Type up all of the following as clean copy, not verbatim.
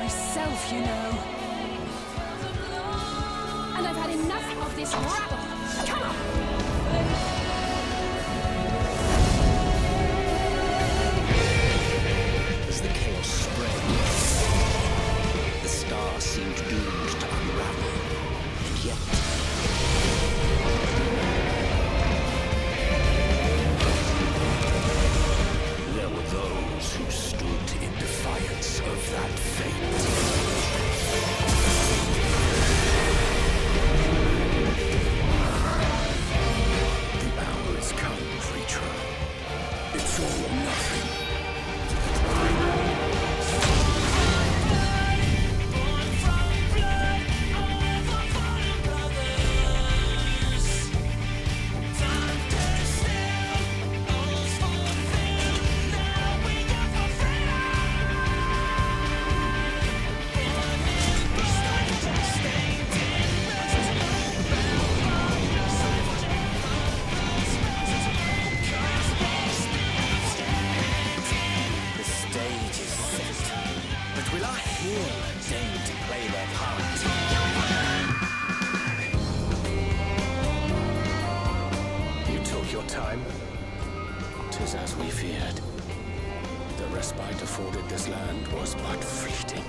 myself, you know. And I've had enough of this rabble. Come on! As the chaos spread, the star seemed doomed to unravel, and yet there were those who stood in defiance of that fate. The hour is come, creature. It's all or nothing. Time, 'tis as we feared. The respite afforded this land was but fleeting.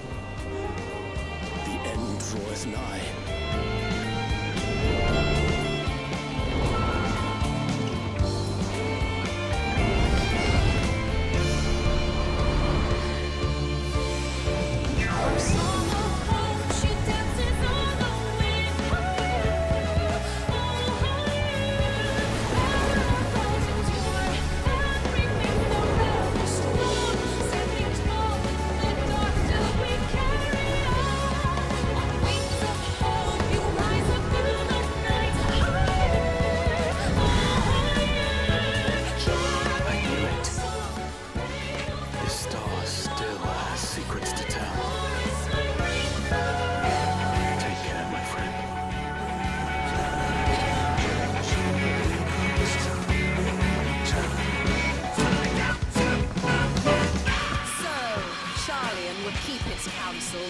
The end draweth nigh.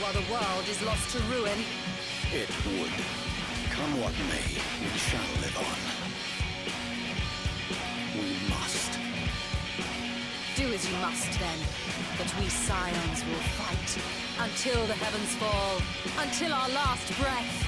While the world is lost to ruin. It would. Come what may, we shall live on. We must. Do as you must then, but we scions will fight until the heavens fall, until our last breath.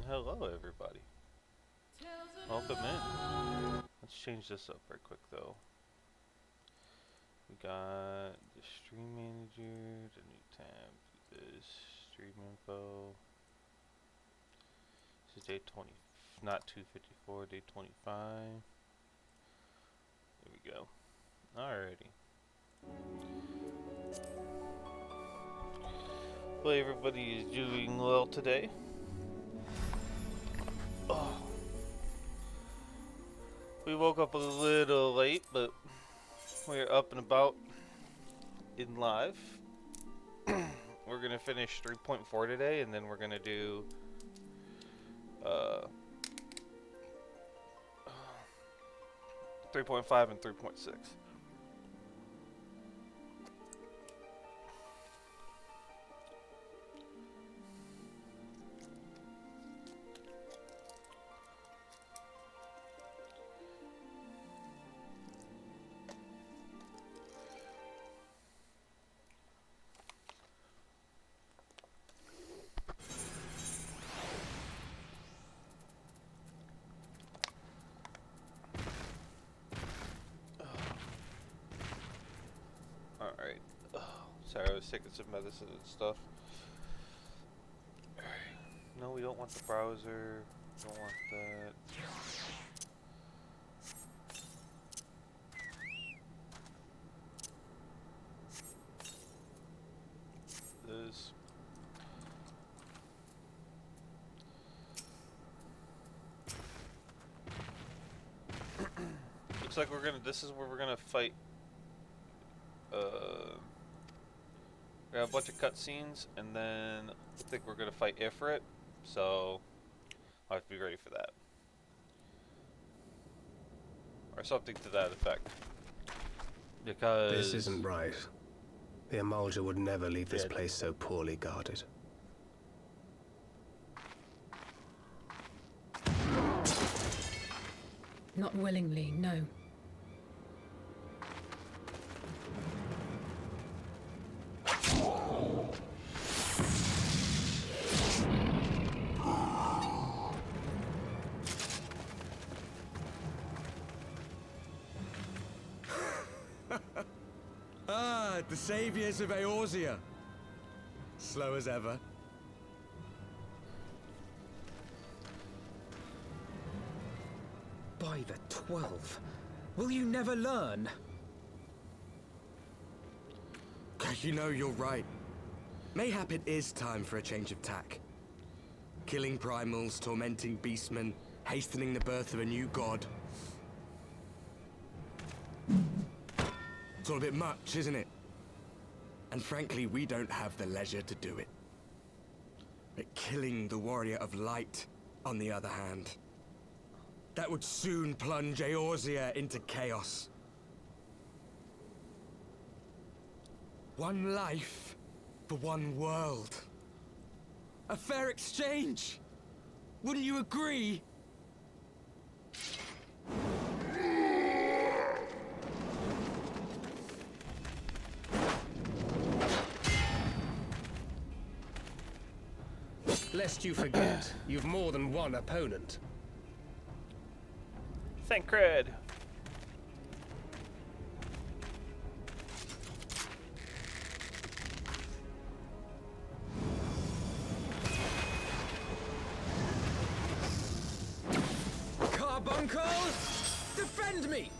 Hello everybody. Welcome in. Let's change this up right quick though. We got the stream manager, the new tab, this stream info. This is day 20, not 254, day 25. There we go. Alrighty. Hopefully everybody is doing well today. Oh. We woke up a little late, but we're up and about in live. We're gonna finish 3.4 today, and then we're gonna do 3.5 and 3.6. Sorry, I was taking some medicine and stuff. Alright. No, we don't want the browser. Don't want that. This. Looks like we're gonna. This is where we're gonna fight. We have a bunch of cutscenes, and then I think we're gonna fight Ifrit. So I'll have to be ready for that, or something to that effect. Because this isn't right. The Emulger would never leave this place so poorly guarded. Not willingly, no. The saviors of Eorzea. Slow as ever. By the 12, will you never learn? You know, you're right. Mayhap it is time for a change of tack. Killing primals, tormenting beastmen, hastening the birth of a new god. It's all a bit much, isn't it? And frankly, we don't have the leisure to do it. But killing the warrior of light, on the other hand, that would soon plunge Eorzea into chaos. One life for one world. A fair exchange. Wouldn't you agree? Lest you forget, you've more than one opponent. thank cred. Carbuncle! Defend me!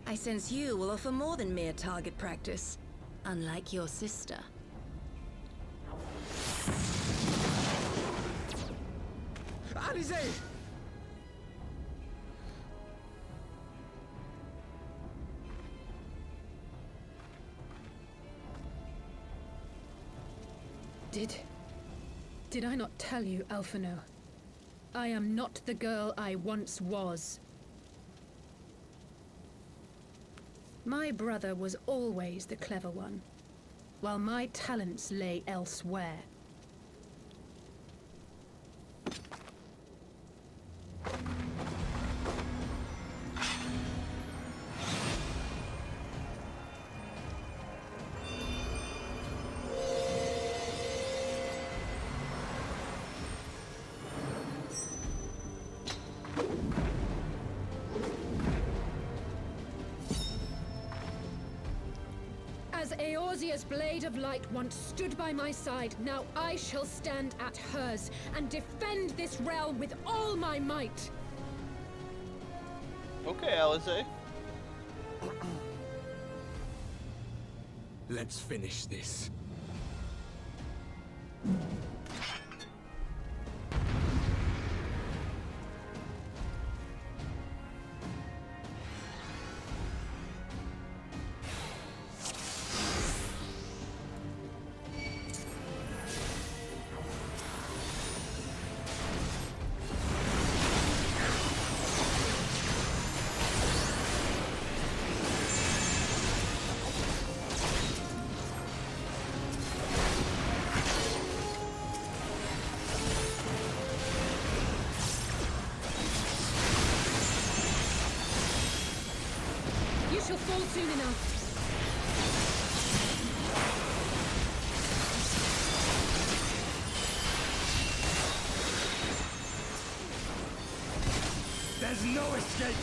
I sense you will offer more than mere target practice, unlike your sister. Alizé! Did I not tell you, Alphino? I am not the girl I once was. My brother was always the clever one, while my talents lay elsewhere. As Eorzea's blade of light once stood by my side, now I shall stand at hers and defend this realm with all my might. Okay, Alizé. Let's finish this. She'll fall soon enough. There's no escape!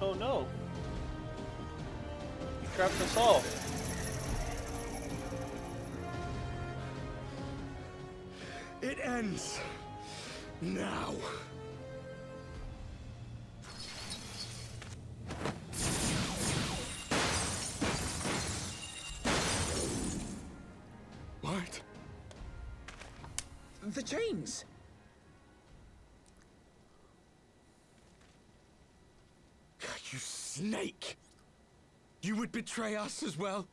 Oh no! You trapped us all. It ends now. What? The chains! You snake! You would betray us as well?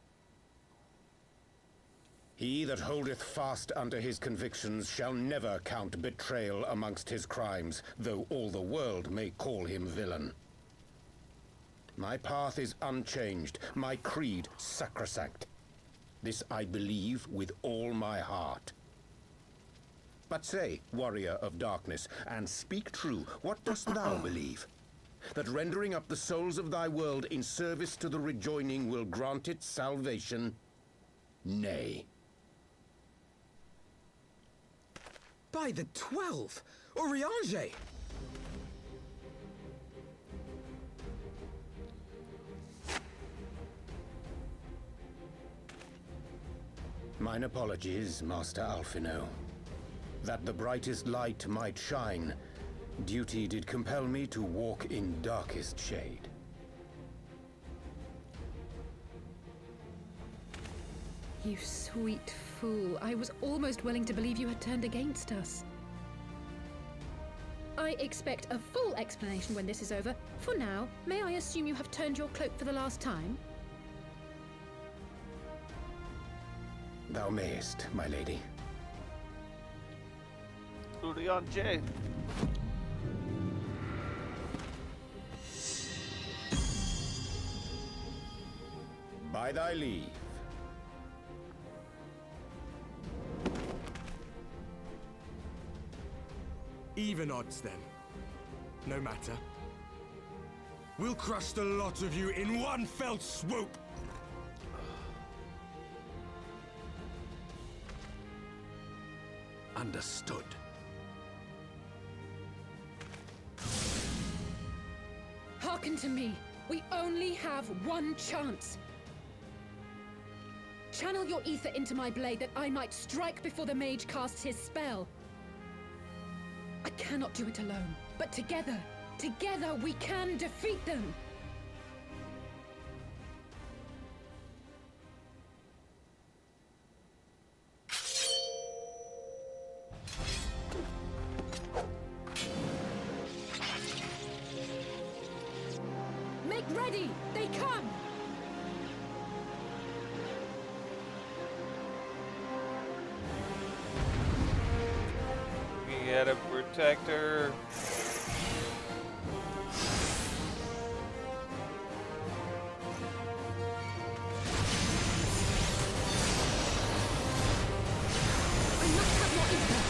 He that holdeth fast unto his convictions shall never count betrayal amongst his crimes, though all the world may call him villain. My path is unchanged, my creed sacrosanct. This I believe with all my heart. But say, warrior of darkness, and speak true, what dost thou believe? That rendering up the souls of thy world in service to the rejoining will grant it salvation? Nay. By the 12! Eorzea! Mine apologies, Master Alphino. That the brightest light might shine, duty did compel me to walk in darkest shade. You sweet fool. I was almost willing to believe you had turned against us. I expect a full explanation when this is over. For now, may I assume you have turned your cloak for the last time? Thou mayest, my lady. Eorzea. By thy leave. Even odds, then. No matter. We'll crush the lot of you in one fell swoop! Understood. Hearken to me. We only have one chance. Channel your ether into my blade that I might strike before the mage casts his spell. I cannot do it alone, but together we can defeat them! Make ready! They come! We gotta protect her. I must have more ether!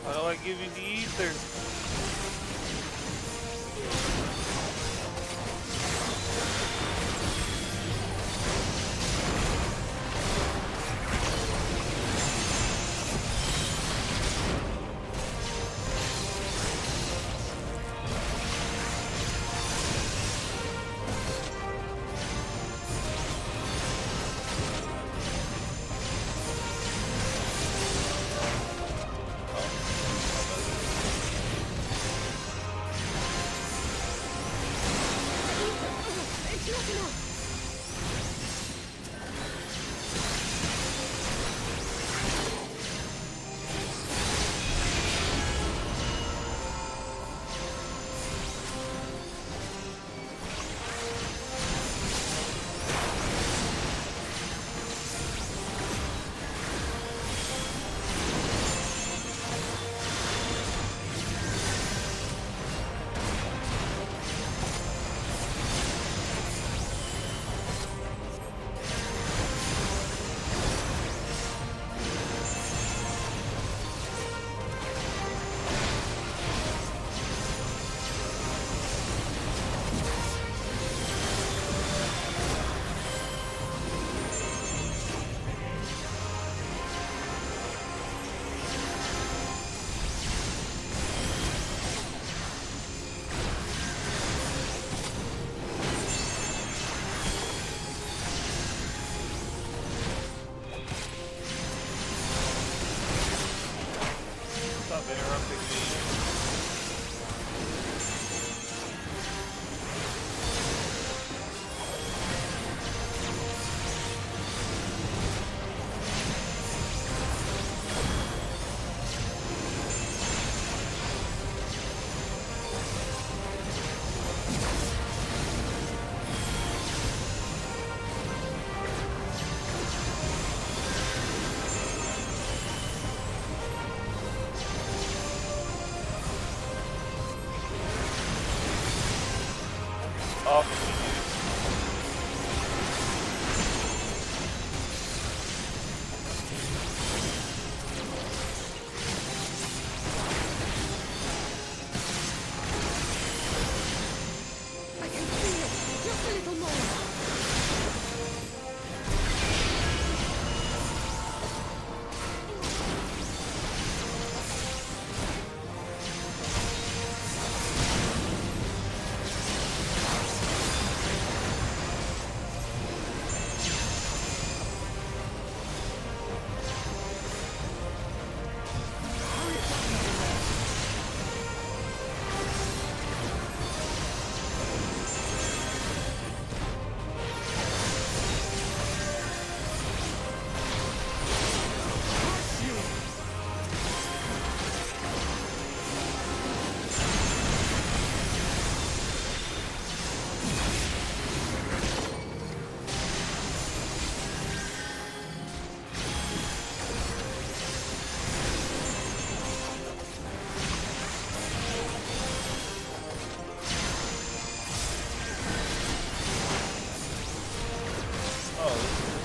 How do I give you the ether? off of me, I can feel it. Just a little more.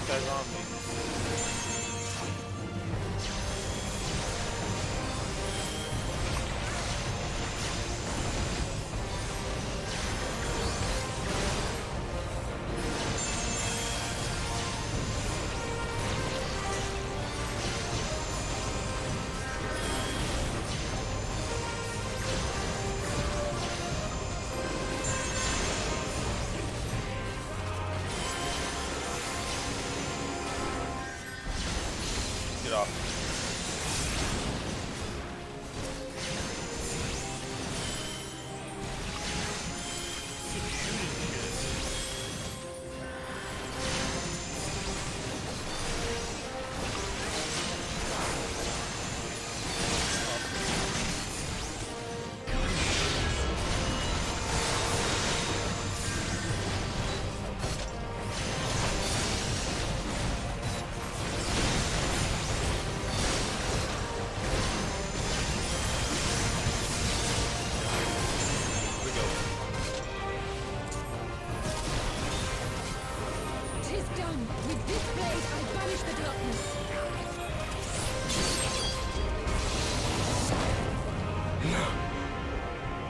guy's on me. Get off.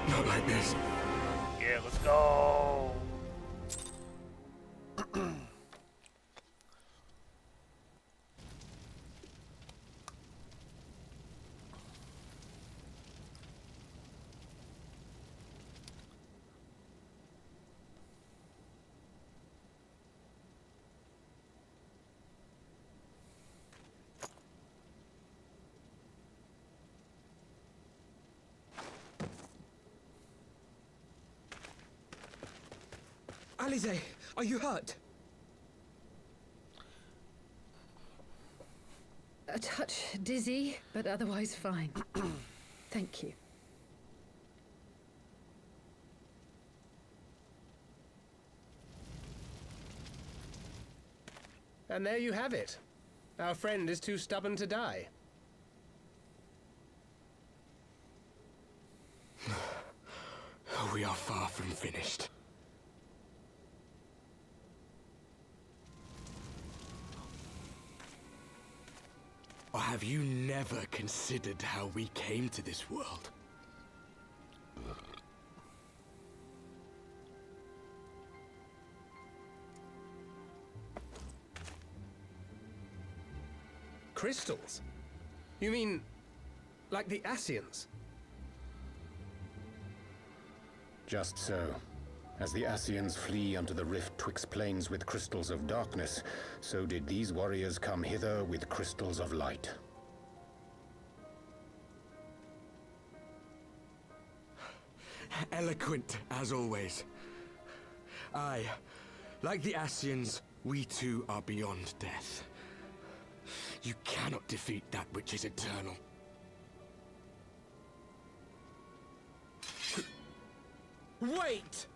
Not like this. Yeah, let's go. Alize, are you hurt? A touch dizzy, but otherwise fine. Thank you. And there you have it. Our friend is too stubborn to die. We are far from finished. Or have you never considered how we came to this world? Crystals? You mean, like the Ascians? Just so. As the Ascians flee unto the rift twixt planes with crystals of darkness, so did these warriors come hither with crystals of light. Eloquent, as always. Aye, like the Ascians, we too are beyond death. You cannot defeat that which is eternal. Wait!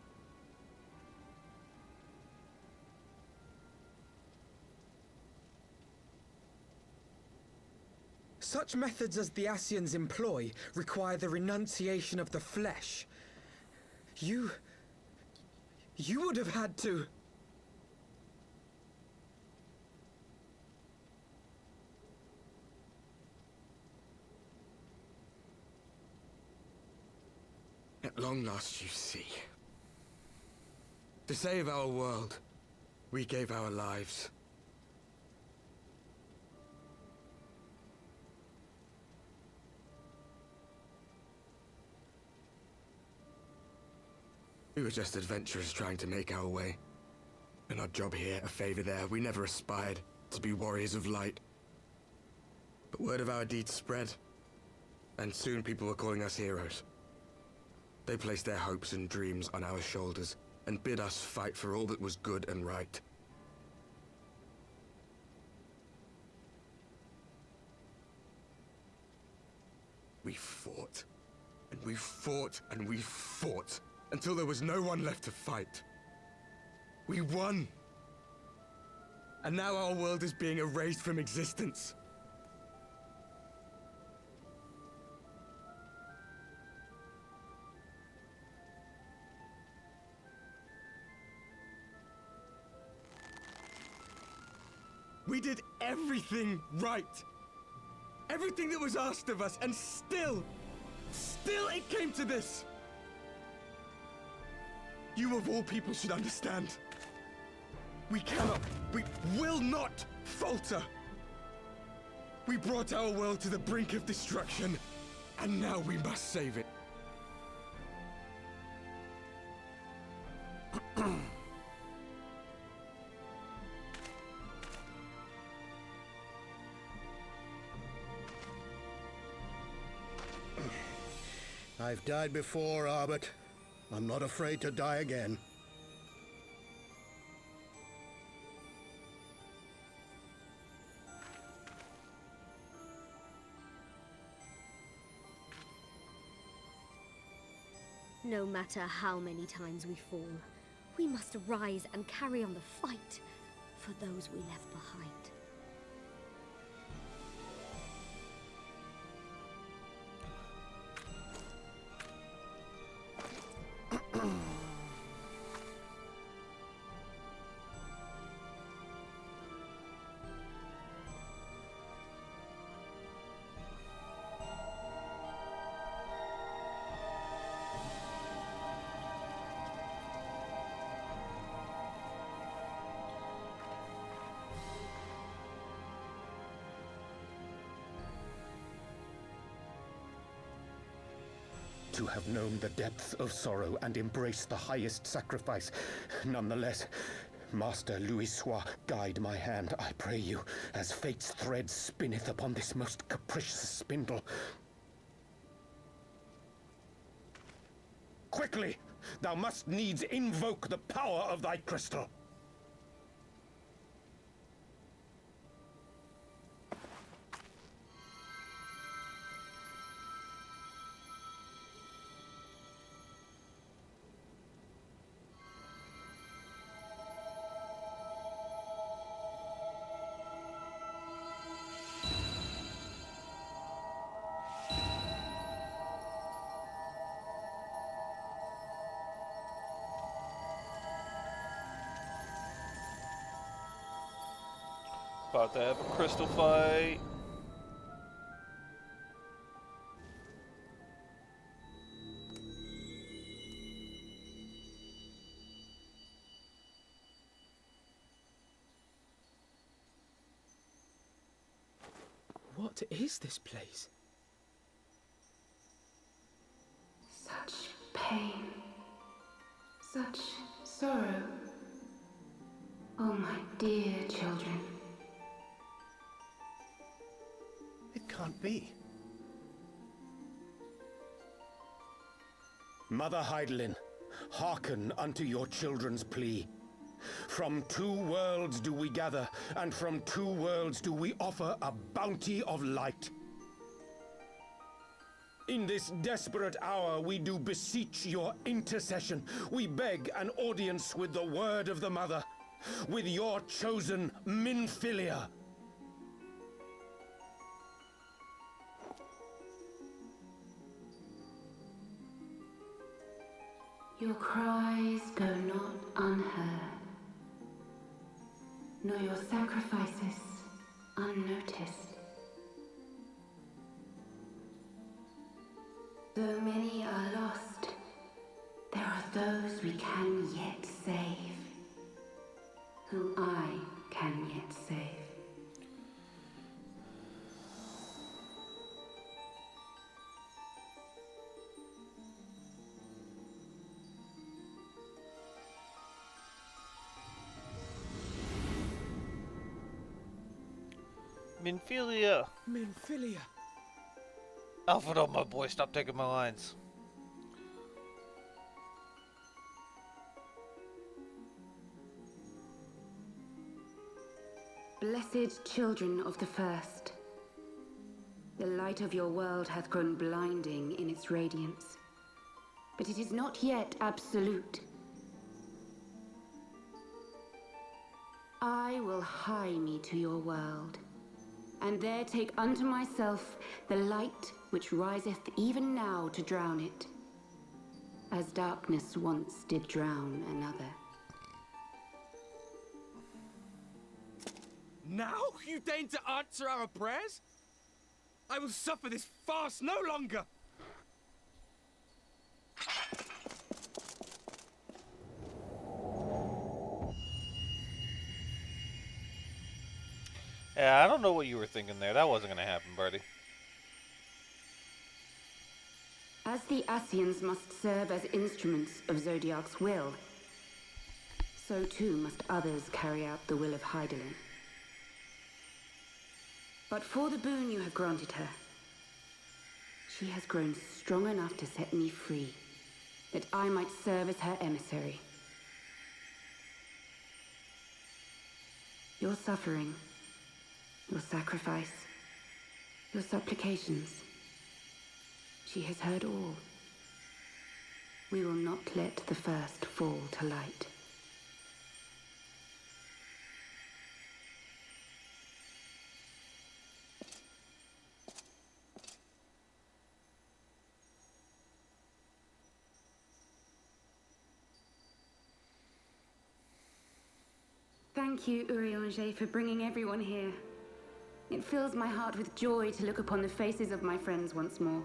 Such methods as the Ascians employ require the renunciation of the flesh. You You would have had to. At long last, you see. To save our world, we gave our lives. We were just adventurers trying to make our way. An odd job here, a favor there. We never aspired to be warriors of light. But word of our deeds spread, and soon people were calling us heroes. They placed their hopes and dreams on our shoulders, and bid us fight for all that was good and right. We fought, and we fought, and we fought, until there was no one left to fight. We won! And now our world is being erased from existence. We did everything right. Everything that was asked of us, and still it came to this. You of all people should understand. We will not falter. We brought our world to the brink of destruction, and now we must save it. I've died before, Arbet. I'm not afraid to die again. No matter how many times we fall, we must rise and carry on the fight for those we left behind. To have known the depths of sorrow and embraced the highest sacrifice. Nonetheless, Master Louis-Sois, guide my hand, I pray you, as fate's thread spinneth upon this most capricious spindle. Quickly! Thou must needs invoke the power of thy crystal. About to have a crystal fight. What is this place? Such pain. Such sorrow. Oh, my dear children. It can't be. Mother Heidelin, hearken unto your children's plea. From two worlds do we gather, and from two worlds do we offer a bounty of light. In this desperate hour we do beseech your intercession. We beg an audience with the word of the Mother, with your chosen Minfilia. Your cries go not unheard, nor your sacrifices unnoticed. Though many are lost, there are those we can yet save, whom I can yet save. Minfilia. Minfilia. Alfredo, my boy, stop taking my lines. Blessed children of the first, the light of your world hath grown blinding in its radiance, but it is not yet absolute. I will hie me to your world, and there take unto myself the light which riseth even now to drown it, as darkness once did drown another. Now you deign to answer our prayers? I will suffer this farce no longer! Yeah, I don't know what you were thinking there. That wasn't gonna happen, Birdie. As the Ascians must serve as instruments of Zodiac's will, so too must others carry out the will of Hydaelyn. But for the boon you have granted her, she has grown strong enough to set me free, that I might serve as her emissary. Your suffering, your sacrifice, your supplications, she has heard all. We will not let the first fall to light. Thank you, Eorzea, for bringing everyone here. It fills my heart with joy to look upon the faces of my friends once more.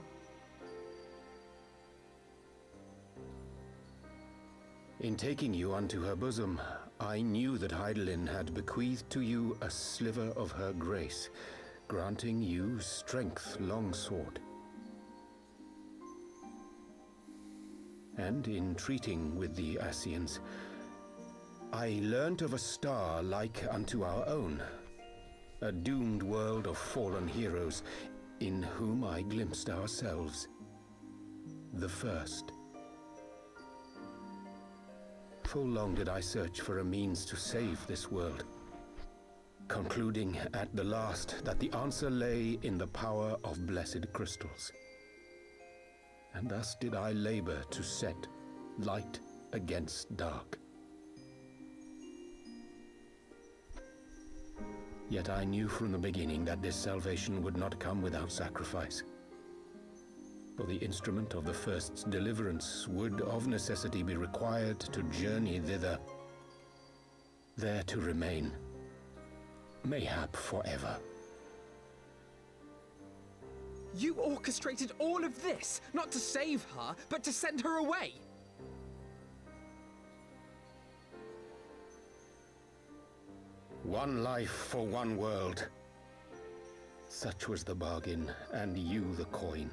In taking you unto her bosom, I knew that Hydaelyn had bequeathed to you a sliver of her grace, granting you strength long sought. And in treating with the Ascians, I learnt of a star like unto our own, a doomed world of fallen heroes, in whom I glimpsed ourselves, the first. Full long did I search for a means to save this world, concluding at the last that the answer lay in the power of blessed crystals. And thus did I labor to set light against dark. Yet I knew from the beginning that this salvation would not come without sacrifice. For the instrument of the first's deliverance would of necessity be required to journey thither, there to remain, mayhap forever. You orchestrated all of this, not to save her, but to send her away. One life for one world. Such was the bargain, and you the coin,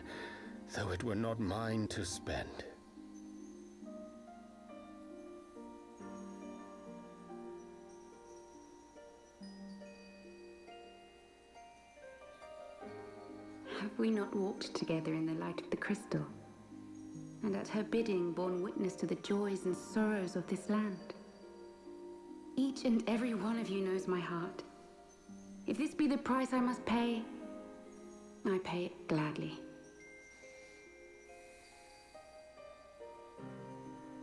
though it were not mine to spend. Have we not walked together in the light of the crystal, and at her bidding borne witness to the joys and sorrows of this land? Each and every one of you knows my heart. If this be the price I must pay, I pay it gladly.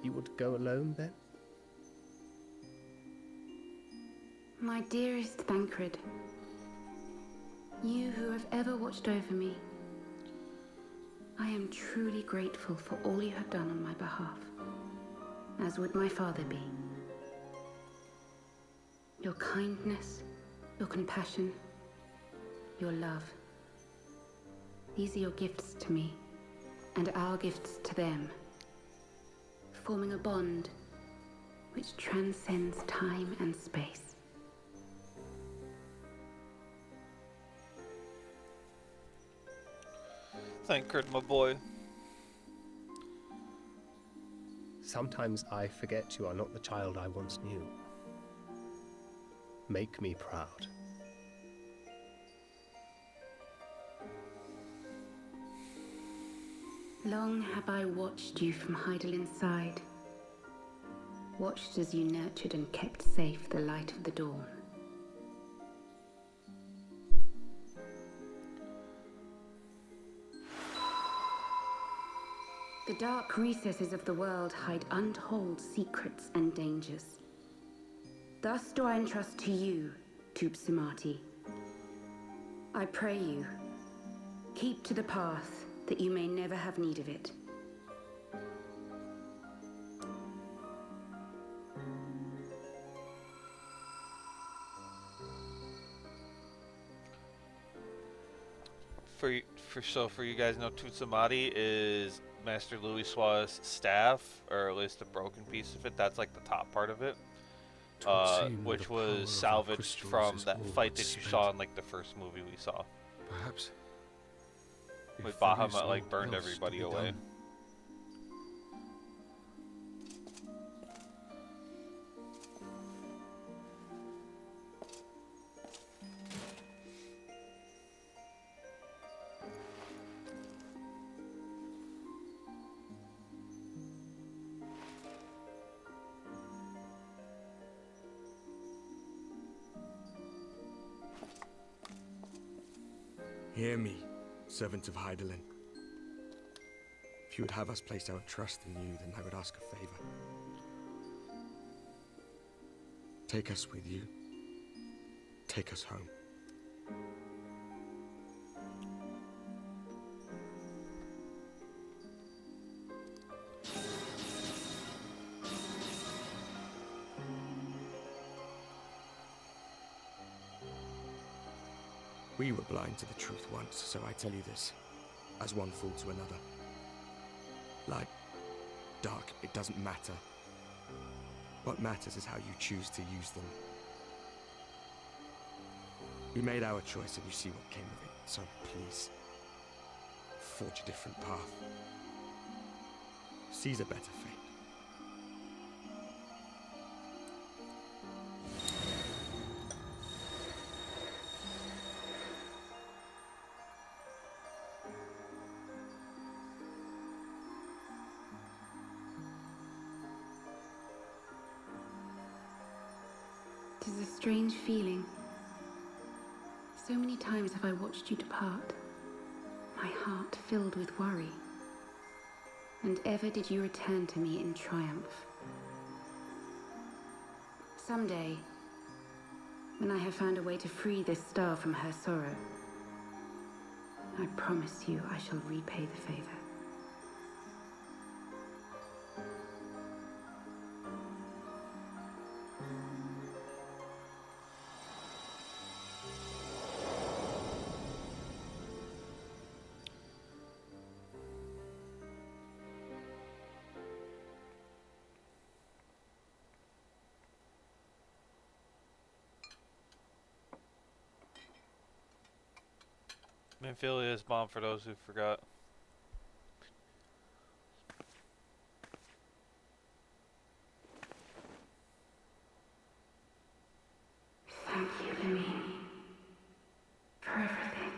You would go alone, then? My dearest Thancred, you who have ever watched over me, I am truly grateful for all you have done on my behalf. as would my father be. Your kindness, your compassion, your love. These are your gifts to me, and our gifts to them, forming a bond which transcends time and space. Thank my boy. Sometimes I forget you are not the child I once knew. Make me proud. Long have I watched you from Heidel's side, watched as you nurtured and kept safe the light of the dawn. The dark recesses of the world hide untold secrets and dangers. Thus do I entrust to you, Tupsimati. I pray you, keep to the path that you may never have need of it. For you guys know, Tutsamati is Master Louis' staff, or at least a broken piece of it. That's like the top part of it, which was salvaged from that fight that you saw in like the first movie we saw. Perhaps. With Bahamut like burned everybody away. Hear me, servant of Heidelin. If you would have us place our trust in you, then I would ask a favor. Take us with you. Take us home. We were blind to the truth once, so I tell you this, as one fool to another. Light, dark, it doesn't matter. What matters is how you choose to use them. We made our choice and you see what came of it, so please, forge a different path. Seize a better fate. It is a strange feeling. So many times have I watched you depart, my heart filled with worry. And ever did you return to me in triumph. Someday, when I have found a way to free this star from her sorrow, I promise you I shall repay the favor. Minphilia's bomb for those who forgot. Thank you, Lemmy, for everything.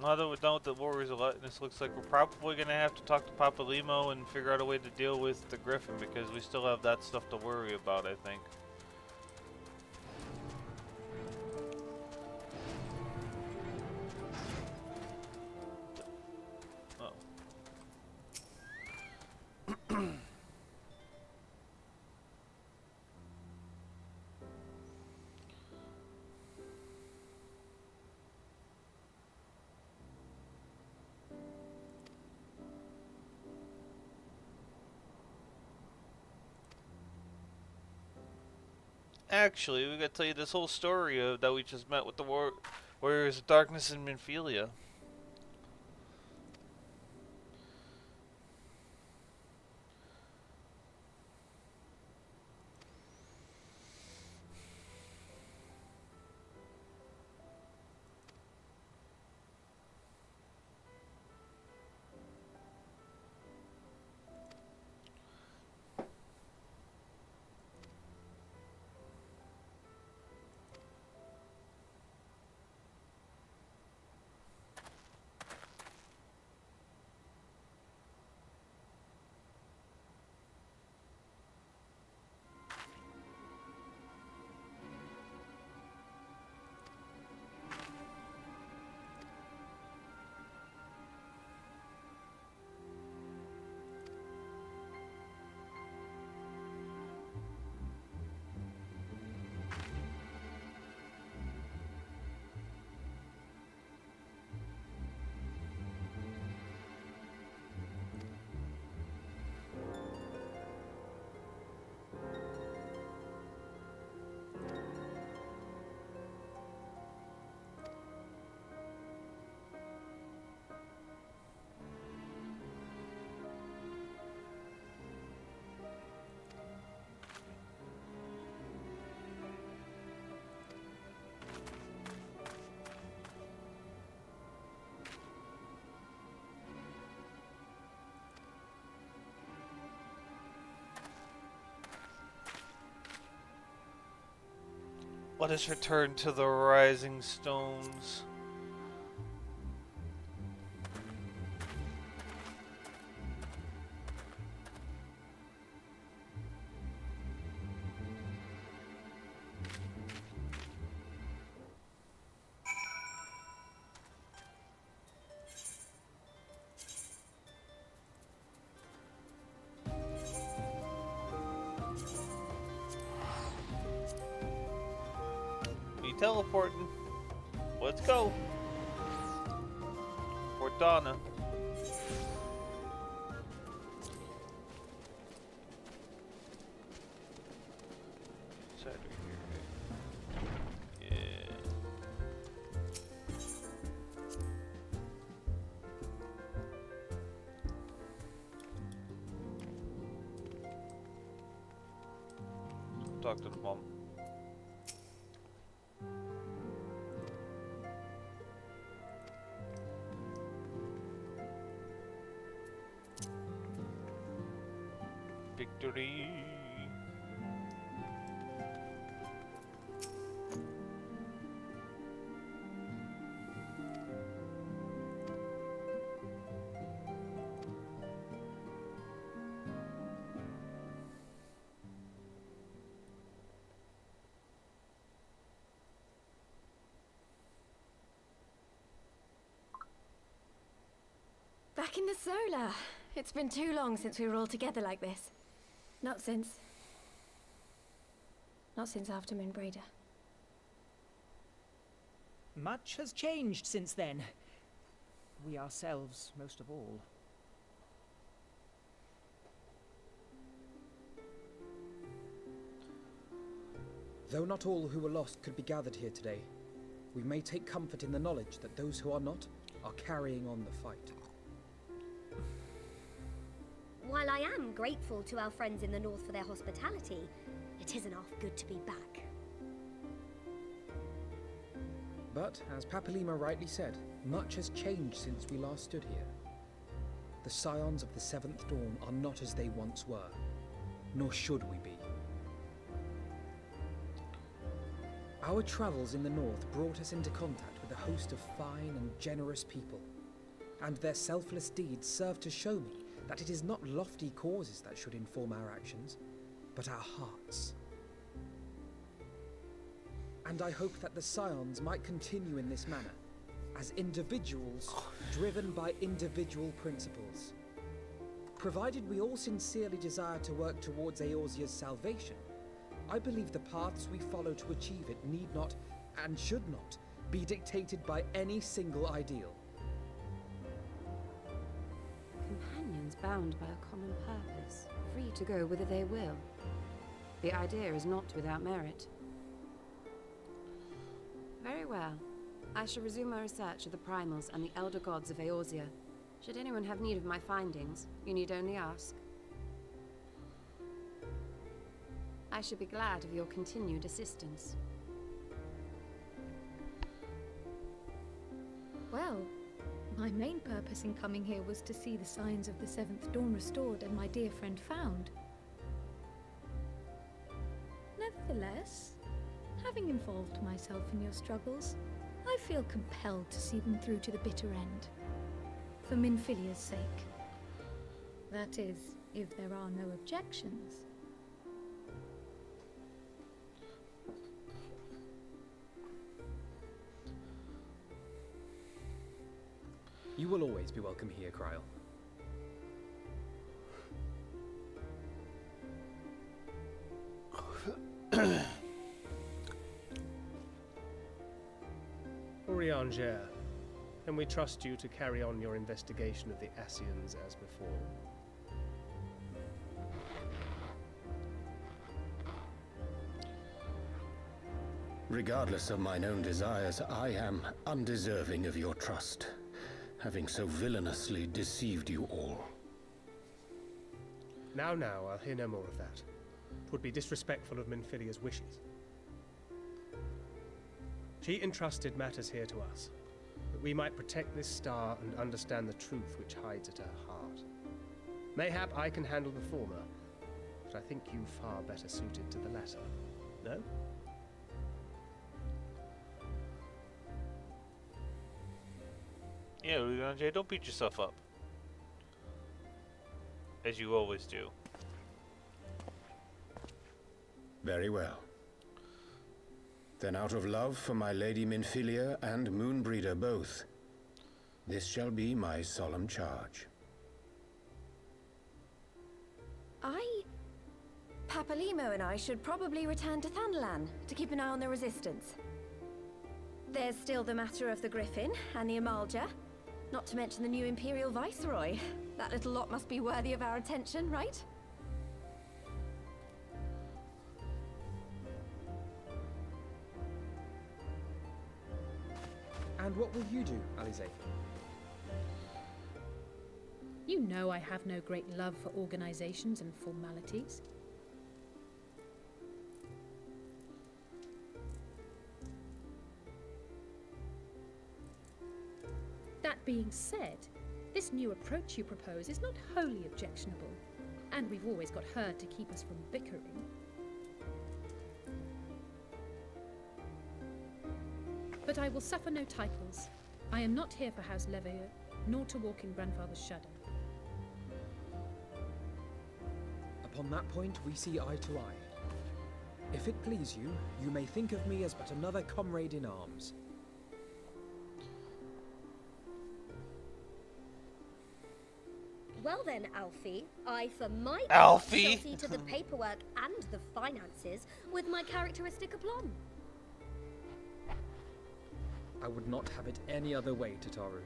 Now that we're done with the Warriors of Lightness, looks like we're probably going to have to talk to Papa Limo and figure out a way to deal with the Griffin, because we still have that stuff to worry about, I think. Oh. Actually, we gotta tell you this whole story of that we just met with the Warriors of Darkness in Minfilia. Let us return to the Rising Stones. Teleporting. Let's go. Fort Donna. Side right here. Yeah. talk to the mom. Victory! Back in the solar. It's been too long since we were all together like this. Not since after Moonbreeder. Much has changed since then. We ourselves, most of all. Though not all who were lost could be gathered here today, we may take comfort in the knowledge that those who are not are carrying on the fight. While I am grateful to our friends in the north for their hospitality, it isn't half good to be back. But, as Papalima rightly said, much has changed since we last stood here. The Scions of the Seventh Dawn are not as they once were, nor should we be. Our travels in the north brought us into contact with a host of fine and generous people, and their selfless deeds serve to show me that it is not lofty causes that should inform our actions, but our hearts. And I hope that the Scions might continue in this manner, as individuals driven by individual principles. Provided we all sincerely desire to work towards Eorzea's salvation, I believe the paths we follow to achieve it need not, and should not, be dictated by any single ideal. Companions bound by a common purpose, free to go whither they will. The idea is not without merit. Very well. I shall resume my research of the primals and the elder gods of Eorzea. Should anyone have need of my findings, you need only ask. I should be glad of your continued assistance. Well, my main purpose in coming here was to see the signs of the Seventh Dawn restored and my dear friend found. Nevertheless, having involved myself in your struggles, I feel compelled to see them through to the bitter end. For Minfilia's sake. That is, if there are no objections. You will always be welcome here, Kryl. Eorzea, can we trust you to carry on your investigation of the Ascians as before? Regardless of mine own desires, I am undeserving of your trust, having so villainously deceived you all. Now, I'll hear no more of that. 'Twould be disrespectful of Minfilia's wishes. She entrusted matters here to us, that we might protect this star and understand the truth which hides at her heart. Mayhap I can handle the former, but I think you far better suited to the latter. No? Yeah, Eorzea, don't beat yourself up. As you always do. Very well. Then out of love for my Lady Minfilia and Moonbreeder both, this shall be my solemn charge. Papalimo and I should probably return to Thanalan to keep an eye on the Resistance. There's still the matter of the Griffin and the Amalja, not to mention the new Imperial Viceroy. That little lot must be worthy of our attention, right? And what will you do, Alize? You know I have no great love for organizations and formalities. being said, this new approach you propose is not wholly objectionable, and we've always got her to keep us from bickering. But I will suffer no titles. I am not here for House Leveilleur, nor to walk in Grandfather's shadow. Upon that point, we see eye to eye. If it please you, you may think of me as but another comrade in arms. Well then, Alfie, I for my part Alfie? shall see to the paperwork and the finances with my characteristic aplomb. I would not have it any other way, Tataru.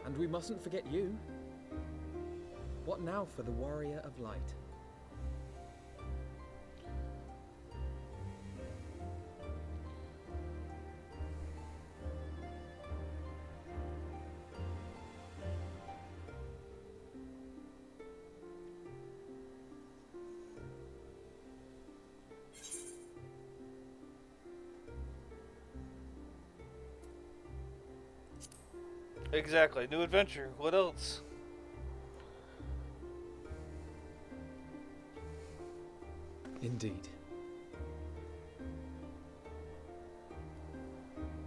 And we mustn't forget you. What now for the Warrior of Light? Exactly. New adventure. What else? Indeed.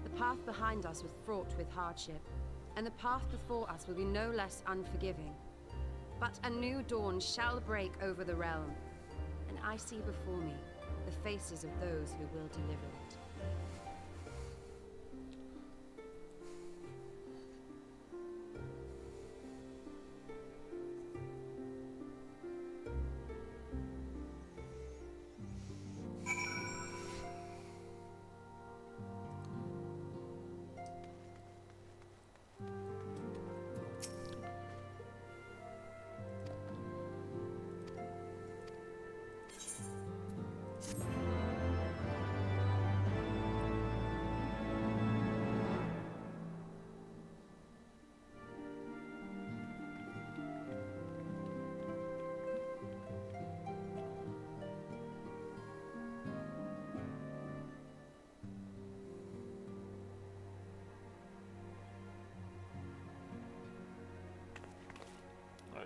The path behind us was fraught with hardship, and the path before us will be no less unforgiving. But a new dawn shall break over the realm, and I see before me the faces of those who will deliver it.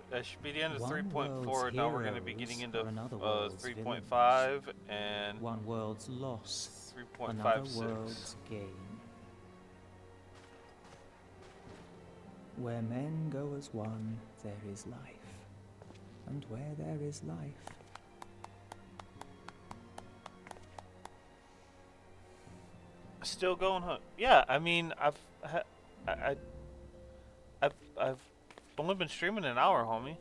That should be the end of One 3.4. world's Now we're going to be heroes getting into are another world's 3.5 and one world's loss, 3.56. another world's gain. Where men go as one, there is life, and where there is life, Still going, huh? Yeah, I mean, I've only been streaming an hour, homie.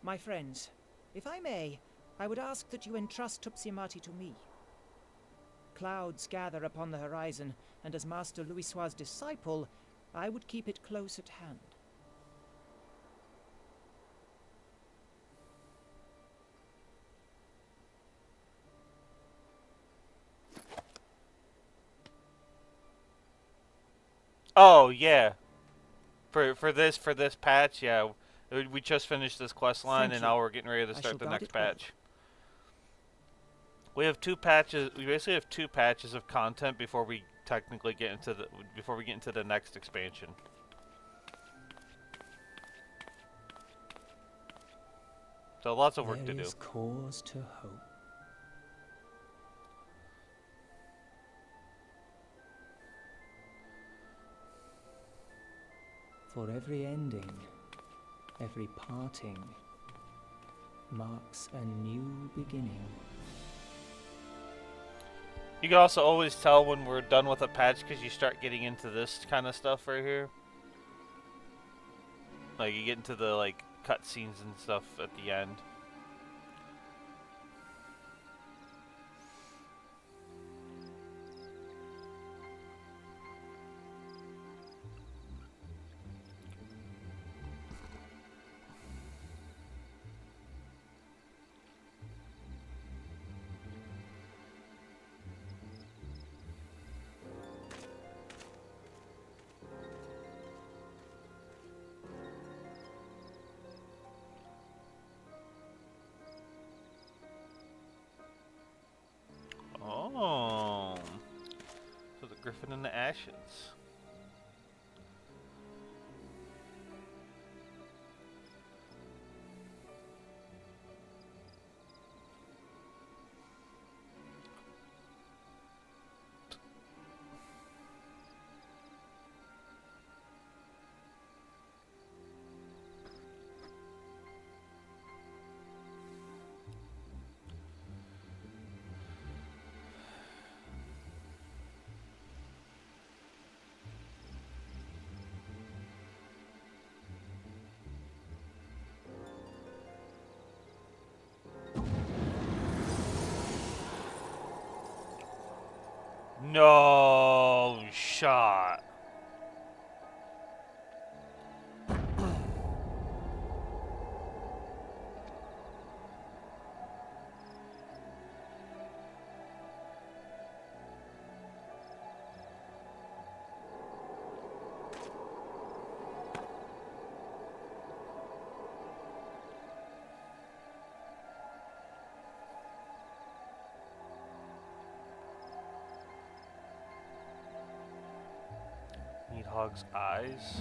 My friends, if I may, I would ask that you entrust Tupsimati to me. Clouds gather upon the horizon, and as Master Louisoix's disciple, I would keep it close at hand. Oh yeah, for this patch, yeah, we just finished this quest line, and now we're getting ready to start the next patch. We have two patches. We basically have two patches of content before we technically get into the next expansion. So lots of work to do. there is cause to hope. For every ending, every parting, marks a new beginning. You can also always tell when we're done with a patch because you start getting into this kind of stuff right here. Like you get into the like cutscenes and stuff at the end. ashes. No shot. Needhog's eyes.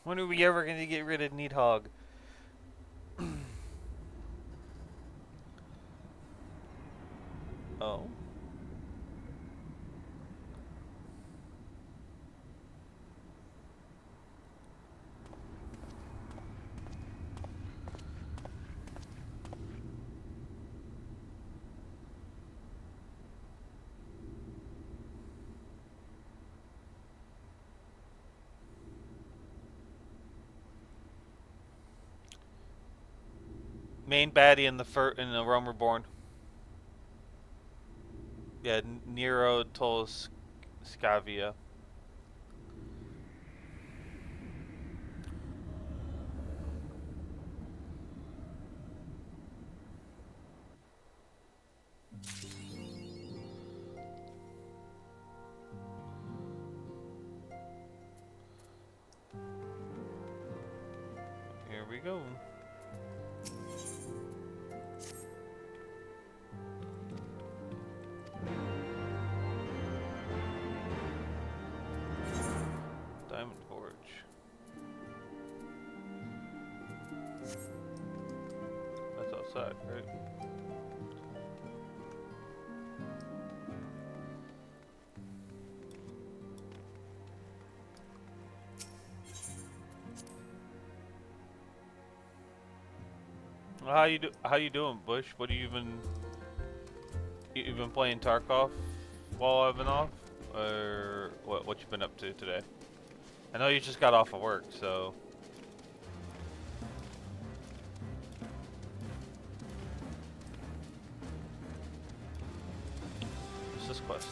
When are we ever going to get rid of Needhog? Oh. Main baddie in the Realm Reborn. Yeah, Nero Scavia. Here we go. Diamond Forge. That's outside, right? Well, how you doing, Bush? What do you been playing Tarkov while I've been off, or what you been up to today? I know you just got off of work, so. What's this quest?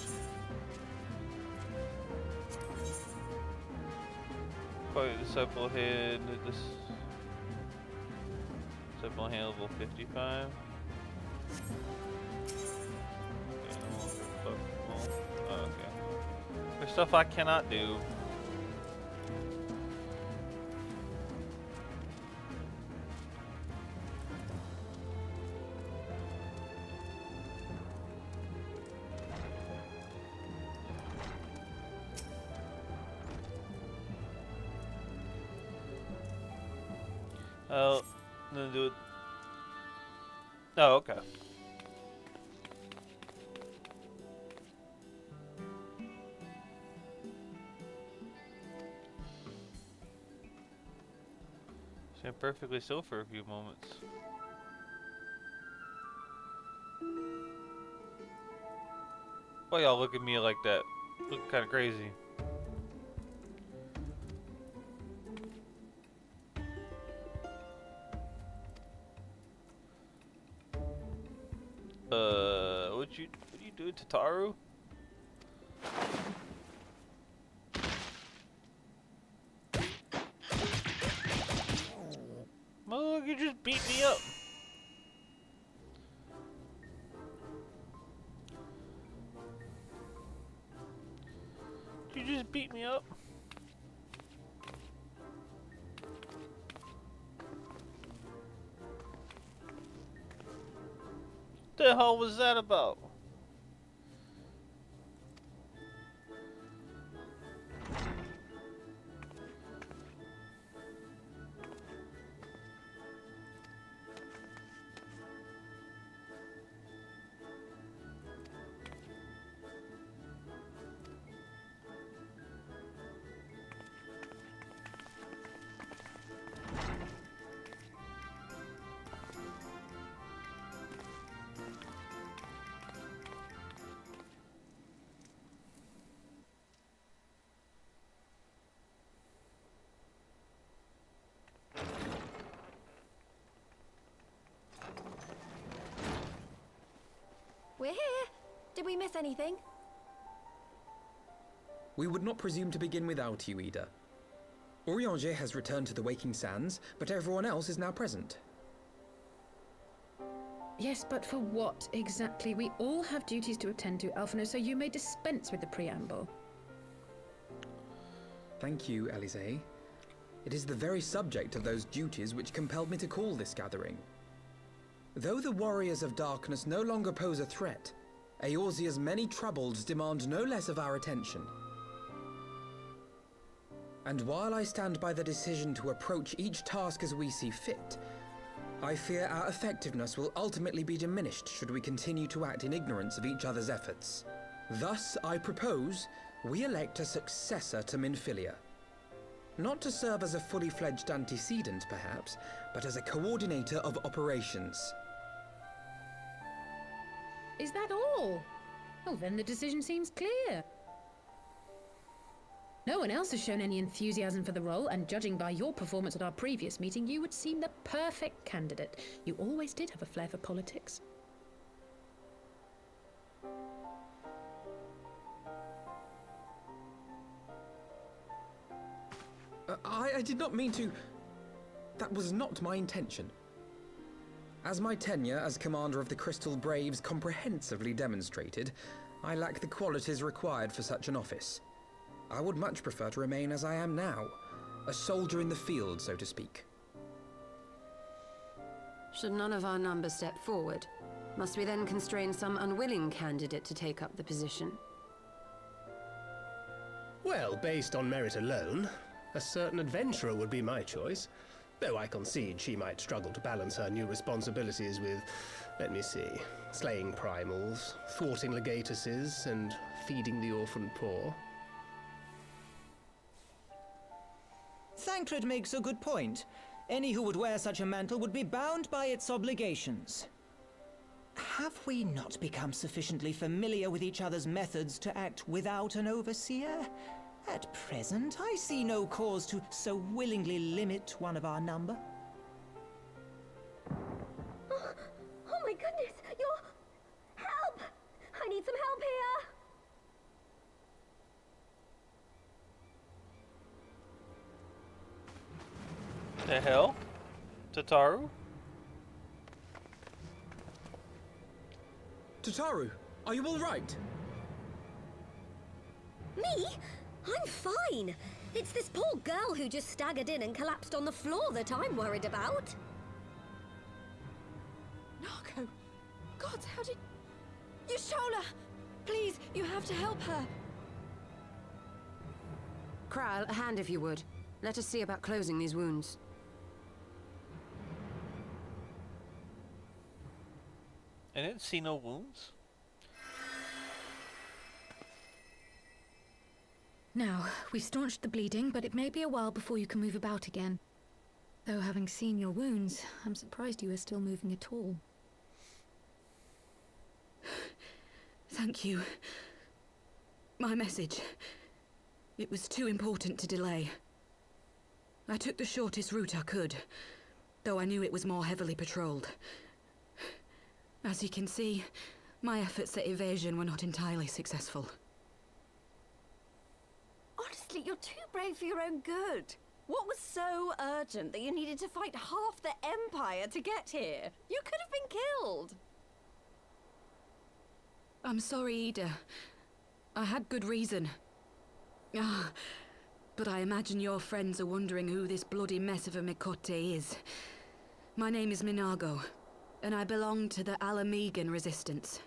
Quite disciple head. This disciple hand level 55. Oh, okay. There's stuff I cannot do. Oh, then do it. Oh, okay. Stand perfectly still for a few moments. Why y'all look at me like that? Look kind of crazy. What you doing, Tataru? Look, you just beat me up. you just beat me up? The hell was that about? We're here. Did we miss anything? We would not presume to begin without you, Ida. Eorzea has returned to the Waking Sands, but everyone else is now present. Yes, but for what exactly? We all have duties to attend to, Alphino, so you may dispense with the preamble. Thank you, Eorzea. It is the very subject of those duties which compelled me to call this gathering. Though the Warriors of Darkness no longer pose a threat, Eorzea's many troubles demand no less of our attention. And while I stand by the decision to approach each task as we see fit, I fear our effectiveness will ultimately be diminished should we continue to act in ignorance of each other's efforts. Thus, I propose we elect a successor to Minfilia. Not to serve as a fully fledged antecedent, perhaps, but as a coordinator of operations. Is that all? Oh, then the decision seems clear. No one else has shown any enthusiasm for the role, and judging by your performance at our previous meeting, you would seem the perfect candidate. You always did have a flair for politics. I did not mean to... That was not my intention. As my tenure as commander of the Crystal Braves comprehensively demonstrated, I lack the qualities required for such an office. I would much prefer to remain as I am now, a soldier in the field, so to speak. Should none of our numbers step forward, must we then constrain some unwilling candidate to take up the position? Well, based on merit alone, a certain adventurer would be my choice. Though I concede she might struggle to balance her new responsibilities with, let me see, slaying primals, thwarting legatuses, and feeding the orphan poor. Thancred makes a good point. Any who would wear such a mantle would be bound by its obligations. Have we not become sufficiently familiar with each other's methods to act without an overseer? At present, I see no cause to so willingly limit one of our number. Oh my goodness! Help! I need some help here! The hell? Tataru? Tataru, are you all right? Me? I'm fine. It's this poor girl who just staggered in and collapsed on the floor that I'm worried about. Narco! God, how did... Yashola! Please, you have to help her. Kral, a hand if you would. Let us see about closing these wounds. I didn't see no wounds. Now, we've staunched the bleeding, but it may be a while before you can move about again. Though having seen your wounds, I'm surprised you are still moving at all. Thank you. My message. It was too important to delay. I took the shortest route I could, though I knew it was more heavily patrolled. As you can see, my efforts at evasion were not entirely successful. Honestly, you're too brave for your own good. What was so urgent that you needed to fight half the Empire to get here? You could have been killed. I'm sorry, Ida. I had good reason. Ah, but I imagine your friends are wondering who this bloody mess of a Mikote is. My name is Minago, and I belong to the Alamegan Resistance.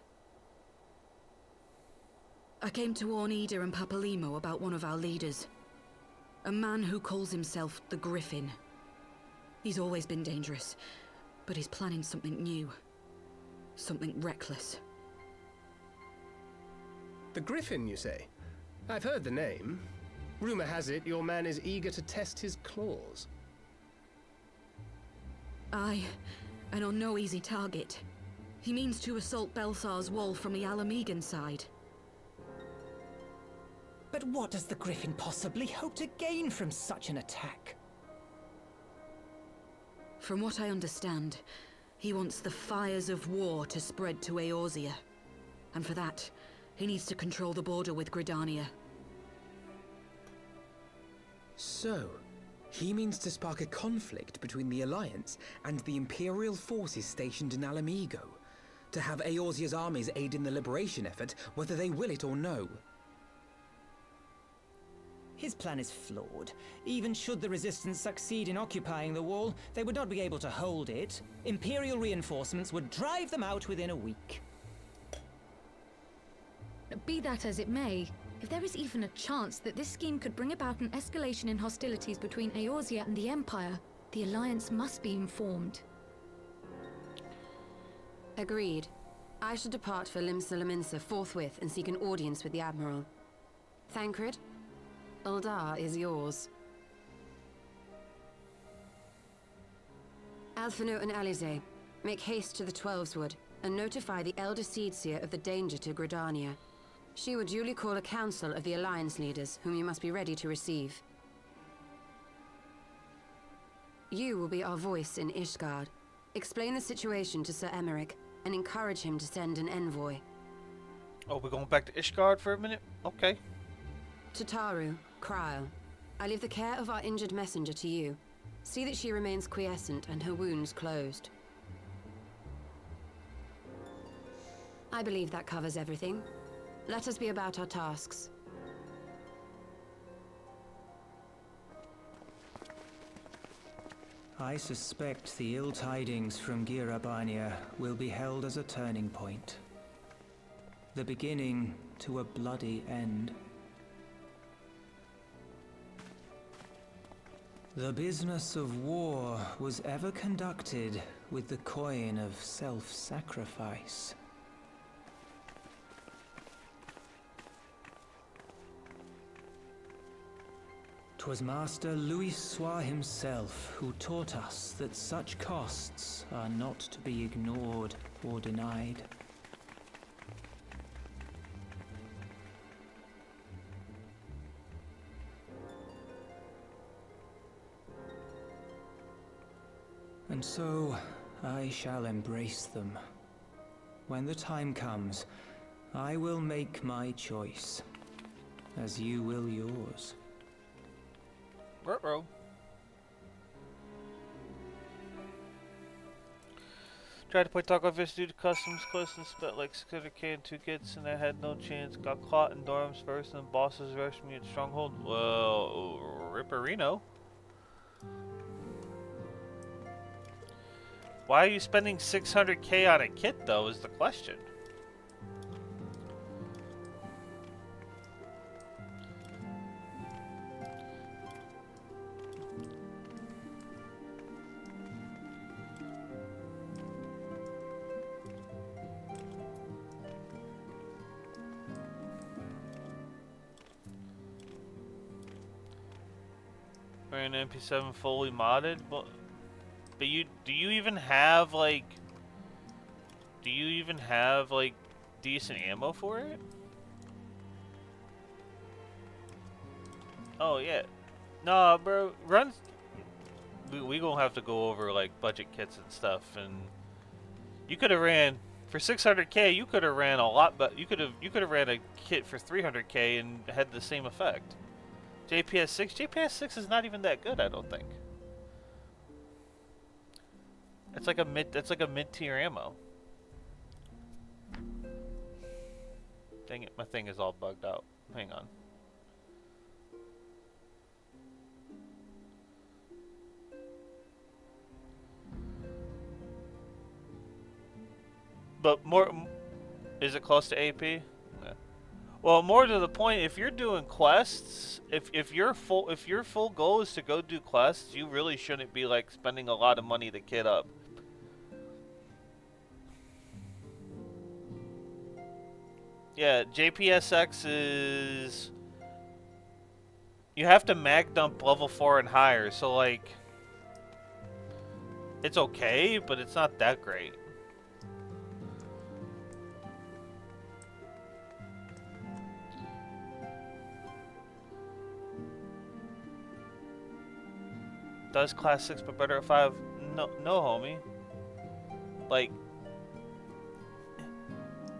I came to warn Ida and Papalimo about one of our leaders. A man who calls himself the Griffin. He's always been dangerous, but he's planning something new. Something reckless. The Griffin, you say? I've heard the name. Rumor has it your man is eager to test his claws. Aye, and on no easy target. He means to assault Belsar's wall from the Alamegan side. But what does the Griffin possibly hope to gain from such an attack? From what I understand, he wants the fires of war to spread to Eorzea. And for that, he needs to control the border with Gridania. So, he means to spark a conflict between the Alliance and the Imperial forces stationed in Alamigo, to have Eorzea's armies aid in the liberation effort, whether they will it or no. His plan is flawed. Even should the Resistance succeed in occupying the wall, they would not be able to hold it. Imperial reinforcements would drive them out within a week. Be that as it may, if there is even a chance that this scheme could bring about an escalation in hostilities between Eorzea and the Empire, the Alliance must be informed. Agreed. I shall depart for Limsa forthwith and seek an audience with the Admiral. Thancred, Uldar is yours. Alphino and Alize, make haste to the Twelveswood and notify the Elder Seedseer of the danger to Gridania. She will duly call a council of the Alliance leaders, whom you must be ready to receive. You will be our voice in Ishgard. Explain the situation to Sir Emeric, and encourage him to send an envoy. Oh, we're going back to Ishgard for a minute? Okay. To Taru, Kryl, I leave the care of our injured messenger to you. See that she remains quiescent and her wounds closed. I believe that covers everything. Let us be about our tasks. I suspect the ill tidings from Girabania will be held as a turning point. The beginning to a bloody end. The business of war was ever conducted with the coin of self-sacrifice. 'Twas Master Louisoix himself who taught us that such costs are not to be ignored or denied. And so, I shall embrace them. When the time comes, I will make my choice, as you will yours. Ruh-roh. Tried to play Taco Fish due to customs quests and spent like 600k and 2 kits and I had no chance. Got caught in dorms first and bosses rushed me at Stronghold. Well, Ripperino. Why are you spending 600k on a kit though is the question. An MP7 fully modded, but do you even have like decent ammo for it? Oh yeah, nah, bro. We gonna have to go over like budget kits and stuff, and you could have ran for 600k. You could have ran a lot, but you could have ran a kit for 300k and had the same effect. JPS 6 is not even that good, I don't think. It's like a mid-tier ammo. Dang it, my thing is all bugged out. Hang on. But more, is it close to AP? Yeah. Well, more to the point, if you're doing quests, if your full goal is to go do quests, you really shouldn't be like spending a lot of money to kit up. Yeah, JPSX is... You have to mag dump level 4 and higher, so like... It's okay, but it's not that great. Does class 6 but better at 5? No, homie. Like...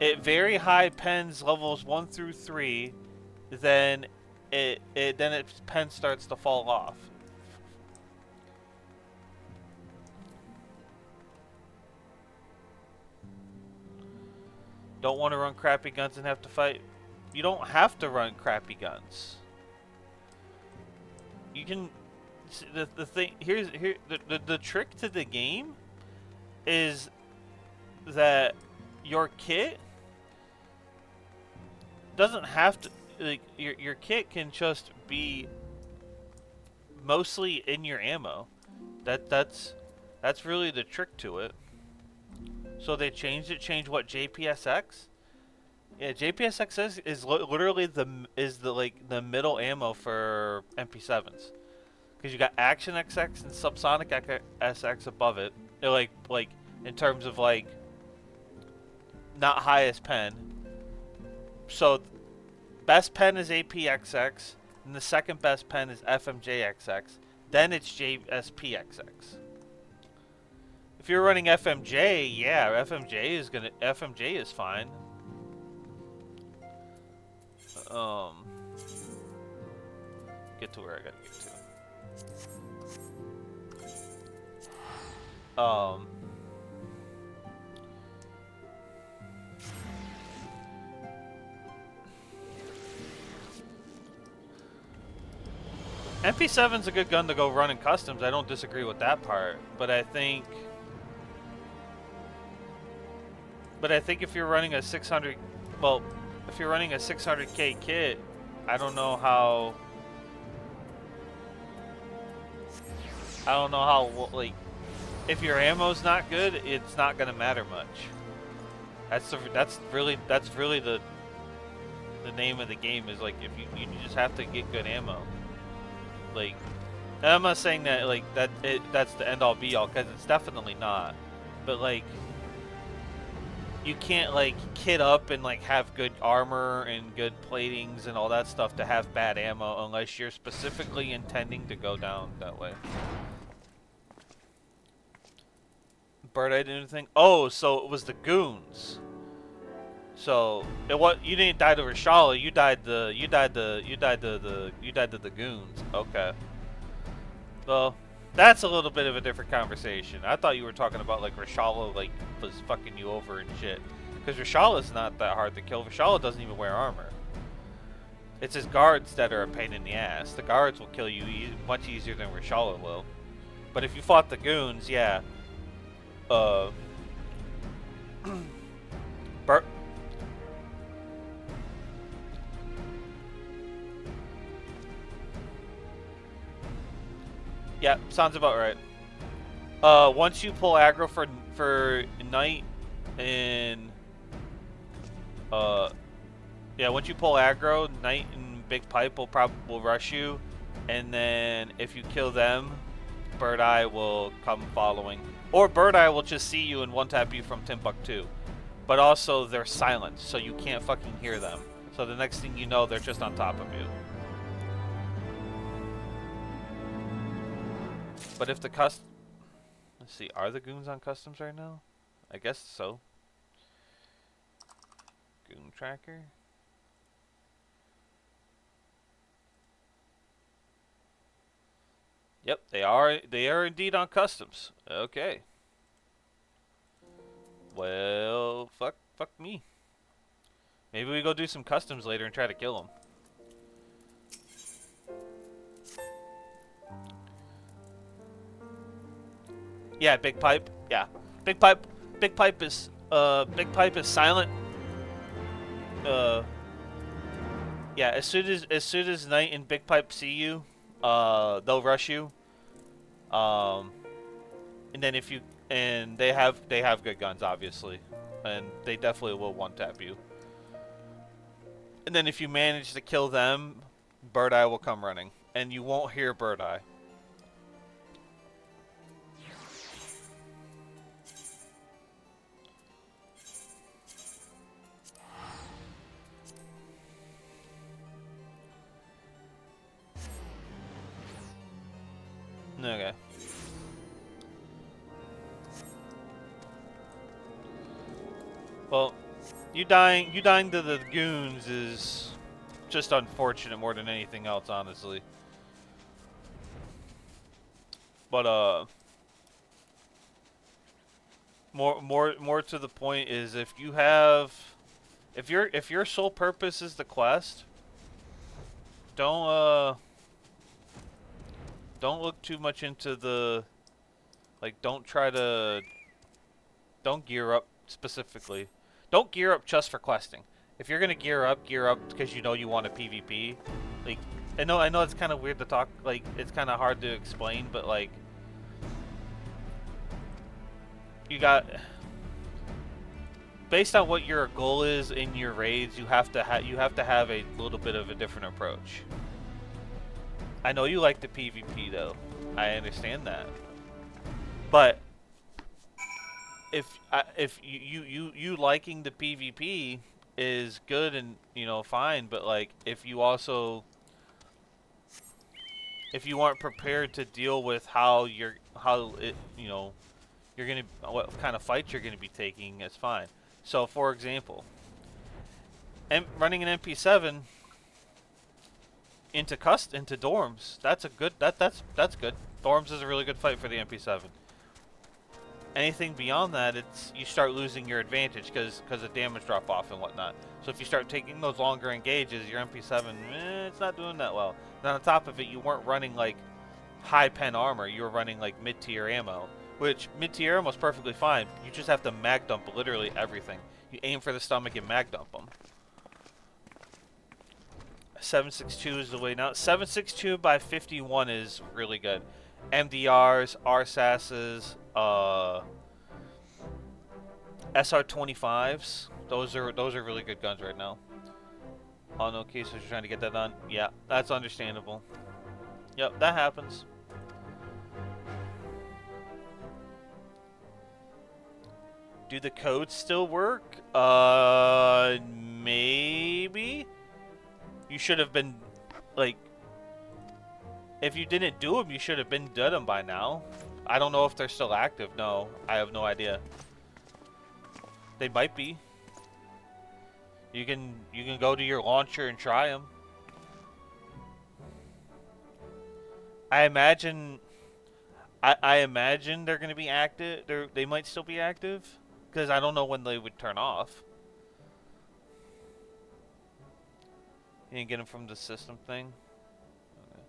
It very high pens levels 1 through 3, then its pen starts to fall off. Don't want to run crappy guns and have to fight. You don't have to run crappy guns. You can. The thing the trick to the game is that your kit doesn't have to, like, your kit can just be mostly in your ammo. That's really the trick to it. So they changed what, JPSX? Yeah, JPSX is literally the middle ammo for MP7s. Because you got Action XX and Subsonic SX above it. They're like in terms of like not highest pen. So best pen is APXX, and the second best pen is FMJXX. Then it's JSPXX. If you're running FMJ, yeah, FMJ is fine. Get to where I gotta get to. MP7's a good gun to go run in customs. I don't disagree with that part, but I think if you're running a 600, well, if you're running a 600k kit, I don't know how like, if your ammo's not good, it's not gonna matter much. That's really the name of the game, is like, if you just have to get good ammo. Like, and I'm not saying that like that's the end all be all, because it's definitely not. But like, you can't like kit up and like have good armor and good platings and all that stuff to have bad ammo unless you're specifically intending to go down that way. Bird, I did anything? Oh, so it was the goons. So you didn't die to Reshala, you died to the goons. Okay. Well, that's a little bit of a different conversation. I thought you were talking about like Reshala like was fucking you over and shit. Because Reshala's not that hard to kill. Reshala doesn't even wear armor. It's his guards that are a pain in the ass. The guards will kill you much easier than Reshala will. But if you fought the goons, yeah. Yeah, sounds about right. Once you pull aggro for Knight and yeah, once you pull aggro, Knight and Big Pipe will rush you, and then if you kill them, Bird Eye will come following, or Bird Eye will just see you and one tap you from Timbuktu. But also they're silent, so you can't fucking hear them. So the next thing you know, they're just on top of you. But if the let's see, are the goons on customs right now? I guess so. Goon tracker. Yep, they are indeed on customs. Okay. Well, fuck me. Maybe we go do some customs later and try to kill them. Yeah, Big Pipe. Yeah, Big Pipe is Big Pipe is silent. Yeah, as soon as Knight and Big Pipe see you, they'll rush you. And then they have good guns, obviously, and they definitely will one-tap you. And then if you manage to kill them, Bird Eye will come running, and you won't hear Bird Eye. Okay. Well, you dying to the goons is just unfortunate more than anything else, honestly. But more to the point is if your sole purpose is the quest, don't look too much into the, like, don't gear up specifically. Don't gear up just for questing. If you're gonna gear up because you know you want a PvP. Like, I know it's kind of weird to talk, like, it's kind of hard to explain, but like, based on what your goal is in your raids, you have to have a little bit of a different approach. I know you like the PvP though. I understand that. But if you liking the PvP is good and, you know, fine, but like if you aren't prepared to deal with what kind of fight you're gonna be taking, it's fine. So for example, running an MP7 into dorms, that's good. Dorms is a really good fight for the MP7. Anything beyond that, you start losing your advantage because of damage drop off and whatnot. So if you start taking those longer engages, your MP7, it's not doing that well. And on top of it, you weren't running like high pen armor. You were running like mid-tier ammo, which mid-tier ammo is perfectly fine. You just have to mag dump literally everything. You aim for the stomach and mag dump them. 7.62 is the way now. 7.62 by 51 is really good. MDRs, RSASs, SR25s. Those are really good guns right now. Oh no, okay, so you're trying to get that done. Yeah, that's understandable. Yep, that happens. Do the codes still work? Maybe. You should have been, like, if you didn't do them, you should have been done them by now. I don't know if they're still active. No, I have no idea. They might be. You can go to your launcher and try them. I imagine they're going to be active. They might still be active because I don't know when they would turn off. You didn't get them from the system thing? Okay.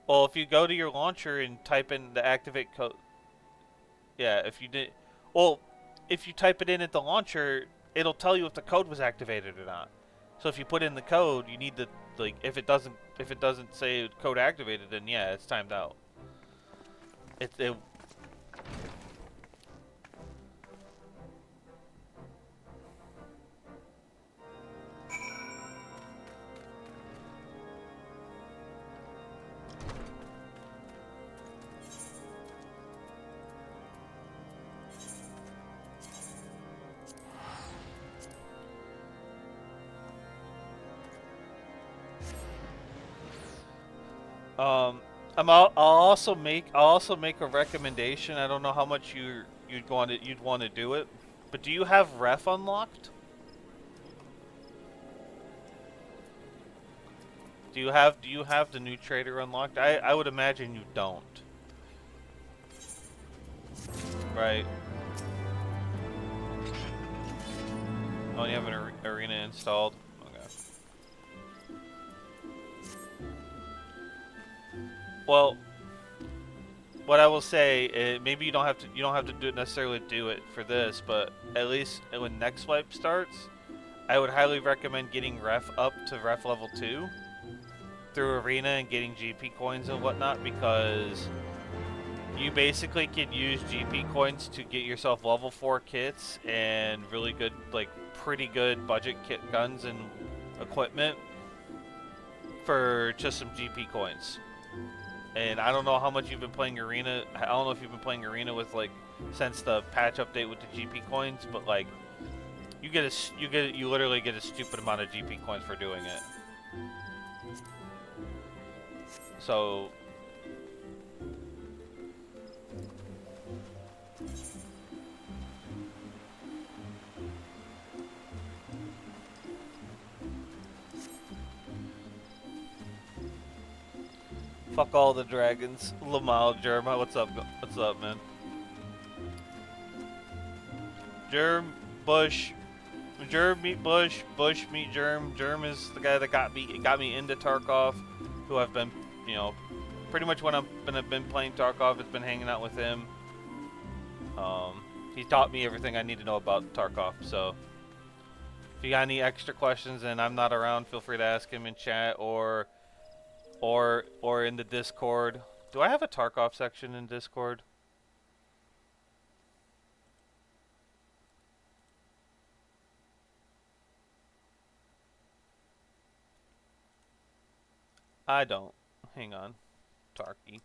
Well, if you go to your launcher and type in the activate code... Yeah, if you did... Well, if you type it in at the launcher, it'll tell you if the code was activated or not. So if you put in the code, you need to... Like, if it doesn't say code activated, then yeah, it's timed out. It I'll also make a recommendation. I don't know how much you'd want to do it, but do you have ref unlocked? Do you have the new trader unlocked? I would imagine you don't. Right. Oh, you have an arena installed. Well, what I will say, maybe you don't have to necessarily do it for this, but at least when next swipe starts, I would highly recommend getting ref up to ref level 2 through arena and getting GP coins and whatnot, because you basically can use GP coins to get yourself level 4 kits and really good, like pretty good budget kit guns and equipment for just some GP coins. And I don't know how much you've been playing arena. I don't know if you've been playing arena with like since the patch update with the GP coins, but like you literally get a stupid amount of GP coins for doing it. So fuck all the dragons. Lamal, Jerma, what's up? What's up, man? Germ, Bush, Germ meet Bush, Bush meet Germ. Germ is the guy that got me into Tarkov, who I've been, you know, pretty much when I've been playing Tarkov, it's been hanging out with him. He taught me everything I need to know about Tarkov. So if you got any extra questions and I'm not around, feel free to ask him in chat or in the Discord. Do I have a Tarkov section in Discord? I don't. Hang on. Tarky.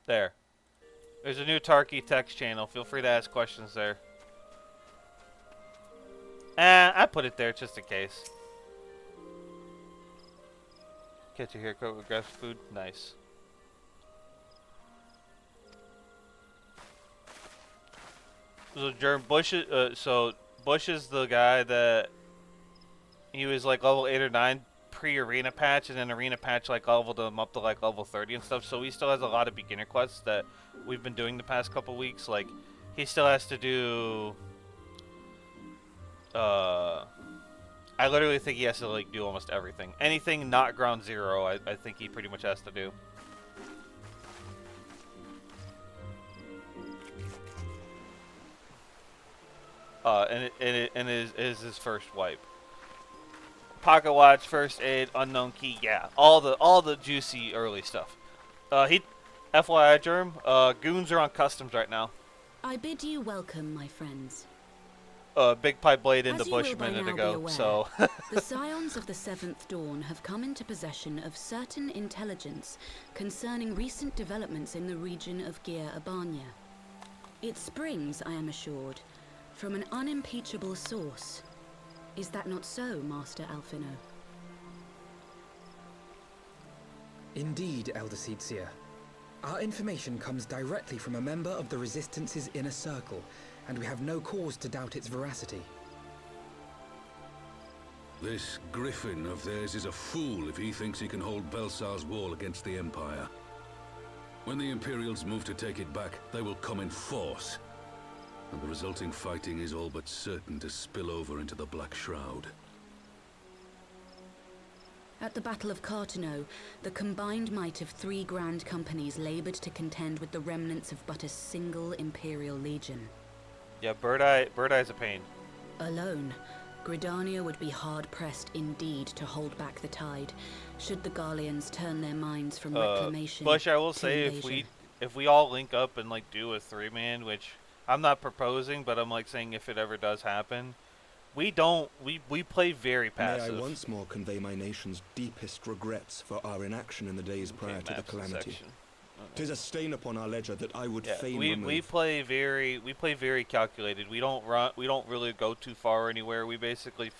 There. There's a new Tarky text channel. Feel free to ask questions there. I put it there just in case. Catch a haircut with grass food. Nice. So Bush is the guy that he was like level 8 or 9 pre-arena patch, and then arena patch like leveled him up to like level 30 and stuff. So he still has a lot of beginner quests that we've been doing the past couple weeks. Like he still has to do. I literally think he has to like do almost everything. Anything not ground zero, I think he pretty much has to do. And it is his first wipe. Pocket watch, first aid, unknown key, yeah, all the juicy early stuff. FYI, Germ, goons are on customs right now. I bid you welcome, my friends. Big pipe blade in the As you bush will a by minute now be ago, aware, so. the Scions of the Seventh Dawn have come into possession of certain intelligence concerning recent developments in the region of Gir Abania. It springs, I am assured, from an unimpeachable source. Is that not so, Master Alfino? Indeed, Elder Seedseer. Our information comes directly from a member of the Resistance's inner circle, and we have no cause to doubt its veracity. This griffin of theirs is a fool if he thinks he can hold Belsar's wall against the Empire. When the Imperials move to take it back, they will come in force. And the resulting fighting is all but certain to spill over into the Black Shroud. At the Battle of Cartano, the combined might of 3 grand companies labored to contend with the remnants of but a single Imperial legion. Yeah, Bird-Eye's a pain. Alone, Gridania would be hard-pressed indeed to hold back the tide, should the Garleans turn their minds from reclamation Bush, I will to say, invasion. if we all link up and like do a 3-man, which I'm not proposing, but I'm like saying if it ever does happen, we play very passive. May I once more convey my nation's deepest regrets for our inaction in the days prior to the calamity. Section. 'Tis a stain upon our ledger that I would fain remove. We play very calculated. We don't really go too far anywhere. We basically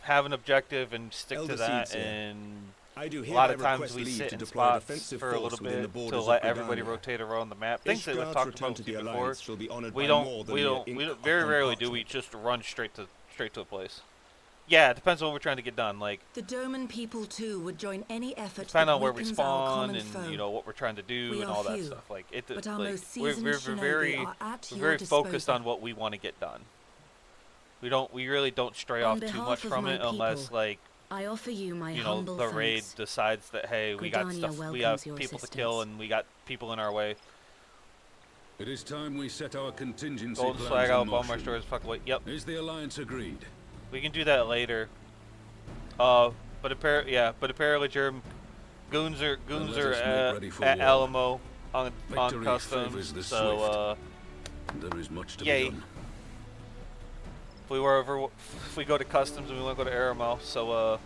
have an objective and stick Elder to that. Seedseer, And I do a lot of hereby times request we leave sit to in deploy spots defensive for a force little within the bit borders to of let everybody Gridania. rotate around the map. Things that we've Ishgard's talked return about to with you the before. Alliance shall be honored We by don't more than we mere don't ink we don't very upon rarely do we just run straight to a place. Yeah, it depends on what we're trying to get done. Like The Doman people too would join any effort depending that on where we weakens our spawn common and foe. you know what we're trying to do We and are all that few, stuff. Like it, but our like most we're seasoned very shinobi are at we're your very focused disposal. on what we want to get done. We really don't stray On off too behalf much of from my it unless people, like I offer you my you know, humble the raid thanks. decides that, hey, we got Gridania stuff, we welcomes have your people to kill, assistance. and we got people in our way. It is time we set our contingency Golden plans flag in out, bomb motion. rush doors, fuck away. Yep. Is the Alliance agreed? We can do that later. But apparently, Germ goons are at Alamo on customs. So there is much to yay. be done. If we go to customs, and we want to go to Aramo. So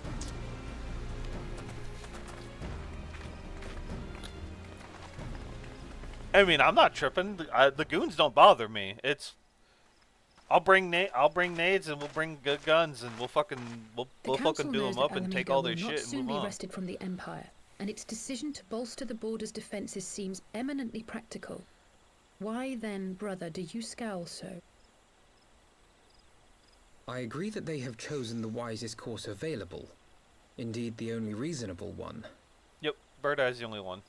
I mean, I'm not tripping. The goons don't bother me. I'll bring nades and we'll bring good guns and we'll fucking do them up and take all their shit and move on. Wrested from the Empire, and its decision to bolster the border's defenses seems eminently practical. Why then, brother, do you scowl so? I agree that they have chosen the wisest course available. Indeed, the only reasonable one. Yep, Bird Eye's the only one.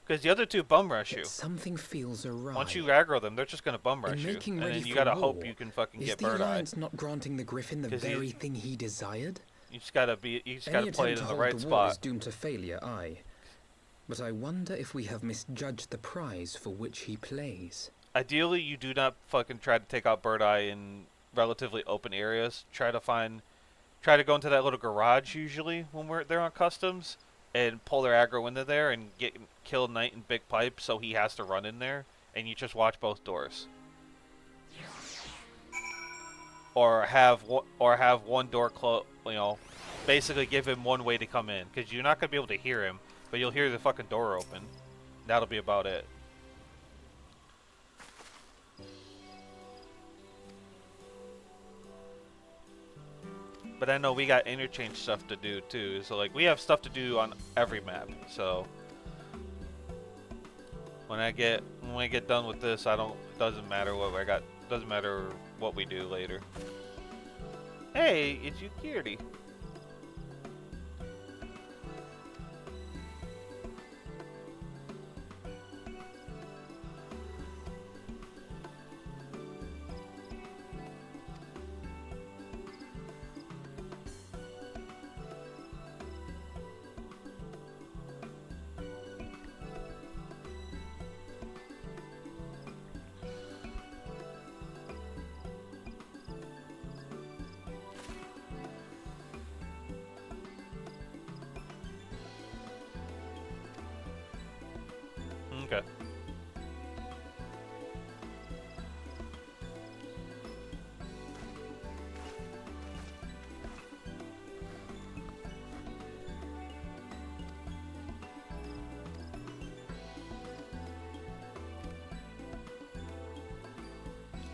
Because the other two bum rush you. Something feels awry. Once you aggro them, they're just gonna bum rush you, and then you gotta hope you can fucking get Bird Eye. Is the Alliance not granting the Griffin the very thing he desired? You just gotta play it in the right spot. Is doomed to failure, aye. But I wonder if we have misjudged the prize for which he plays. Ideally, you do not fucking try to take out Bird Eye in relatively open areas. Try to go into that little garage usually when they're on customs, and pull their aggro into there and kill Knight and Big Pipe, so he has to run in there, and you just watch both doors. Or have one door close. You know, basically give him one way to come in, because you're not gonna be able to hear him, but you'll hear the fucking door open. That'll be about it. But I know we got interchange stuff to do too, so like we have stuff to do on every map. So when I get done with this, doesn't matter what I got, doesn't matter what we do later. Hey, it's you, Cutie. Okay.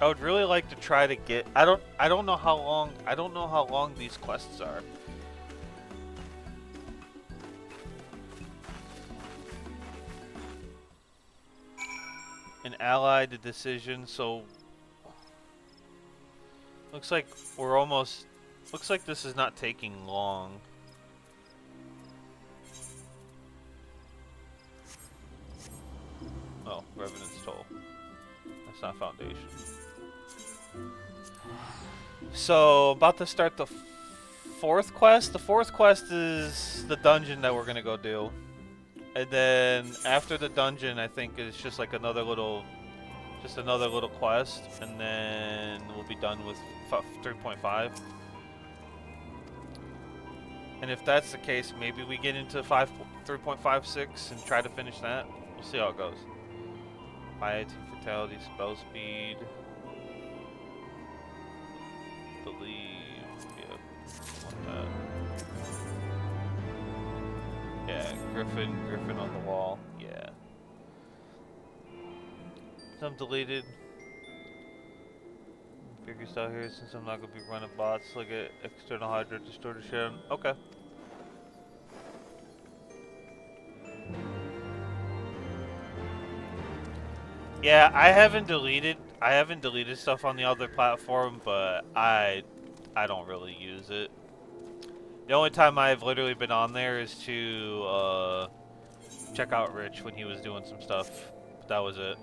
I would really like to try to get. I don't know how long these quests are. An allied decision, so looks like we're almost. Looks like this is not taking long. Oh, Revenant's Toll. That's not Foundation. So, about to start the fourth quest. The fourth quest is the dungeon that we're gonna go do. And then after the dungeon, I think it's just like another little quest, and then we'll be done with 3.5. And if that's the case, maybe we get into 3.56 and try to finish that. We'll see how it goes. Piety, Fatality, Spell Speed. Believe, yeah, want that. Yeah, Griffin on the wall, yeah. Some deleted. Figures out here since I'm not gonna be running bots like an external Hydra distorted shit. Okay. Yeah, I haven't deleted stuff on the other platform, but I don't really use it. The only time I've literally been on there is to check out Rich when he was doing some stuff. But that was it.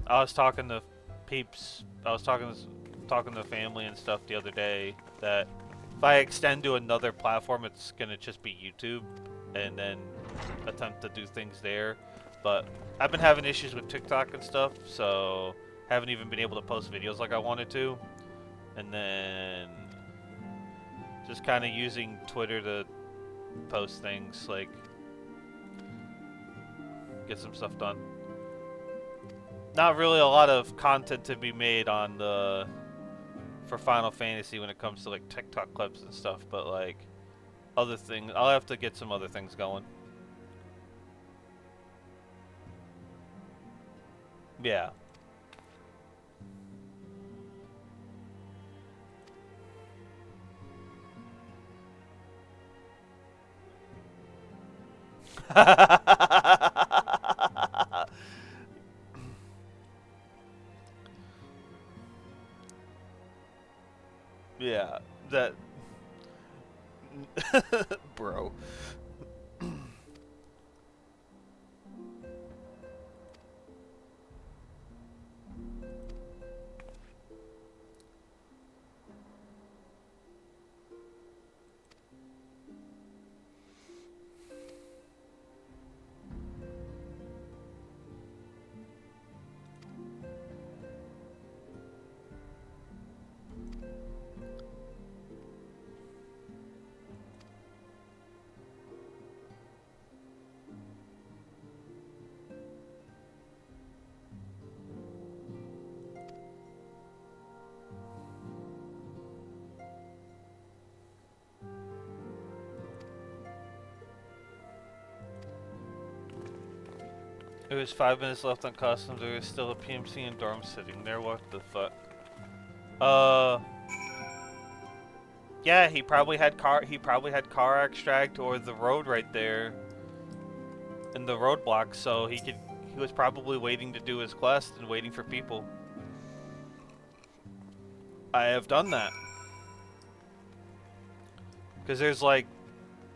I was talking to peeps. I was talking to family and stuff the other day that if I extend to another platform, it's gonna just be YouTube, and then attempt to do things there. But I've been having issues with TikTok and stuff, so haven't even been able to post videos like I wanted to. And then just kind of using Twitter to post things, like get some stuff done. Not really a lot of content to be made on the for Final Fantasy when it comes to like TikTok clips and stuff, but like other things, I'll have to get some other things going. Yeah. Yeah, that bro. There was 5 minutes left on customs. There was still a PMC and dorm sitting there. What the fuck? Yeah, he probably had car extract or the road right there in the roadblock, so he was probably waiting to do his quest and waiting for people. I have done that. Because there's like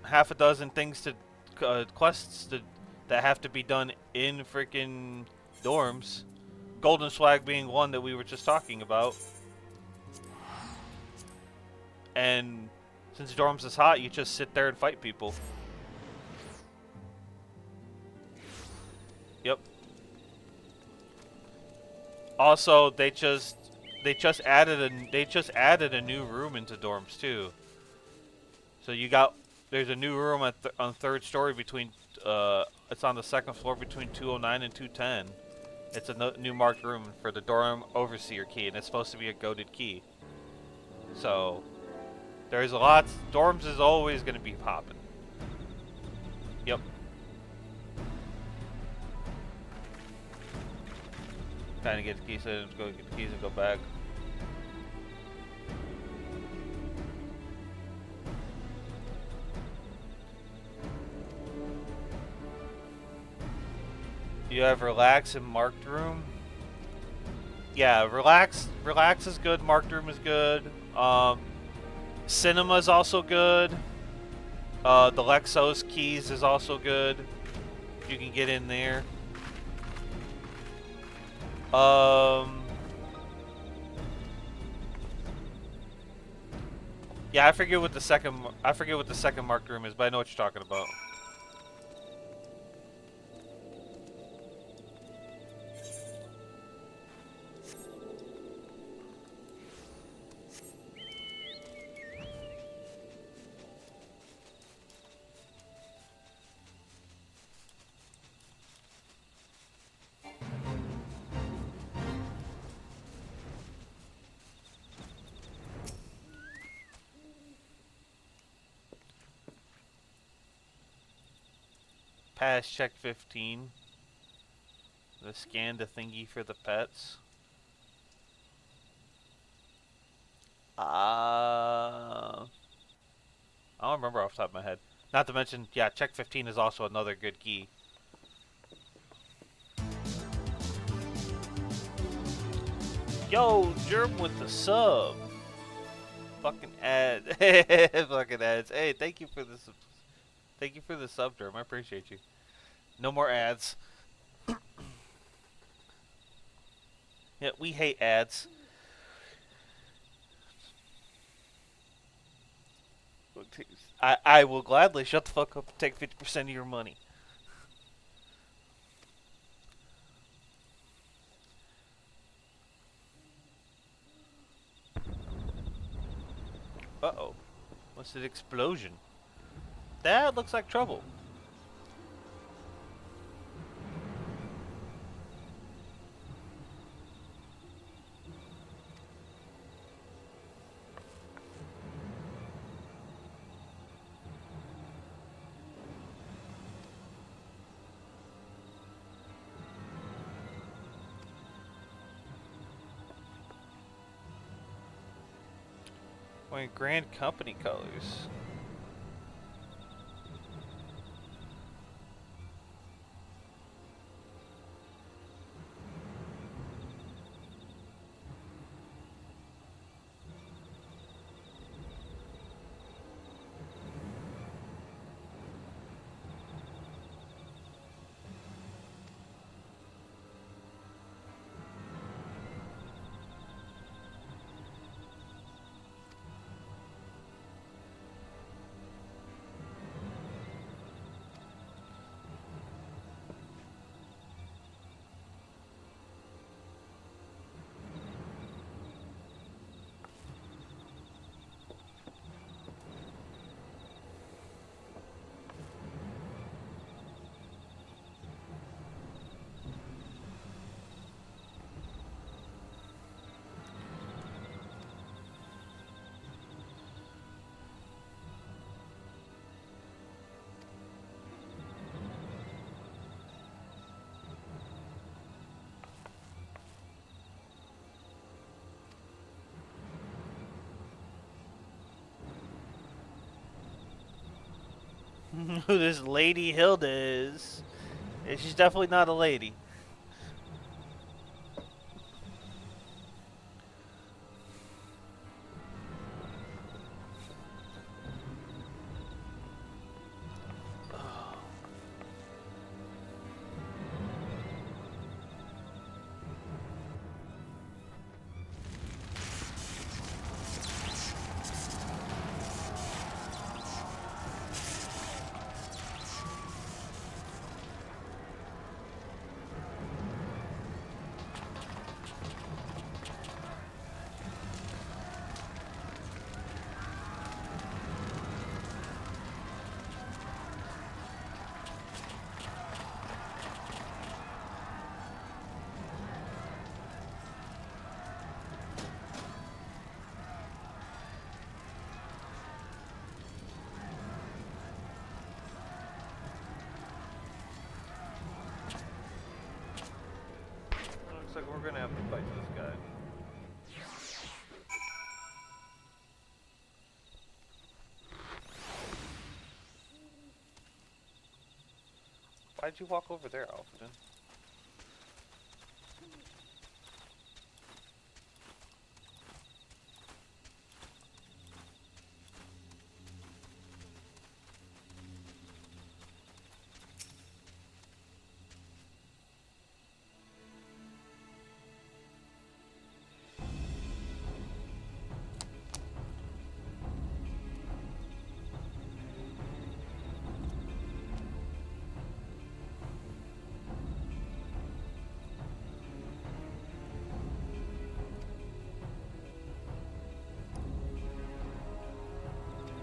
half a dozen things to quests that have to be done in freaking dorms. Golden Swag being one that we were just talking about. And since dorms is hot, you just sit there and fight people. Yep. Also, they just added a new room into dorms too. So there's a new room on 3rd story between it's on the 2nd floor between 209 and 210. It's a new marked room for the dorm overseer key, and it's supposed to be a goated key. So there's a lot. Dorms is always going to be popping. Yep. Trying to get the keys, so go get the keys and go back. You have relax and marked room. Yeah, relax is good. Marked room is good. Cinema is also good. The Lexos keys is also good. You can get in there. Yeah, I forget what the second marked room is, but I know what you're talking about. Pass check 15. The scan the thingy for the pets. I don't remember off the top of my head. Not to mention, yeah, check 15 is also another good key. Yo, Germ with the sub. Fucking ad. Fucking ads. Hey, thank you for the sub. Thank you for the sub, Derm. I appreciate you. No more ads. Yeah, we hate ads. I will gladly shut the fuck up and take 50% of your money. Uh-oh. What's an explosion? That looks like trouble. Wearing Grand Company colors. Who this Lady Hilda is. She's definitely not a lady. Looks like we're gonna have to fight this guy. Why'd you walk over there, Alfred?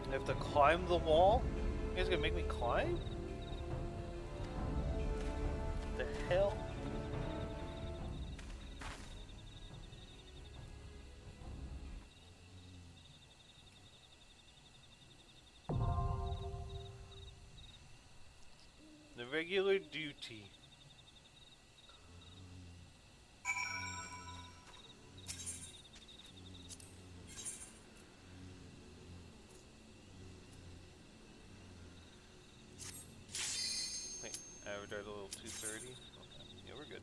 I have to climb the wall? You guys gonna make me climb? The hell? The regular duty. Average a little 230. Okay, yeah, we're good.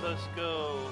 Let's go.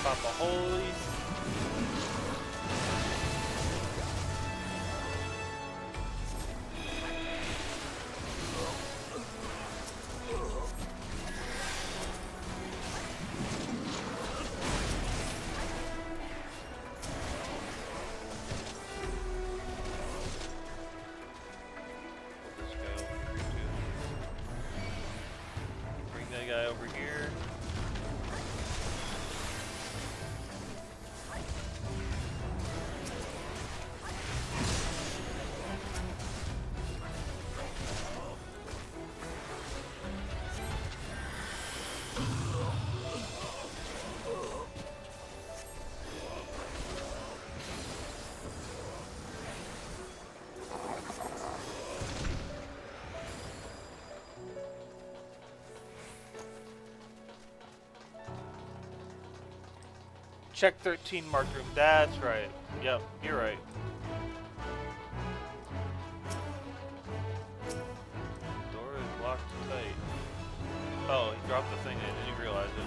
Pop a holy. Bring that guy over here. Check 13 marked room. That's right. Yep, you're right. Door is locked tight. Oh, he dropped the thing. I didn't realize it.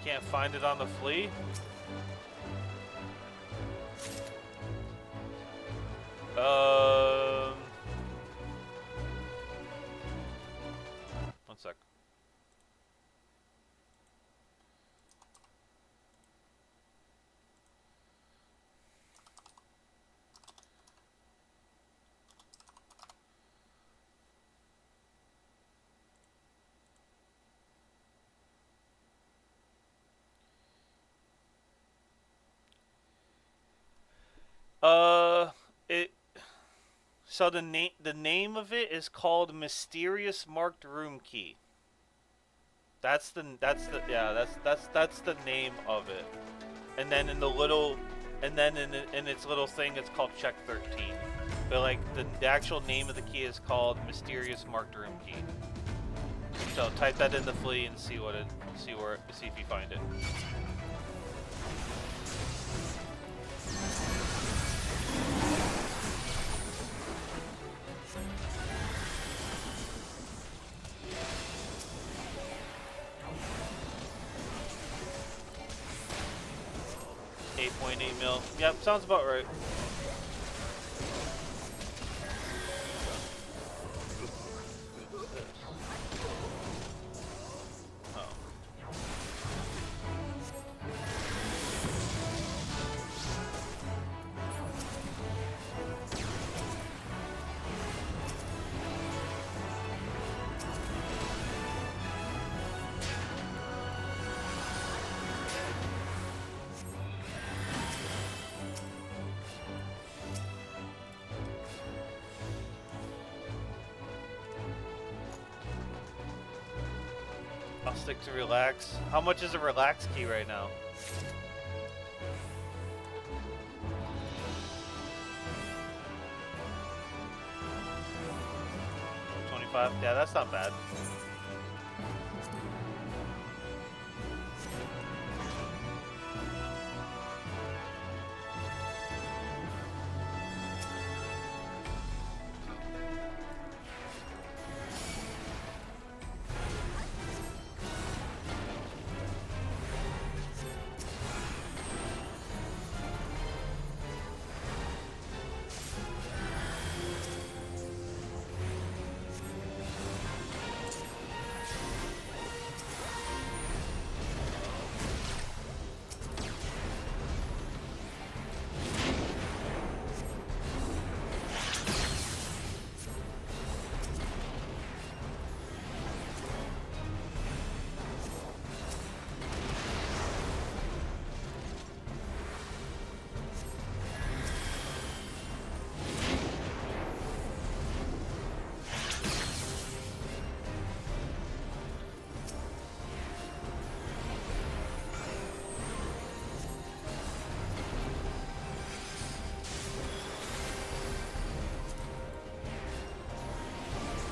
Can't find it on the flea? One sec. So the name of it is called Mysterious Marked Room Key. That's the name of it. And then in the little, and then in its little thing, it's called Check 13. But like the actual name of the key is called Mysterious Marked Room Key. So type that in the flea and see if you find it. $8.8 mil. Yep, sounds about right. I'll stick to relax. How much is a relax key right now? 25. Yeah, that's not bad.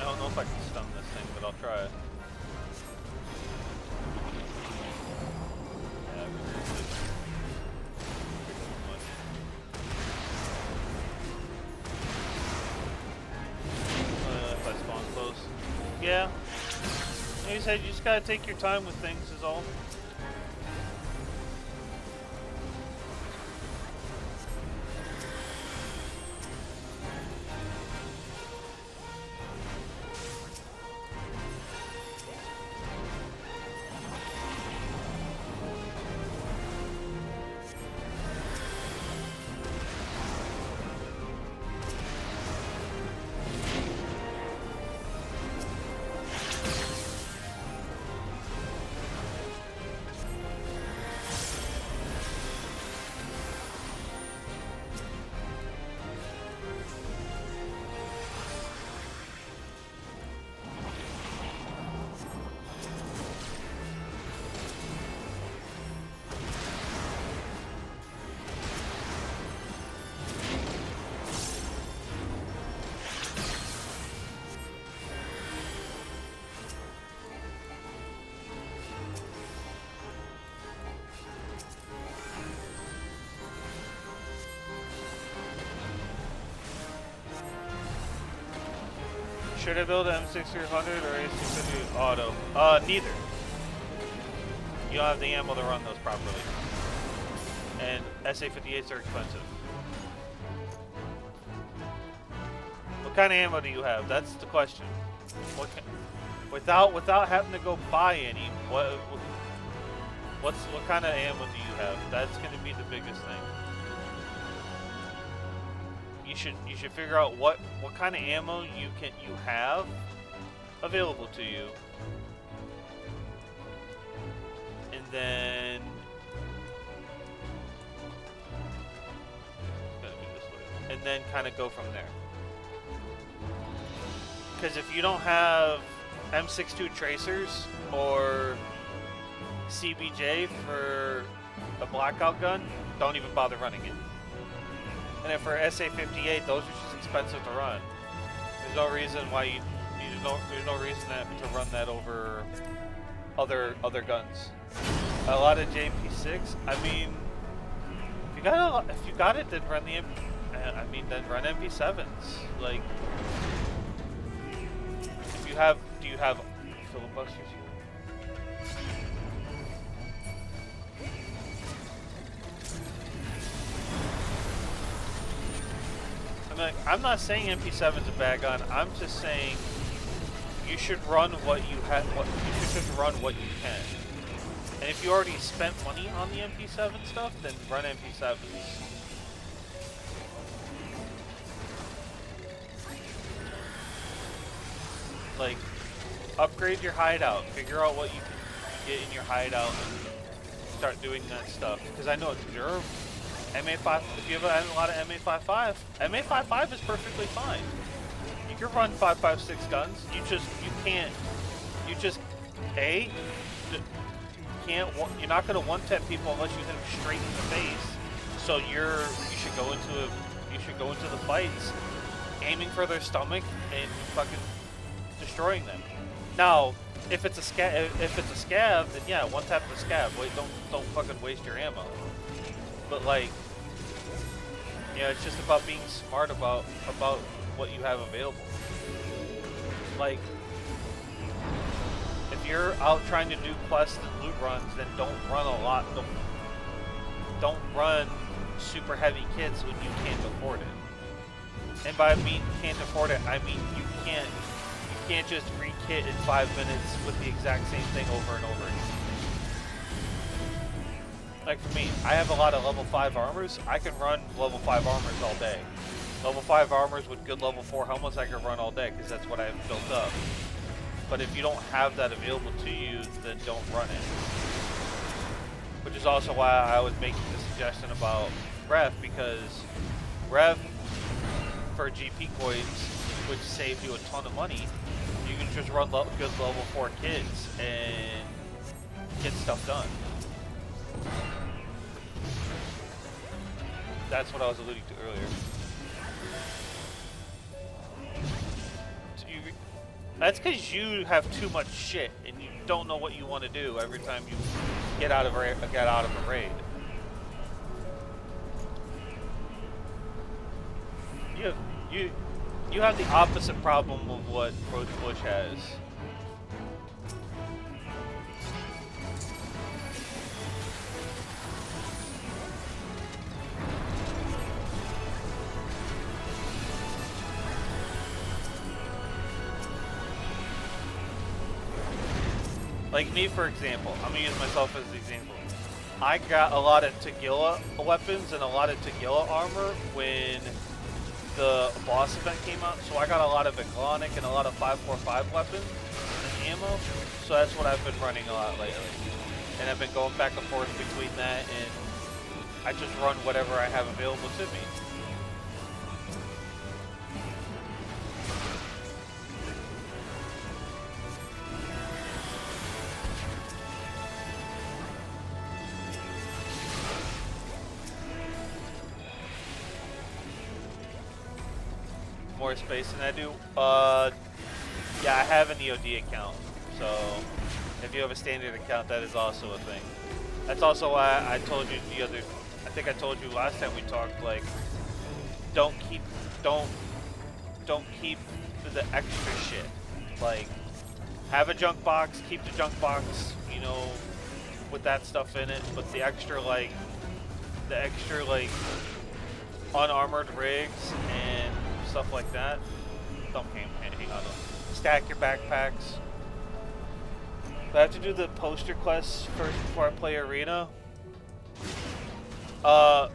I don't know if I can stun this thing, but I'll try it. Yeah, I've reduced it. If I spawn close. Yeah. Like I said, you just gotta take your time with things is all. Should I build an M6300 or A650 auto? Neither. You don't have the ammo to run those properly. And SA58s are expensive. What kind of ammo do you have? That's the question. Without having to go buy any, what kind of ammo do you have? That's going to be the biggest thing. You should figure out what kind of ammo you have available to you, and then kind of go from there. Because if you don't have M62 tracers or CBJ for a blackout gun, don't even bother running it. And then for SA58, those are just expensive to run. There's no reason why there's no reason to run that over other guns. A lot of JP6. I mean, if you got it, then run then run MP7s. Like, do you have filibusters? I'm not saying MP7's a bad gun. I'm just saying you should run what you have. You should run what you can. And if you already spent money on the MP7 stuff, then run MP7s. Like, upgrade your hideout. Figure out what you can get in your hideout and start doing that stuff. Because I know it's durable. MA5, if you have a lot of MA55, MA55 is perfectly fine. You can run 5.56 guns. You just You're not gonna one-tap people unless you hit them straight in the face. So you should go into the fights aiming for their stomach and fucking destroying them. Now, if it's a scav, then yeah, one tap the scav. Wait, don't fucking waste your ammo. But like, yeah, it's just about being smart about what you have available. Like, if you're out trying to do quests and loot runs, then don't run a lot. Don't run super heavy kits when you can't afford it. And by mean can't afford it, I mean you can't just re-kit in 5 minutes with the exact same thing over and over again. Like for me, I have a lot of level 5 armors. I can run level 5 armors all day. Level 5 armors with good level 4 helmets I can run all day because that's what I have built up. But if you don't have that available to you, then don't run it. Which is also why I was making the suggestion about Rev, because Rev for GP coins, which saves you a ton of money, you can just run good level 4 kits and get stuff done. That's what I was alluding to earlier. That's because you have too much shit and you don't know what you want to do every time you get out of a raid. You have the opposite problem of what Roach Bush has. Like me, for example, I'm gonna use myself as the example. I got a lot of Tagilla weapons and a lot of Tagilla armor when the boss event came out, so I got a lot of Eglonic and a lot of 545 weapons and ammo, so that's what I've been running a lot lately. And I've been going back and forth between that, and I just run whatever I have available to me. More space than I do. Yeah, I have an EOD account, so if you have a standard account, that is also a thing. That's also why I told you I think I told you last time we talked, like, don't keep the extra shit. Like, have a junk box, keep the junk box, you know, with that stuff in it, but the extra unarmored rigs and stuff like that, don't hang on them. Stack your backpacks. Do I have to do the poster quests first before I play Arena? No.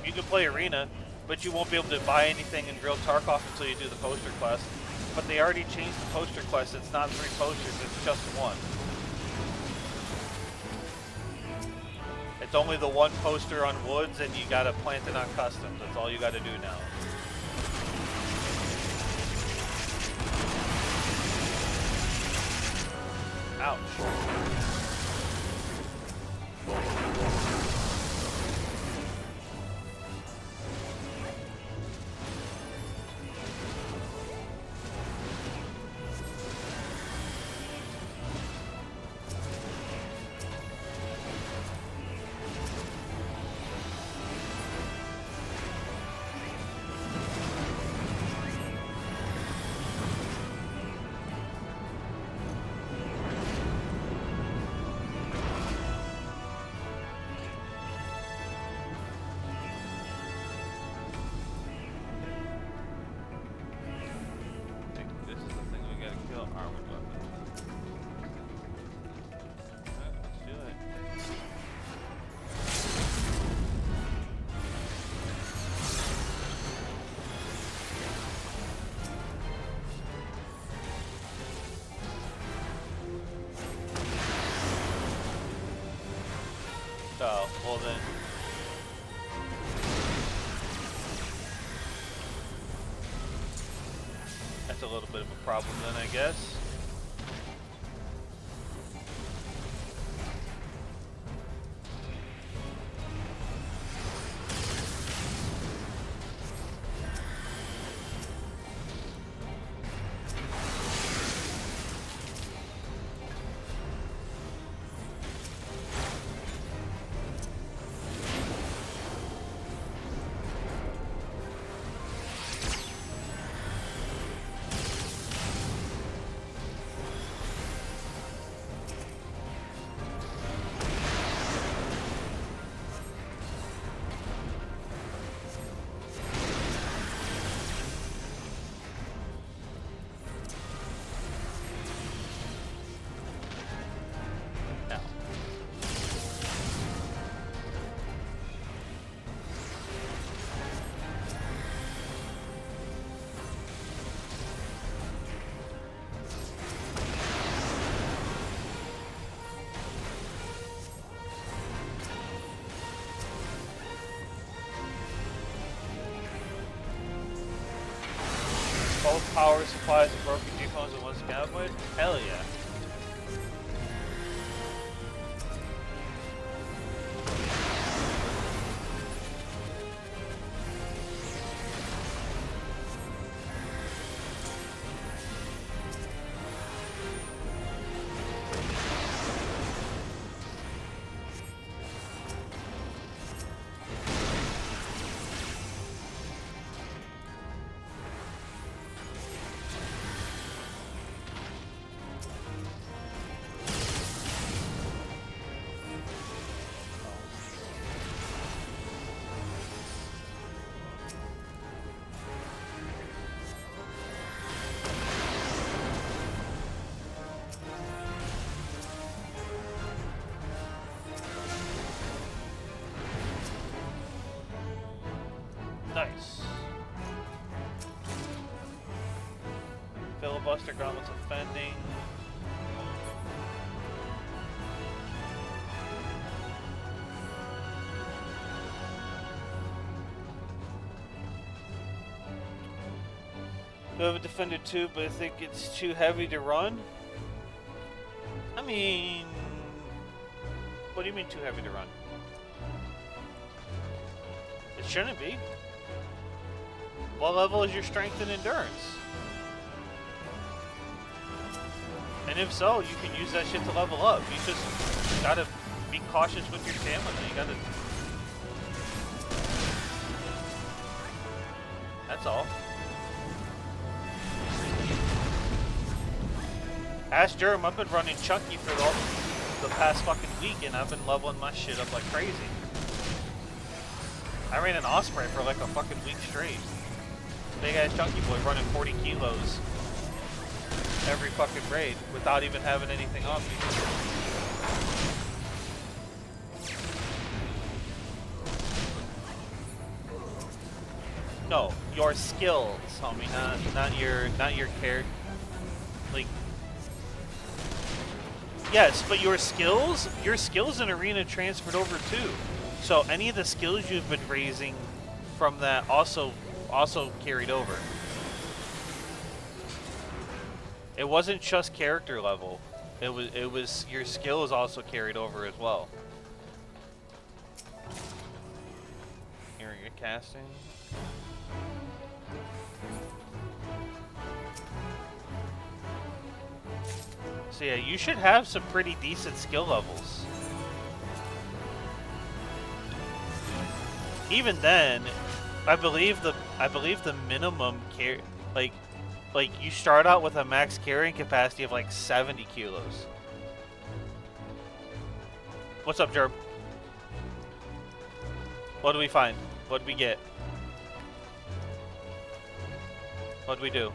You can play Arena, but you won't be able to buy anything in real Tarkov until you do the poster quest. But they already changed the poster quest. It's not 3 posters, it's just 1. It's only the 1 poster on woods, and you gotta plant it on customs. That's all you gotta do now. Ouch. Oh, well then. That's a little bit of a problem then, I guess. Both power supplies and broken G-phones in one scavoid? Hell yeah. Nice. Filibuster gauntlets offending. I have a Defender 2, but I think it's too heavy to run. I mean, what do you mean too heavy to run? It shouldn't be. What level is your strength and endurance? And if so, you can use that shit to level up. You just gotta be cautious with your stamina. You gotta... That's all. Ask Jerem, I've been running Chucky for the past fucking week, and I've been leveling my shit up like crazy. I ran an Osprey for like a fucking week straight. Big ass chunky boy running 40 kilos every fucking raid without even having anything on me. No, your skills, homie, not your character. Like, yes, but your skills in Arena transferred over too. So any of the skills you've been raising from that also carried over. It wasn't just character level. It was your skills also carried over as well. Here you're casting. So yeah, you should have some pretty decent skill levels. Even then, I believe the minimum like you start out with a max carrying capacity of like 70 kilos. What's up, Jerb? What do we find? What do we get? What do we do?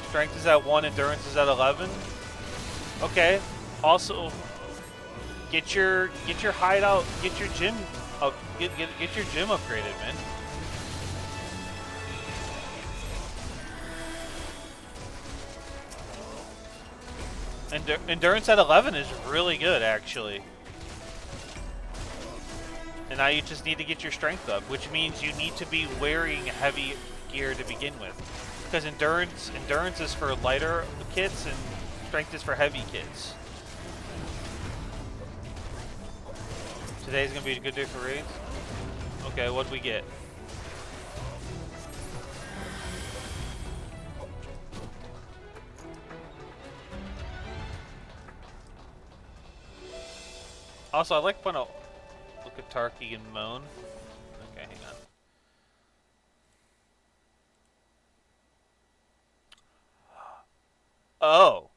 Strength is at 1, endurance is at 11. Okay. Also, get your hideout, get your gym up, get your gym upgraded, man. Endurance at 11 is really good, actually. And now you just need to get your strength up, which means you need to be wearing heavy gear to begin with. Because endurance is for lighter kits and strength is for heavy kits. Today's gonna be a good day for raids. Okay, what do we get? Also, I like when I look at Tarky and Moan. Okay, hang on. Oh.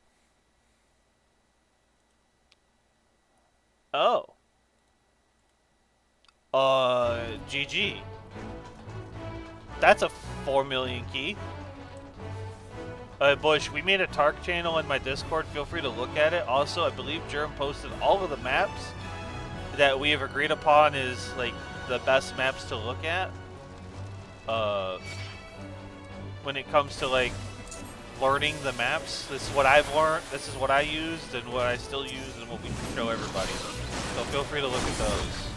Oh. GG. That's a 4 million key. Bush, we made a Tark channel in my Discord. Feel free to look at it. Also, I believe Jerem posted all of the maps that we have agreed upon is like the best maps to look at. When it comes to like learning the maps, this is what I've learned. This is what I used and what I still use and what we show everybody. So feel free to look at those.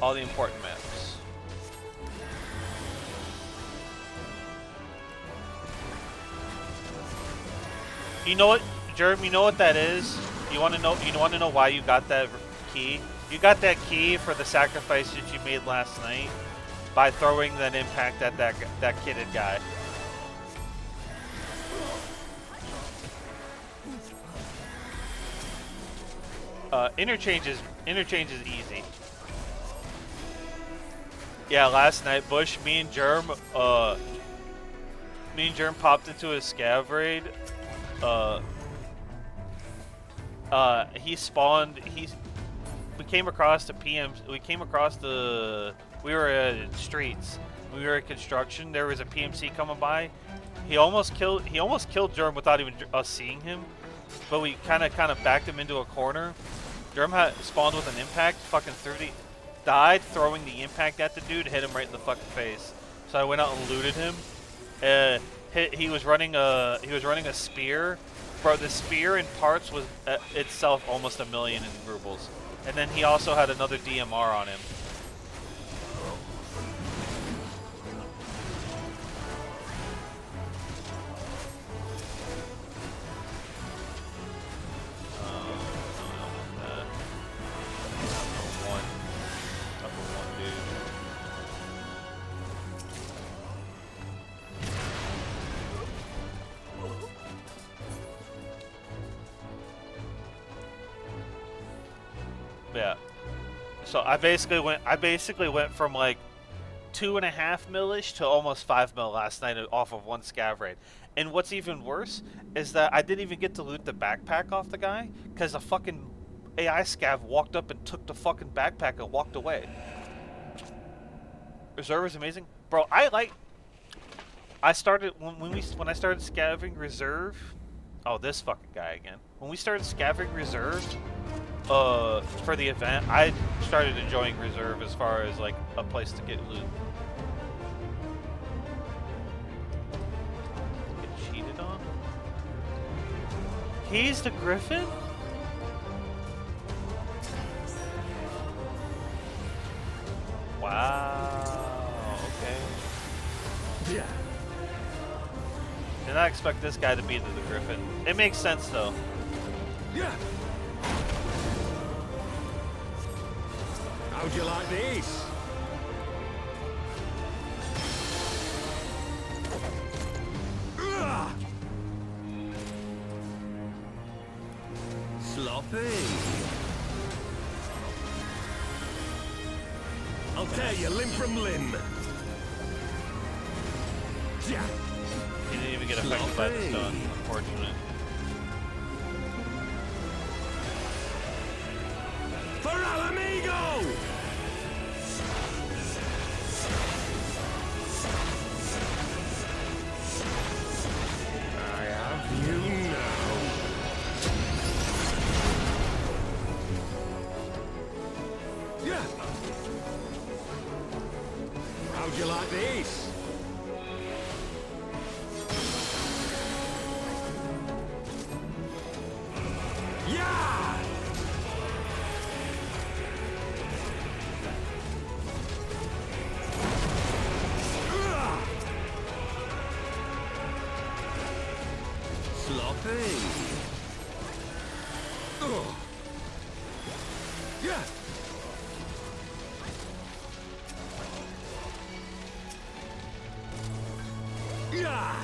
all the important maps. You know what, Jerm? You know what that is? You want to know? You want to know why you got that key? You got that key for the sacrifice that you made last night by throwing that impact at that kitted guy. Interchange is easy. Yeah, last night, Bush, me and Germ popped into a scav raid. He spawned. We came across the PM. We came across the. We were at streets. We were at construction. There was a PMC coming by. He almost killed Germ without even us seeing him. But we kind of backed him into a corner. Germ had spawned with an impact. Fucking 30. Died throwing the impact at the dude. Hit him right in the fucking face. So I went out and looted him. He was running a spear. Bro, the spear in parts was itself almost 1 million in rubles. And then he also had another DMR on him. Yeah. So I basically went from like 2.5 mil-ish to almost 5 mil last night off of one scav raid. And what's even worse is that I didn't even get to loot the backpack off the guy because a fucking AI scav walked up and took the fucking backpack and walked away. Reserve is amazing, bro. I started when I started scavenging reserve. Oh, this fucking guy again. When we started scavenging reserve. For the event, I started enjoying reserve as far as like a place to get loot. Get cheated on? He's the Griffin? Wow. Okay. Yeah. Did not expect this guy to be the Griffin. It makes sense though. Yeah. How'd you like these? Sloppy. I'll tear you limb from limb. He didn't even get affected by the stun, unfortunate. For Alamigo! I have you now. Yeah. How'd you like these? Yeah! Sloppy. Yeah. Yeah.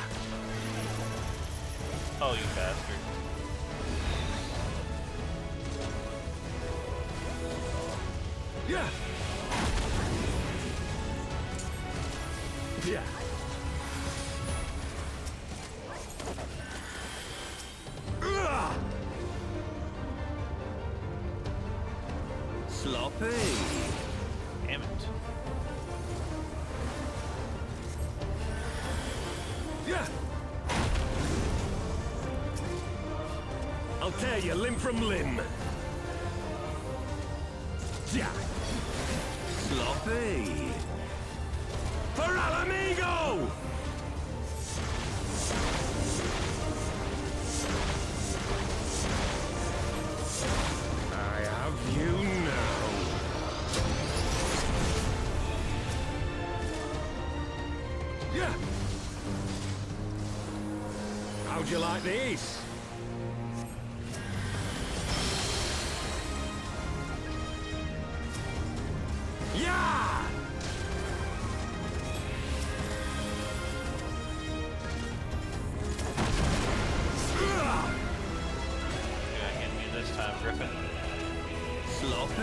Oh, you bastard. Yeah. Yeah. Sloppy. Damn it. Yeah. I'll tear you limb from limb. Yeah. Sloppy. For Alamigo! I have you now. How'd you like these? Yeah! You're gonna hit me this time, Griffin. Sloppy.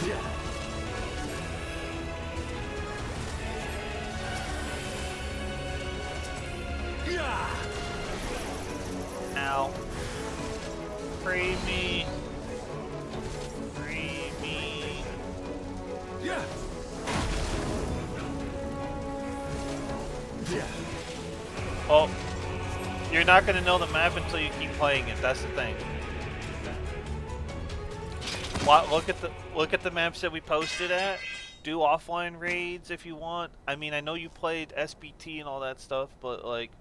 Yeah. Ow. Free me. Free me. Yeah. Yeah. Oh. You're not gonna know the map until you keep playing it, that's the thing. Look at the maps that we posted at. Do offline raids if you want. I mean, I know you played SBT and all that stuff, but like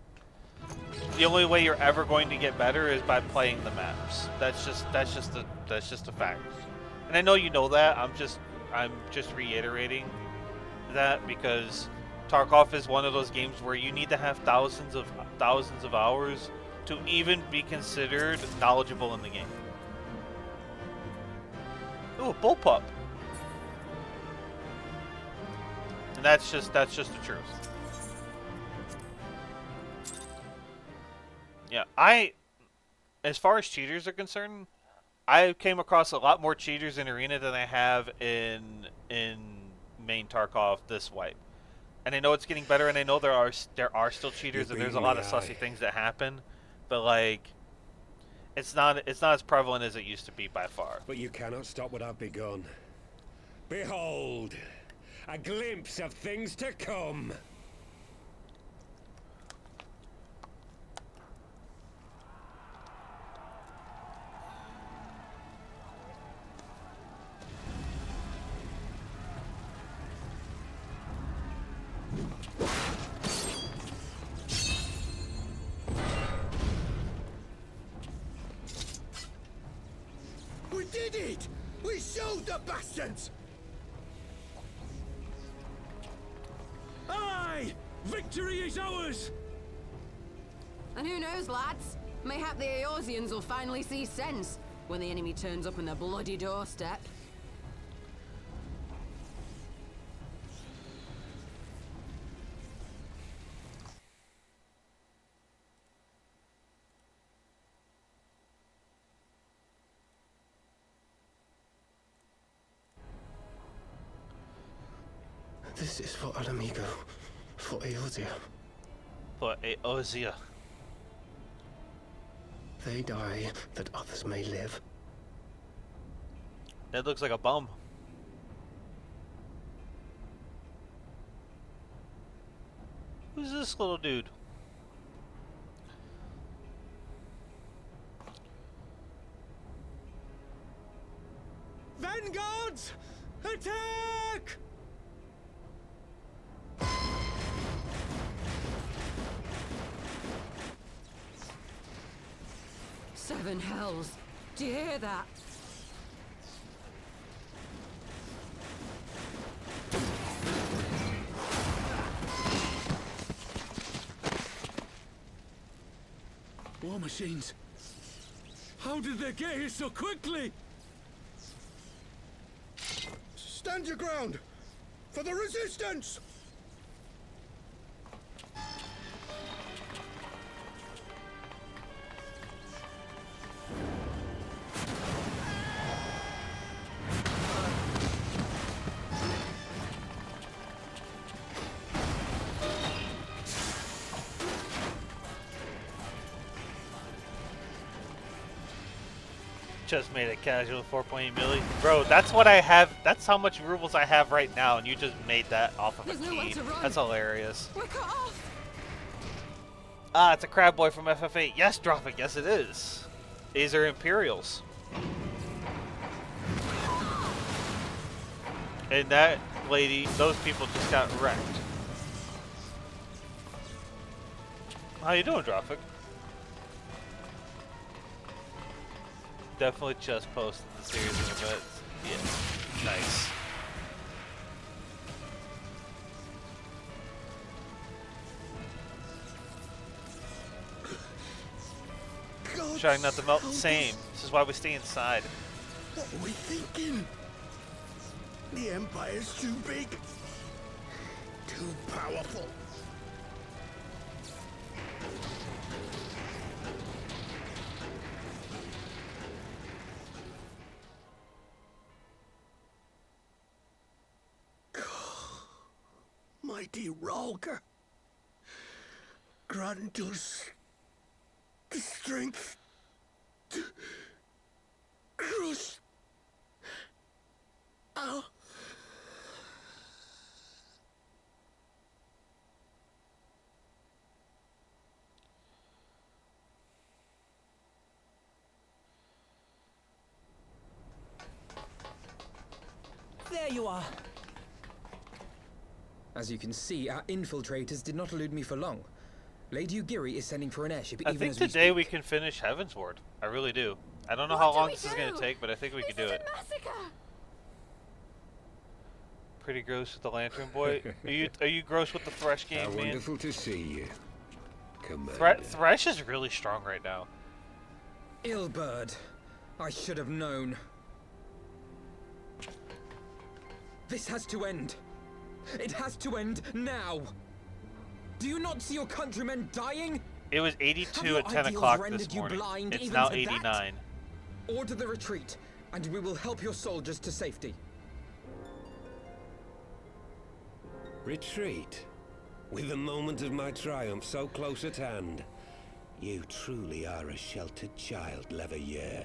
the only way you're ever going to get better is by playing the maps. That's just a fact. And I know you know that. I'm just reiterating that because Tarkov is one of those games where you need to have thousands of hours to even be considered knowledgeable in the game. Ooh, bullpup. And that's just the truth. Yeah, as far as cheaters are concerned, I came across a lot more cheaters in Arena than I have in main Tarkov this wipe. And I know it's getting better, and I know there are still cheaters, and there's a lot of sussy things that happen, but like, it's not as prevalent as it used to be by far. But you cannot stop what I've begun. Behold, a glimpse of things to come. We did it! We showed the bastards! Aye! Victory is ours! And who knows, lads? Mayhap the Eorzeans will finally see sense when the enemy turns up on their bloody doorstep. This is for Alamigo, for Eorzea. For Eorzea. They die that others may live. That looks like a bum. Who's this little dude? Vanguards! Attack! Seven hells. Do you hear that? War machines. How did they get here so quickly? Stand your ground! For the resistance! Just made a casual 4.8 milli. Bro, that's what I have. That's how much rubles I have right now, and you just made that off of a key. That's hilarious. We're cut off. Ah, it's a crab boy from FF8. Yes, drop it. Yes, it is. These are Imperials. And that lady, those people just got wrecked. How you doing, Drophic? Definitely just posted the series of events. Yeah, nice. trying not to melt the same. This is why we stay inside. What are we thinking? The Empire's too big. Too powerful. Mighty Rolger, grant us the strength to crush our... There you are. As you can see, our infiltrators did not elude me for long. Lady Ugiri is sending for an airship I even think as we today speak. we can finish Heavensward. I really do. I don't know how long this is going to take, but I think we can do it. Pretty gross with the Lantern Boy. Are you gross with the Thresh game, man? Wonderful to see you. Commander. Thresh is really strong right now. Illbird, I should have known. This has to end. It has to end now. Do you not see your countrymen dying? It was 82 at 10 o'clock this morning. It's now 89. Order the retreat, and we will help your soldiers to safety. Retreat? With the moment of my triumph so close at hand. You truly are a sheltered child, Leveilleur.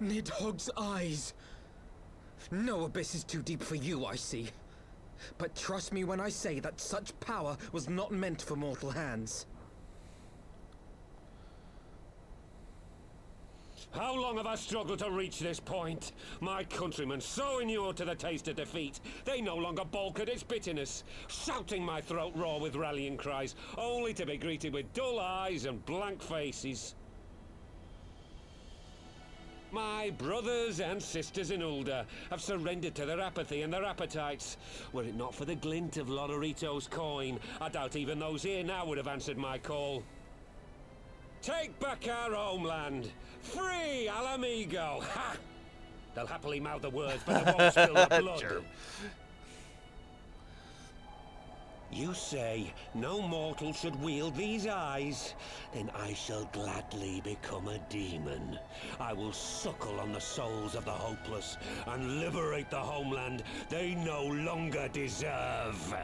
Nidhogg's eyes. No abyss is too deep for you, I see. But trust me when I say that such power was not meant for mortal hands. How long have I struggled to reach this point? My countrymen, so inured to the taste of defeat, they no longer balk at its bitterness, shouting my throat raw with rallying cries, only to be greeted with dull eyes and blank faces. My brothers and sisters in Ulda have surrendered to their apathy and their appetites. Were it not for the glint of Lodorito's coin, I doubt even those here now would have answered my call. Take back our homeland! Free Al Amigo! Ha! They'll happily mouth the words, but they won't spill the blood. Sure. You say no mortal should wield these eyes? Then I shall gladly become a demon. I will suckle on the souls of the hopeless and liberate the homeland they no longer deserve.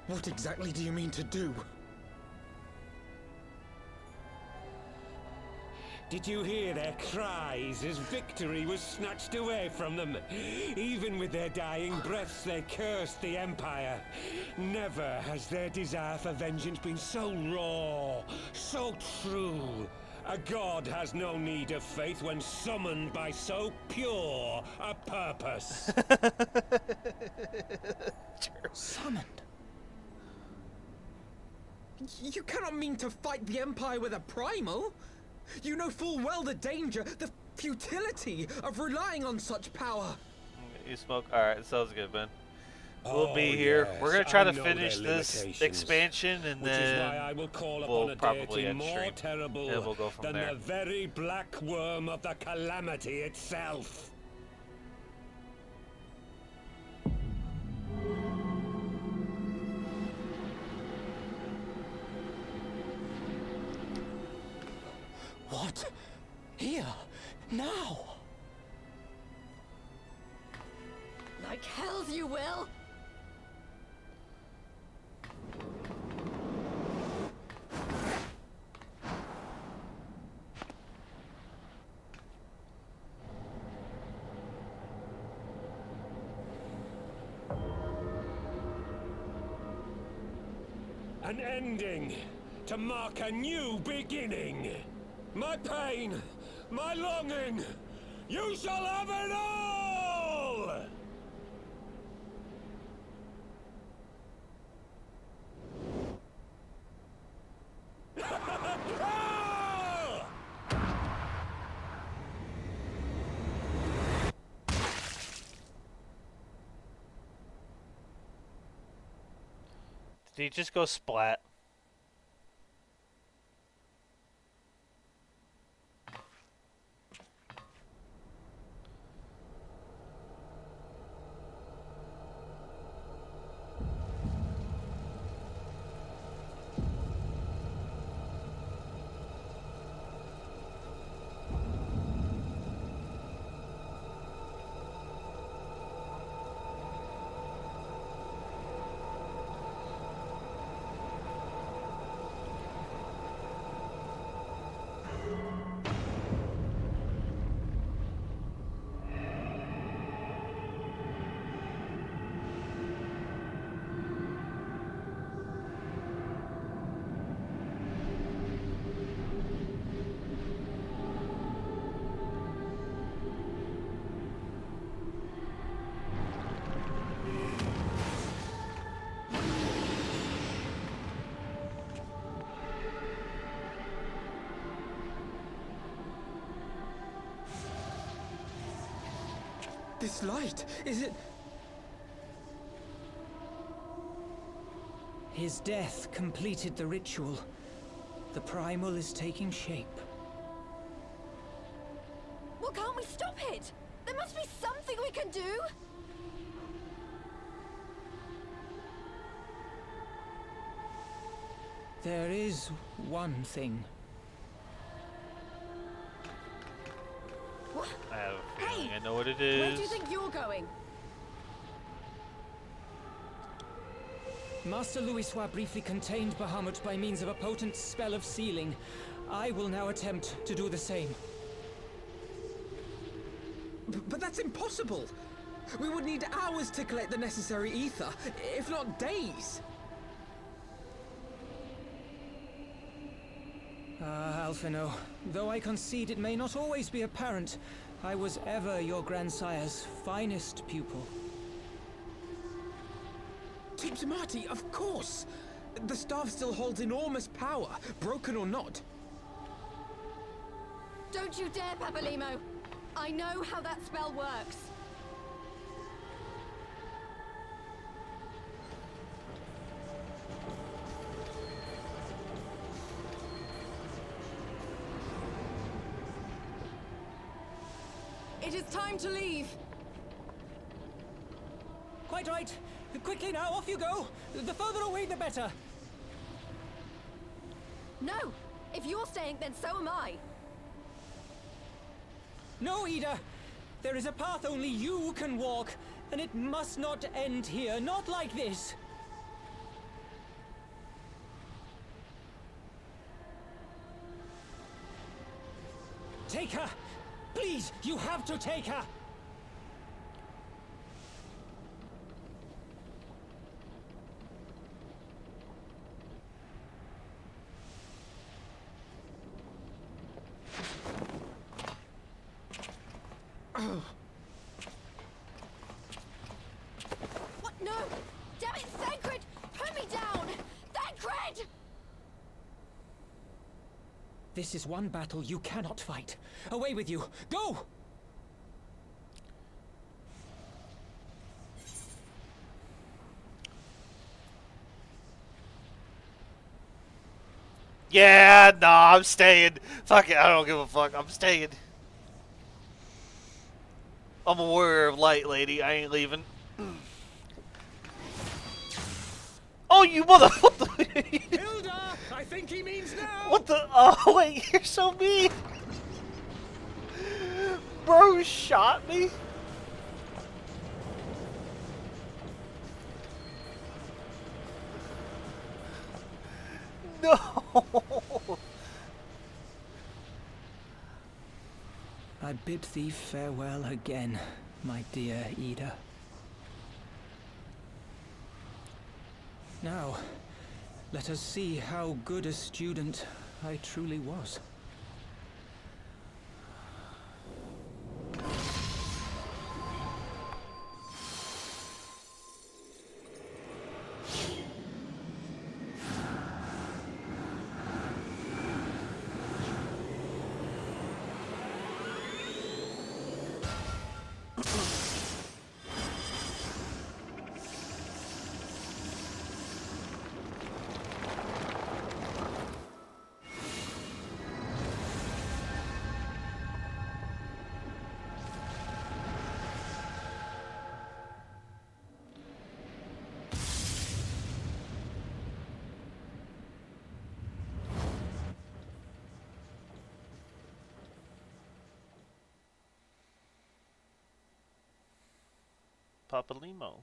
What exactly do you mean to do? Did you hear their cries as victory was snatched away from them? Even with their dying breaths, they cursed the Empire. Never has their desire for vengeance been so raw, so true. A god has no need of faith when summoned by so pure a purpose. Summoned? You cannot mean to fight the Empire with a primal? You know full well the danger, the futility of relying on such power. You smoke? Alright, sounds good, man. We'll be here. Yes, we're going to try I to know finish their this limitations, expansion, and which is then why I will call we'll upon a probably deity end more stream. terrible And we'll go from than there. the very black worm of the calamity itself. What? Here? Now? Like hells you will! An ending to mark a new beginning. My pain, my longing, you shall have it all! Did he just go splat? This light, is it... His death completed the ritual. The primal is taking shape. Well, can't we stop it? There must be something we can do! There is one thing. What? I have a feeling Hey! I know what it Where is. do you think you're going? Master Louisoix briefly contained Bahamut by means of a potent spell of sealing. I will now attempt to do the same. But that's impossible! We would need hours to collect the necessary ether, if not days! Ah, Alphino, though I concede it may not always be apparent, I was ever your grandsire's finest pupil. Tipsamati, of course! The staff still holds enormous power, broken or not. Don't you dare, Papalimo! I know how that spell works! It is time to leave! Quite right! Quickly now, off you go! The further away, the better! No! If you're staying, then so am I! No, Ida! There is a path only you can walk, and it must not end here, not like this! Take her! Please, you have to take her! What? No! Damn it, Thancred! Put me down! Thancred! This is one battle you cannot fight. Away with you! Go! Yeah, nah, I'm staying. Fuck it, I don't give a fuck. I'm staying. I'm a warrior of light, lady. I ain't leaving. Oh, you motherfucker! Hilda! I think he means now! What the? Oh, wait, you're so mean. Bro shot me? No! I bid thee farewell again, my dear Ida. Now, let us see how good a student I truly was. Papalimo.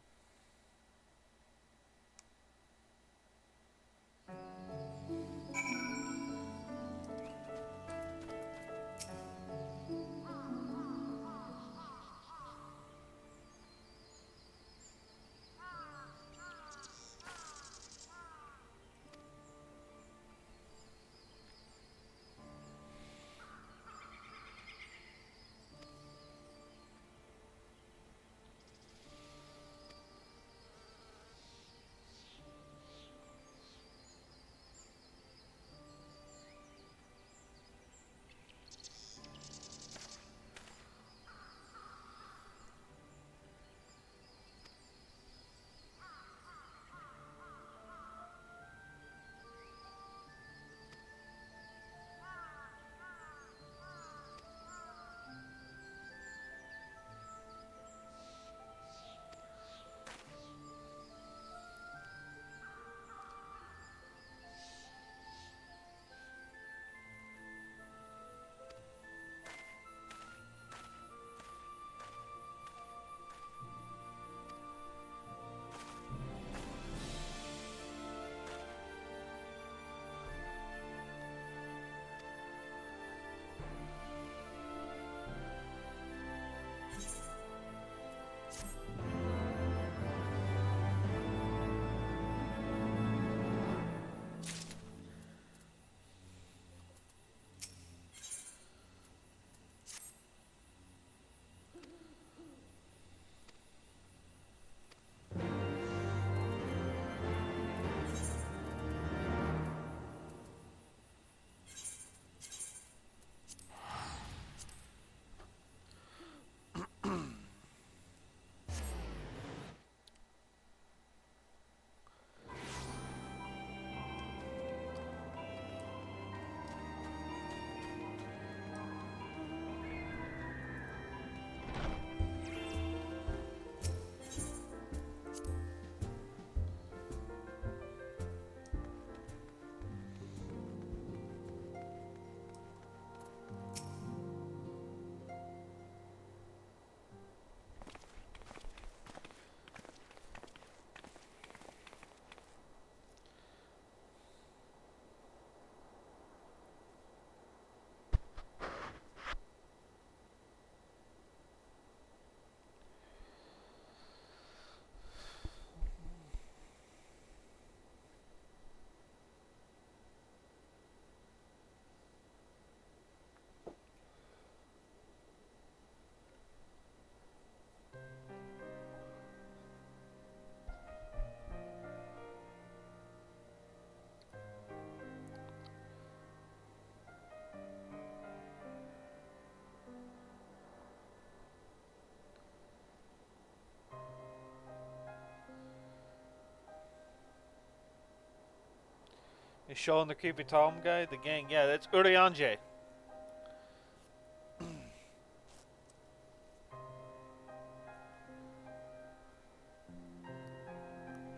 You showing the creepy Tom guy? The gang? Yeah, that's Urianje.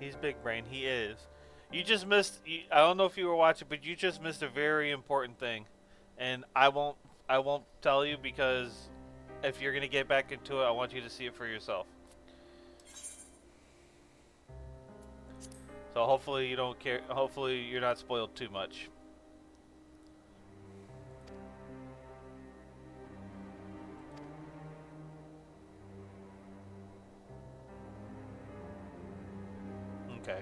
He's big brain. He is. You just missed. I don't know if you were watching, but you just missed a very important thing, and I won't tell you because if you're gonna get back into it, I want you to see it for yourself. So hopefully you don't care. Hopefully you're not spoiled too much. Okay.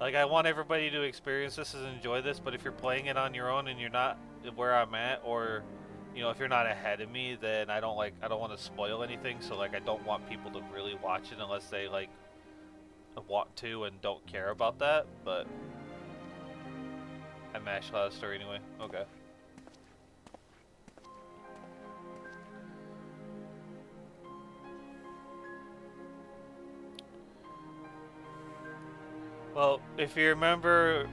Like, I want everybody to experience this and enjoy this, but if you're playing it on your own and you're not where I'm at, or, you know, if you're not ahead of me, then I don't want to spoil anything, so, like, I don't want people to really watch it unless they, like, want to and don't care about that, but I mashed a lot of story anyway. Okay. Well, if you remember...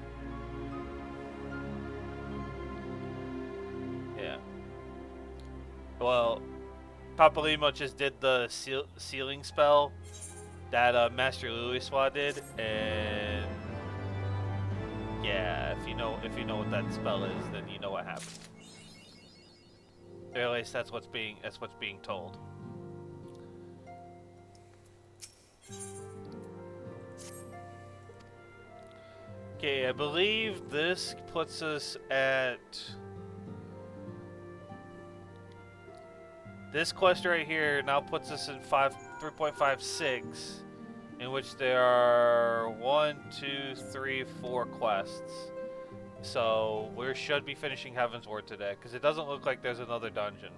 Yeah. Well, Papalimo just did the sealing spell that Master Louiswa did, and Yeah, if you know what that spell is, then you know what happened. Or at least that's what's being told. Okay, I believe this puts us at this quest right here now puts us in 3.56, in which there are 1, 2, 3, 4 quests. So we should be finishing Heavensward today, because it doesn't look like there's another dungeon.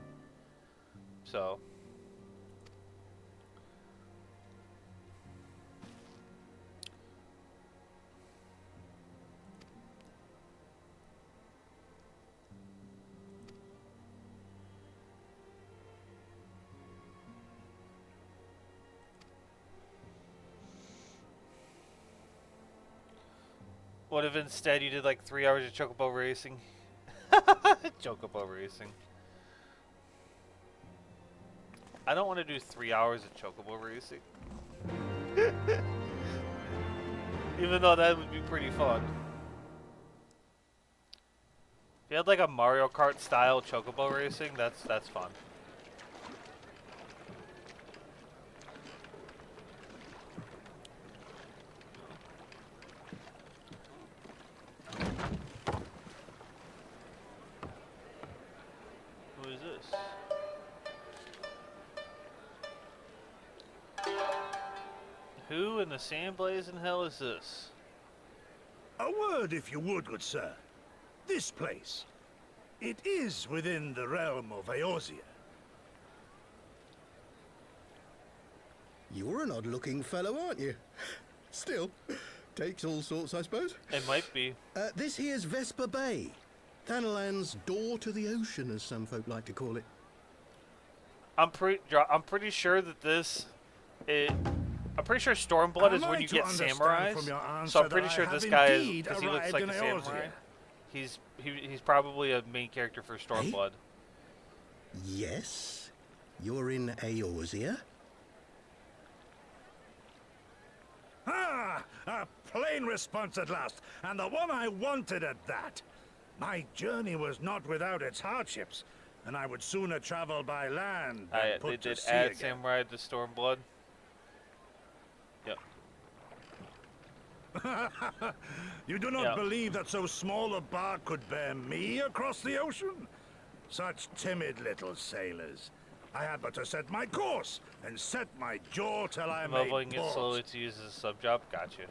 So. What if instead you did like 3 hours of chocobo racing? Chocobo racing. I don't want to do 3 hours of chocobo racing. Even though that would be pretty fun. If you had like a Mario Kart style chocobo racing, that's fun. Who is this? Who in the sand-blazing hell is this? A word, if you would, good sir. This place. It is within the realm of Eorzea. You're an odd-looking fellow, aren't you? Still, takes all sorts, I suppose. It might be. This here's Vesper Bay. Thanalan's door to the ocean, as some folk like to call it. I'm pretty sure that this... I'm pretty sure Stormblood is when you get samurais. So I'm pretty sure this guy is, because he looks like a samurai. He's probably a main character for Stormblood. Yes? You're in Eorzea? Ah! A plain response at last, and the one I wanted at that. My journey was not without its hardships, and I would sooner travel by land than put to sea again. They did add samurai to Stormblood. Yep. You do not believe that so small a bark could bear me across the ocean? Such timid little sailors. I had but to set my course and set my jaw till I made leveling it slowly to use as a sub job. Gotcha.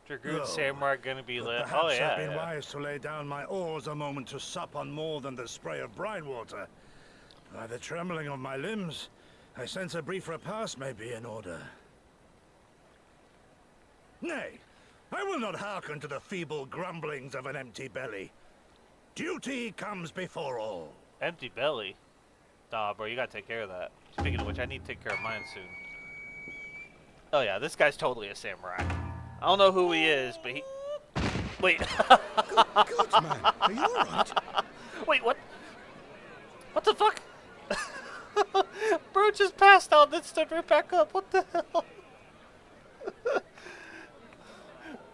Dragoon Samurai gonna be lit. Oh yeah. I've been wise to lay down my oars a moment to sup on more than the spray of brine water. By the trembling of my limbs, I sense a brief repast may be in order. Nay, I will not hearken to the feeble grumblings of an empty belly. Duty comes before all. Empty belly? Nah, bro, you gotta take care of that. Speaking of which, I need to take care of mine soon. Oh yeah, this guy's totally a samurai. I don't know who he is, but he... Wait. Good man, are you alright? Wait, what? What the fuck? Bro just passed out, then stood right back up. What the hell?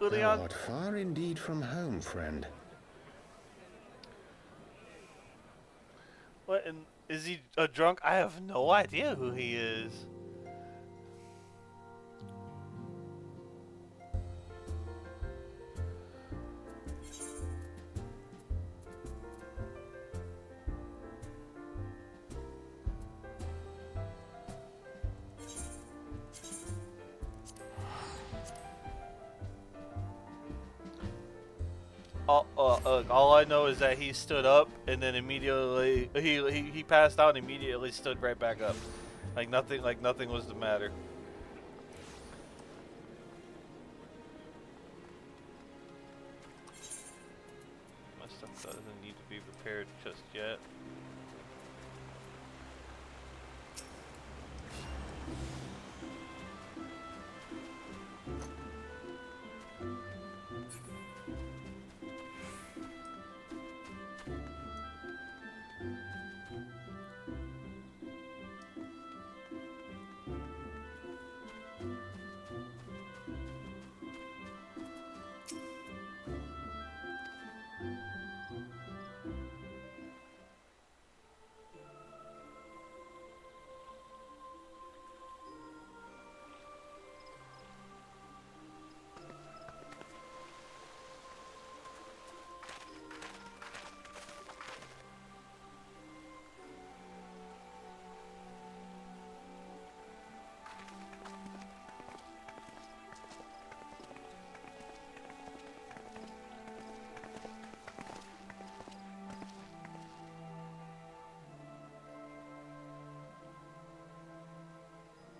Thou art far indeed from home, friend. What? And is he a drunk? I have no idea who he is. All I know is that he stood up and then immediately he passed out and immediately stood right back up, like nothing was the matter. My stuff doesn't need to be repaired just yet.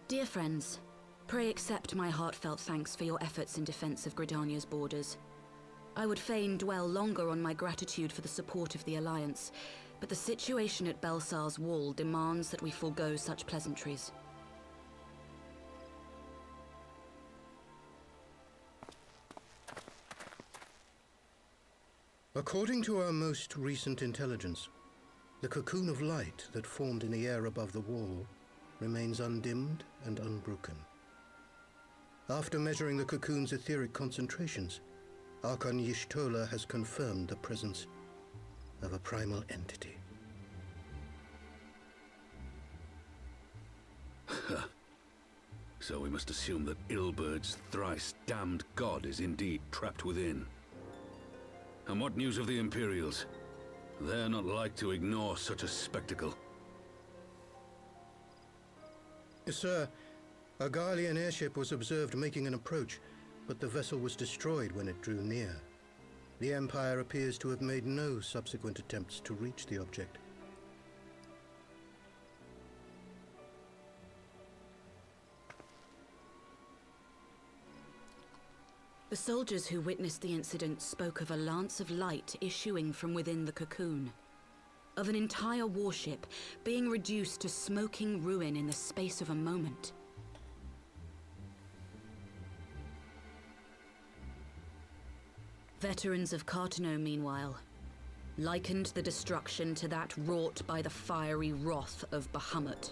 Dear friends, pray accept my heartfelt thanks for your efforts in defense of Gridania's borders. I would fain dwell longer on my gratitude for the support of the Alliance, but the situation at Belsar's Wall demands that we forego such pleasantries. According to our most recent intelligence, the cocoon of light that formed in the air above the wall remains undimmed and unbroken. After measuring the cocoon's etheric concentrations, Archon Y'shtola has confirmed the presence of a primal entity. So we must assume that Ilbert's thrice damned god is indeed trapped within. And what news of the Imperials? They're not like to ignore such a spectacle. Sir, a Garlean airship was observed making an approach, but the vessel was destroyed when it drew near. The Empire appears to have made no subsequent attempts to reach the object. The soldiers who witnessed the incident spoke of a lance of light issuing from within the cocoon, of an entire warship being reduced to smoking ruin in the space of a moment. Veterans of Cartano, meanwhile, likened the destruction to that wrought by the fiery wrath of Bahamut.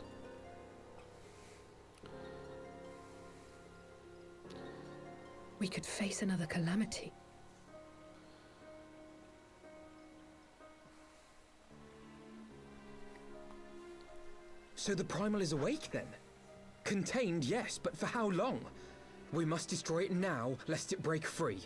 We could face another calamity. So the Primal is awake then? Contained, yes, but for how long? We must destroy it now, lest it break free.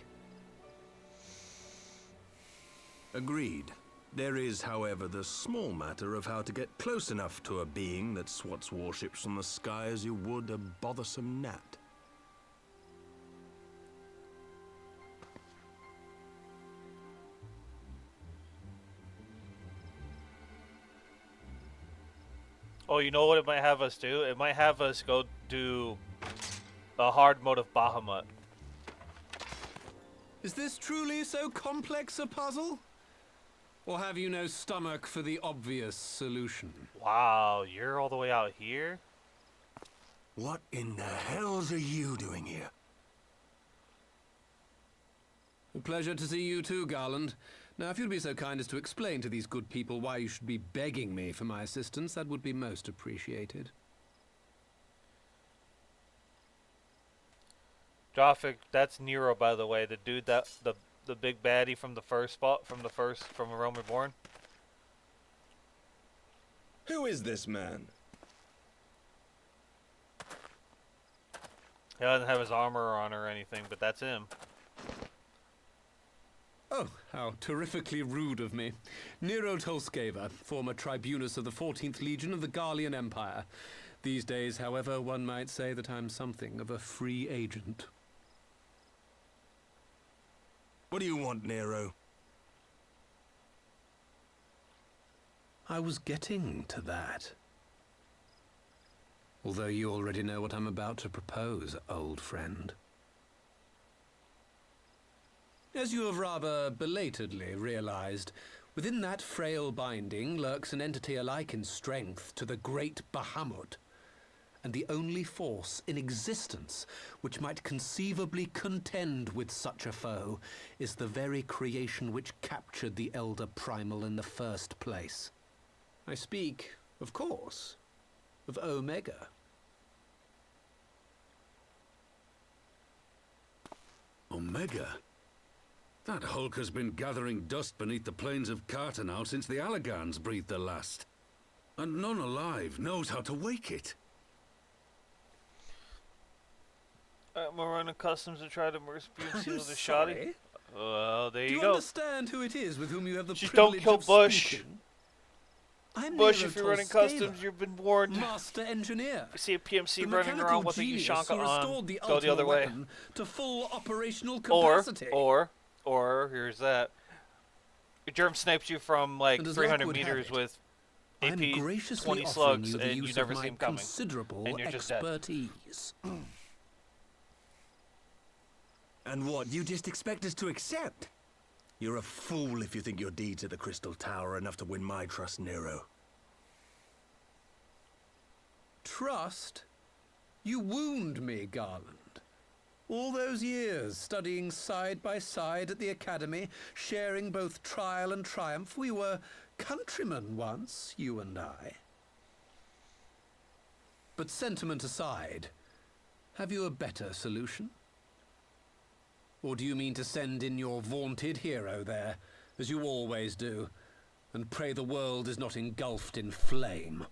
Agreed. There is, however, the small matter of how to get close enough to a being that swats warships from the sky as you would a bothersome gnat. Oh, you know what it might have us do? It might have us go do the hard mode of Bahamut. Is this truly so complex a puzzle? Or have you no stomach for the obvious solution? Wow, you're all the way out here? What in the hells are you doing here? A pleasure to see you too, Garland. Now, if you'd be so kind as to explain to these good people why you should be begging me for my assistance, that would be most appreciated. Joffic, that's Nero, by the way, the dude that the big baddie from the first spot, from A Realm Reborn. Who is this man? He doesn't have his armor on or anything, but that's him. Oh, how terrifically rude of me. Nero Tolskeva, former tribunus of the 14th Legion of the Garlean Empire. These days, however, one might say that I'm something of a free agent. What do you want, Nero? I was getting to that. Although you already know what I'm about to propose, old friend. As you have rather belatedly realized, within that frail binding lurks an entity alike in strength to the great Bahamut, and the only force in existence which might conceivably contend with such a foe is the very creation which captured the Elder Primal in the first place. I speak, of course, of Omega. Omega? That hulk has been gathering dust beneath the plains of Cartano since the Allagans breathed their last. And none alive knows how to wake it. We're running customs to try to immerse I'm seal the sorry? shoddy. Well, there Do you you go. understand who it is with whom you have the Just privilege don't kill of Bush. speaking? I'm Bush, Nero if you're running Tolskeva, customs, you've been warned. Master engineer. If you see a PMC The running mechanical around with a genius Ushanka who on, restored the go the other way. weapon to full operational capacity. Or, here's that. Your germ snipes you from like And as 300 luck would have meters it, with AP, I'm graciously 20 offering slugs, you the and you use never of see my him coming. considerable And you're just dead. expertise. And what, you just expect us to accept? You're a fool if you think your deeds at the Crystal Tower are enough to win my trust, Nero. Trust? You wound me, Garland. All those years, studying side by side at the Academy, sharing both trial and triumph, we were countrymen once, you and I. But sentiment aside, have you a better solution? Or do you mean to send in your vaunted hero there, as you always do, and pray the world is not engulfed in flame?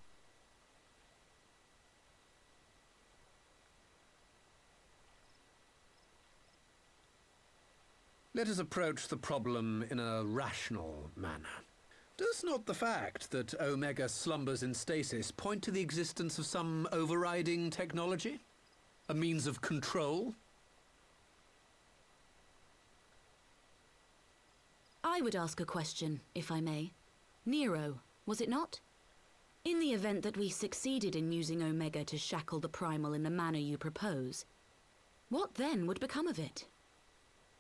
Let us approach the problem in a rational manner. Does not the fact that Omega slumbers in stasis point to the existence of some overriding technology? A means of control? I would ask a question, if I may. Nero, was it not? In the event that we succeeded in using Omega to shackle the Primal in the manner you propose, what then would become of it?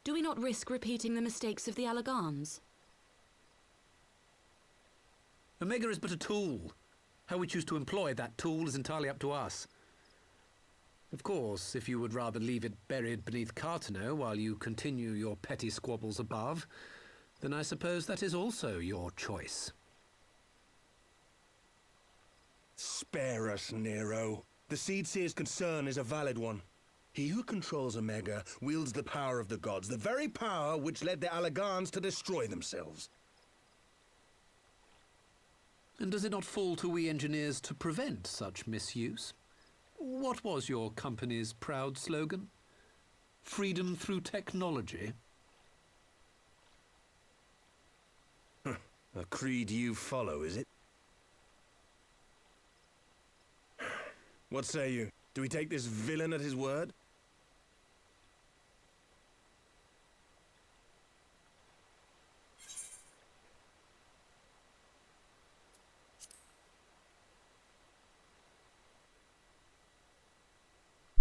Do we not risk repeating the mistakes of the Allagans? Omega is but a tool. How we choose to employ that tool is entirely up to us. Of course, if you would rather leave it buried beneath Cartano while you continue your petty squabbles above, then I suppose that is also your choice. Spare us, Nero. The Seedseer's concern is a valid one. He who controls Omega wields the power of the gods, the very power which led the Allagans to destroy themselves. And does it not fall to we engineers to prevent such misuse? What was your company's proud slogan? Freedom through technology? A creed you follow, is it? What say you? Do we take this villain at his word?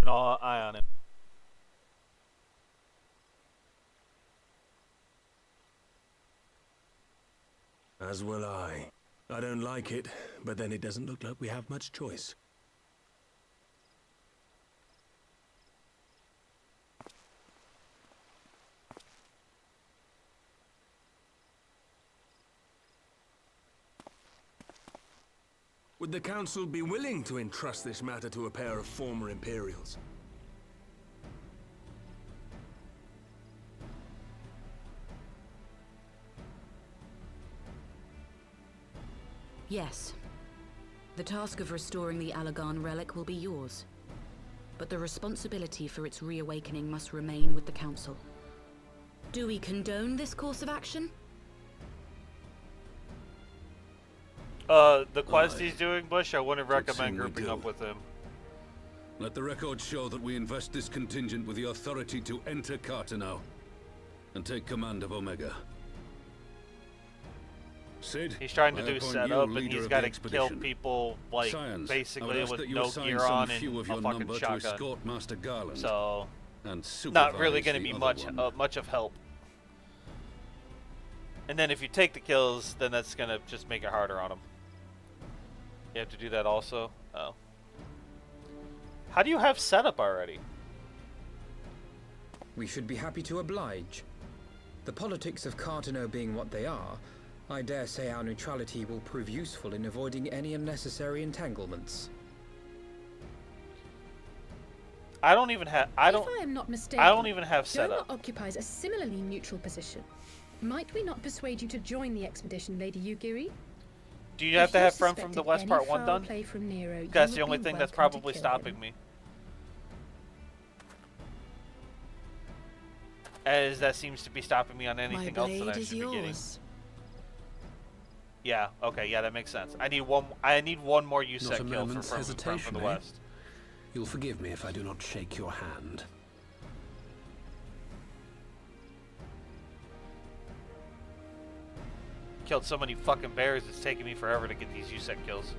An eye on him. As will I. I don't like it, but then it doesn't look like we have much choice. Would the Council be willing to entrust this matter to a pair of former Imperials? Yes. The task of restoring the Allagan relic will be yours. But the responsibility for its reawakening must remain with the Council. Do we condone this course of action? The quest he's doing, Bush, I wouldn't recommend grouping up with him. Let the record show that we invest this contingent with the authority to enter Cartano and take command of Omega. Sid, He's trying to I do appoint setup, you and leader he's of got the to kill expedition. people, like, Science, I would basically ask with that you no assign gear some on and few of a your fucking number to shotgun. escort Master Garland. So, and not really supervise going to the be other one. much of help. And then if you take the kills, then that's going to just make it harder on him. You have to do that also? Oh. How do you have setup already? We should be happy to oblige. The politics of Cartano being what they are, I dare say our neutrality will prove useful in avoiding any unnecessary entanglements. I don't even have. If I am not mistaken, I don't even have Doma setup. occupies a similarly neutral position. Might we not persuade you to join the expedition, Lady Yugiri? Do you have to have Friend from the West Part 1 done? From Nero, That's the only thing that's probably stopping me. As that seems to be stopping me on anything else that I should be getting. Yeah, okay, yeah, that makes sense. I need one more use Not set a kill for moment's Friend from hesitation, the eh? West. You'll forgive me if I do not shake your hand. Killed so many fucking bears, it's taking me forever to get these USEC kills.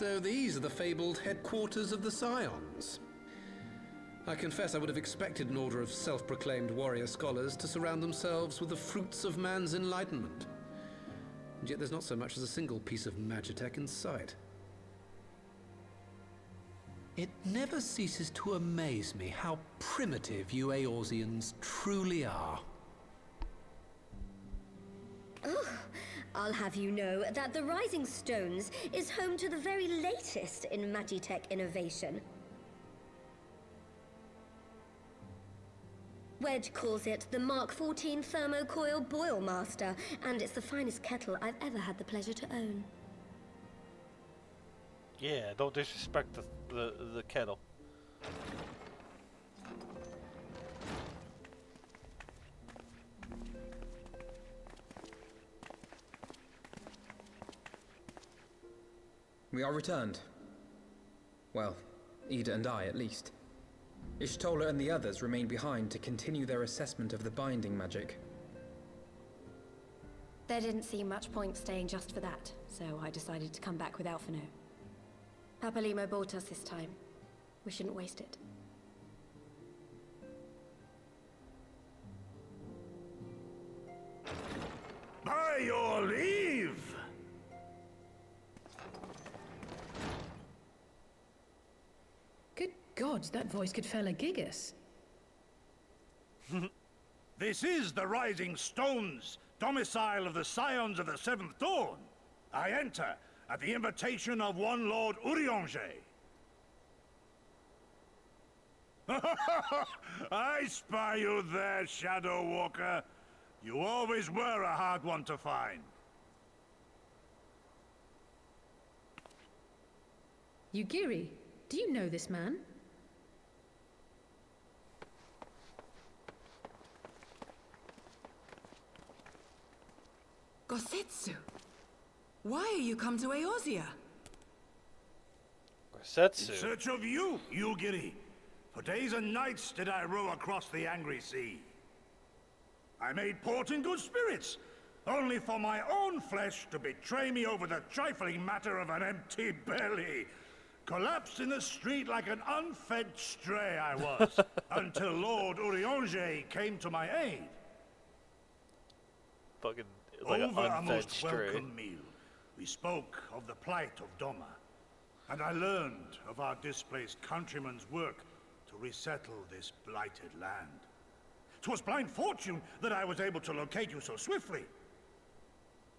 So these are the fabled headquarters of the Scions. I confess I would have expected an order of self-proclaimed warrior scholars to surround themselves with the fruits of man's enlightenment. And yet there's not so much as a single piece of magitech in sight. It never ceases to amaze me how primitive you Eorzeans truly are. I'll have you know that the Rising Stones is home to the very latest in magitech innovation. Wedge calls it the Mark 14 Thermocoil Boil Master, and it's the finest kettle I've ever had the pleasure to own. Yeah, don't disrespect the kettle. We are returned. Well, Ida and I, at least. Ishtola and the others remain behind to continue their assessment of the binding magic. There didn't seem much point staying just for that, so I decided to come back with Alphino. Papalimo bought us this time. We shouldn't waste it. By your leave! Good gods, that voice could fell a gigas. This is the Rising Stones, domicile of the Scions of the Seventh Dawn. I enter at the invitation of one Lord Eorzea. I spy you there, Shadow Walker. You always were a hard one to find. Yugiri, do you know this man? Gosetsu, why are you come to Eorzea? Gosetsu. In search of you, Yugiri. For days and nights did I row across the angry sea. I made port in good spirits, only for my own flesh to betray me over the trifling matter of an empty belly. Collapsed in the street like an unfed stray I was, until Lord Eorzea came to my aid. Fucking like Over an a unfed most stray. welcome meal, we spoke of the plight of Doma, and I learned of our displaced countrymen's work to resettle this blighted land. 'Twas blind fortune that I was able to locate you so swiftly.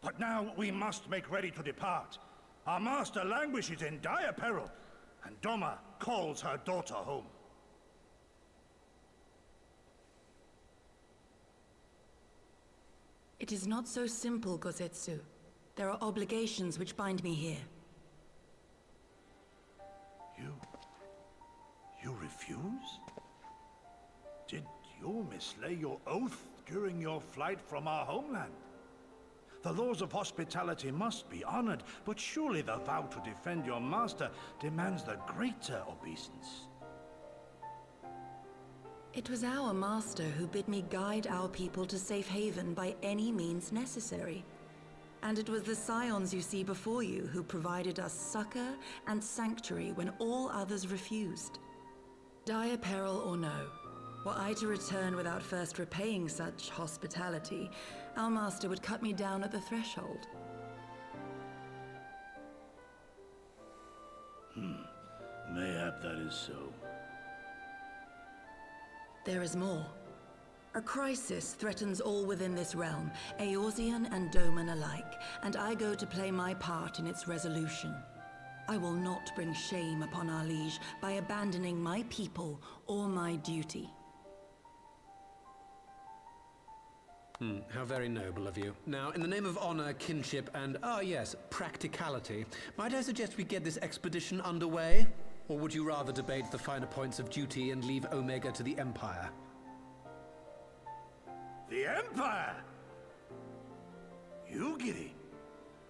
But now we must make ready to depart. Our master languishes in dire peril, and Doma calls her daughter home. It is not so simple, Gosetsu. There are obligations which bind me here. You refuse? Did you mislay your oath during your flight from our homeland? The laws of hospitality must be honored, but surely the vow to defend your master demands the greater obeisance. It was our master who bid me guide our people to safe haven by any means necessary. And it was the Scions you see before you who provided us succor and sanctuary when all others refused. Dire peril or no, were I to return without first repaying such hospitality, our master would cut me down at the threshold. Mayhap that is so. There is more. A crisis threatens all within this realm, Eorzean and Doman alike, and I go to play my part in its resolution. I will not bring shame upon our liege by abandoning my people or my duty. How very noble of you. Now, in the name of honor, kinship, and, yes, practicality, might I suggest we get this expedition underway? Or would you rather debate the finer points of duty and leave Omega to the Empire? The Empire? Yugiri,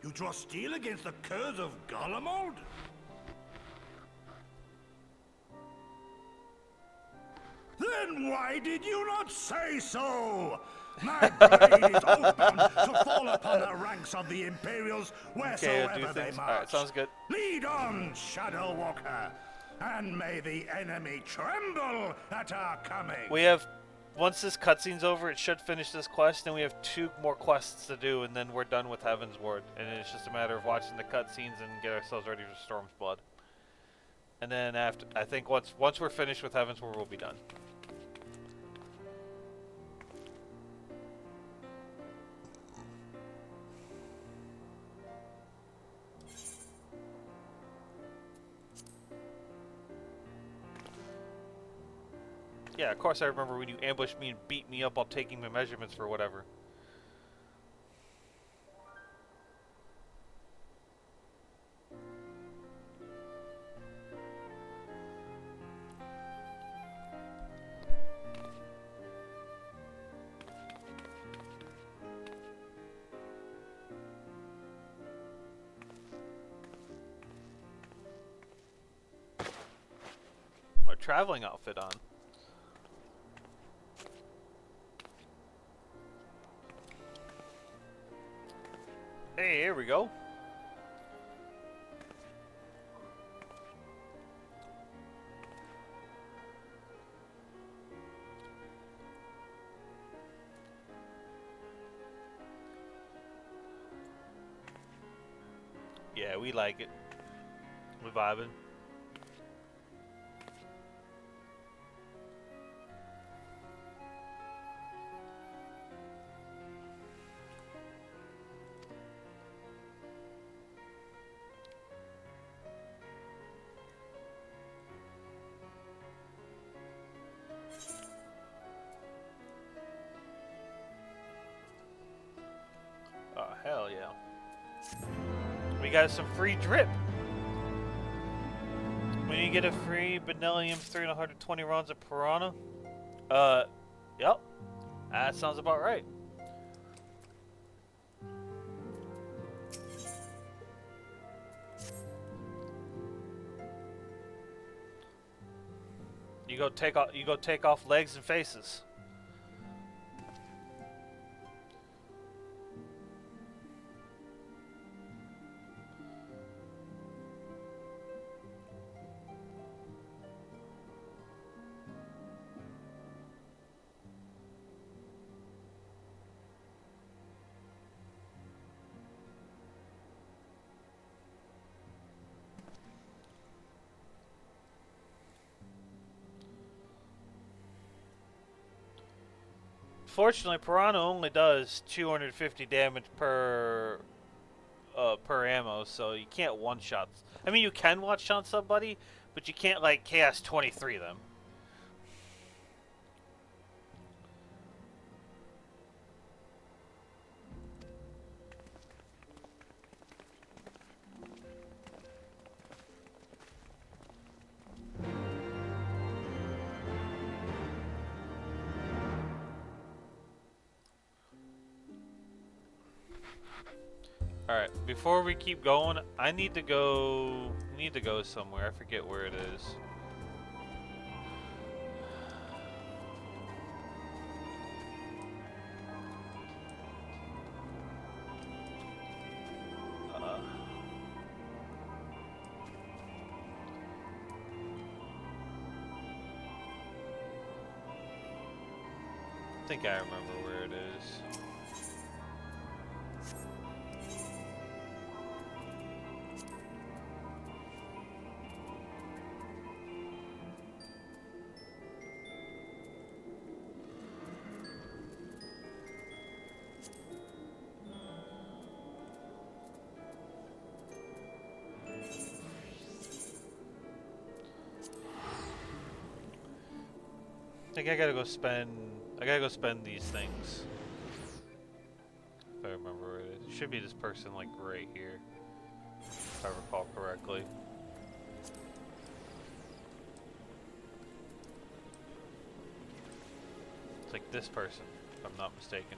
you draw steel against the curse of Garlemald? Then why did you not say so? My blade is open to fall upon the ranks of the Imperials wheresoever they march. Alright, sounds good. Lead on, Shadow Walker, and may the enemy tremble at our coming. We have, once this cutscene's over, it should finish this quest, and we have 2 more quests to do, and then we're done with Heavensward. And it's just a matter of watching the cutscenes and get ourselves ready for Storm's Blood. And then after, I think once we're finished with Heavensward, we'll be done. Yeah, of course I remember when you ambushed me and beat me up while taking my measurements for whatever. Our traveling outfit on. Hey, here we go. Yeah, we like it. We're vibing. Oh, hell yeah. We got some free drip. When you get a free Benellium 3 and 120 rounds of Piranha. Yep. That sounds about right. You go take off legs and faces. Fortunately, Piranha only does 250 damage per ammo, so you can't one-shot. I mean, you can one-shot somebody, but you can't, like, chaos 23 them. Alright, before we keep going, I need to go somewhere. I forget where it is. I think I remember where it is. I think I gotta go spend these things. If I remember where it is. It should be this person like right here. If I recall correctly. It's like this person, if I'm not mistaken.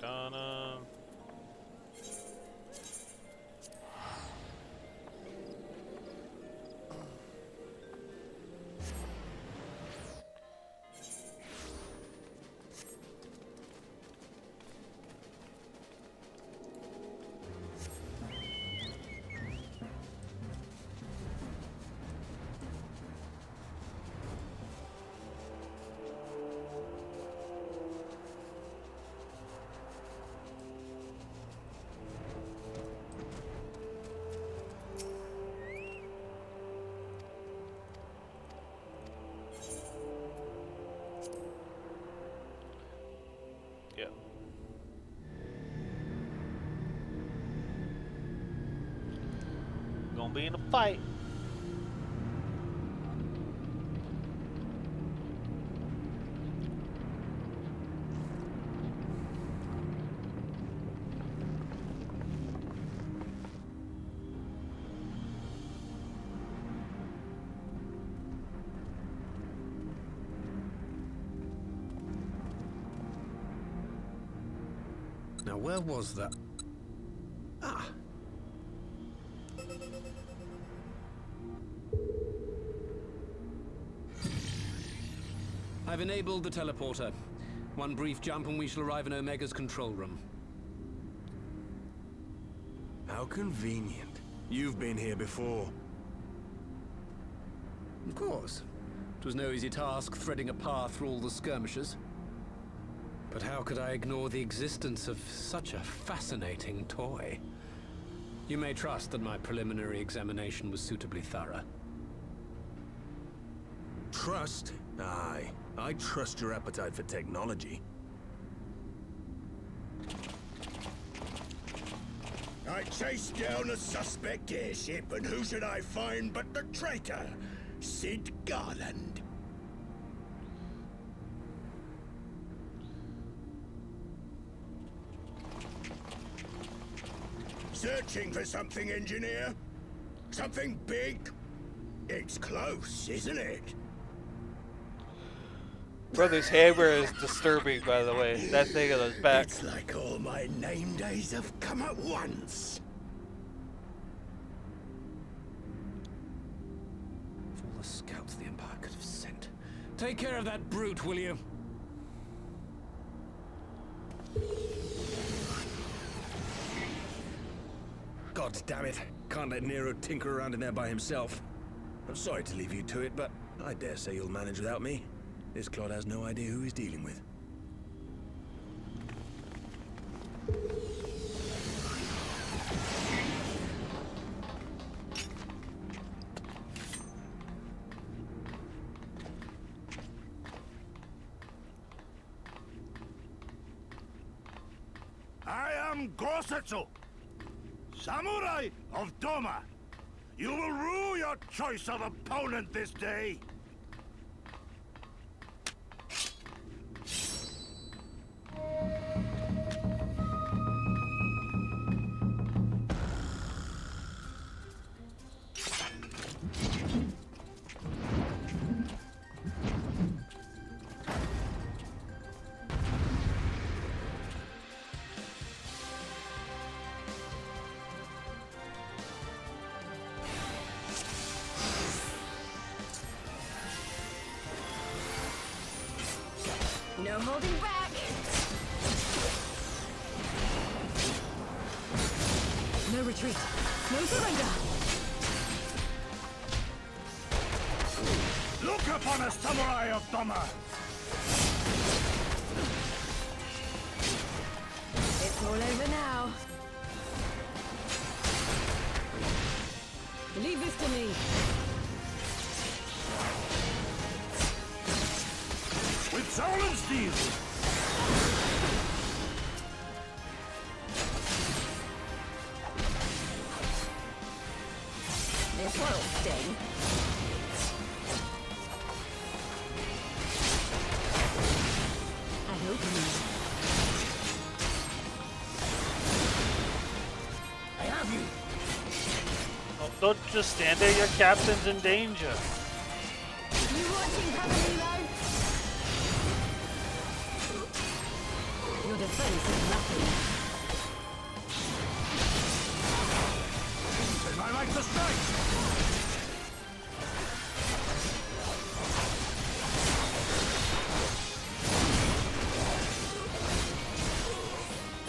Check on him. Gonna be in a fight. Now, where was that? Ah. I've enabled the teleporter. One brief jump and we shall arrive in Omega's control room. How convenient. You've been here before. Of course. It was no easy task threading a path through all the skirmishes. But how could I ignore the existence of such a fascinating toy? You may trust that my preliminary examination was suitably thorough. Trust? Aye. I trust your appetite for technology. I chased down a suspect airship, and who should I find but the traitor, Sid Garland. Searching for something, engineer? Something big? It's close, isn't it? Brother's hammer is disturbing, by the way. That thing on his back. It's like all my name days have come at once. Of all the scouts the Empire could have sent. Take care of that brute, will you? God damn it. Can't let Nero tinker around in there by himself. I'm sorry to leave you to it, but I dare say you'll manage without me. This clod has no idea who he's dealing with. I am Gosetsu, Samurai of Doma. You will rue your choice of opponent this day. No holding back. No retreat. No surrender. Look upon a samurai of Doma. It's all over now. Leave this to me. With soul and steel. This one'll sting. I hope not. I have you. Oh, don't just stand there, your captain's in danger. You watching, Pavanilo? You're defense is nothing. Tis my right to strike!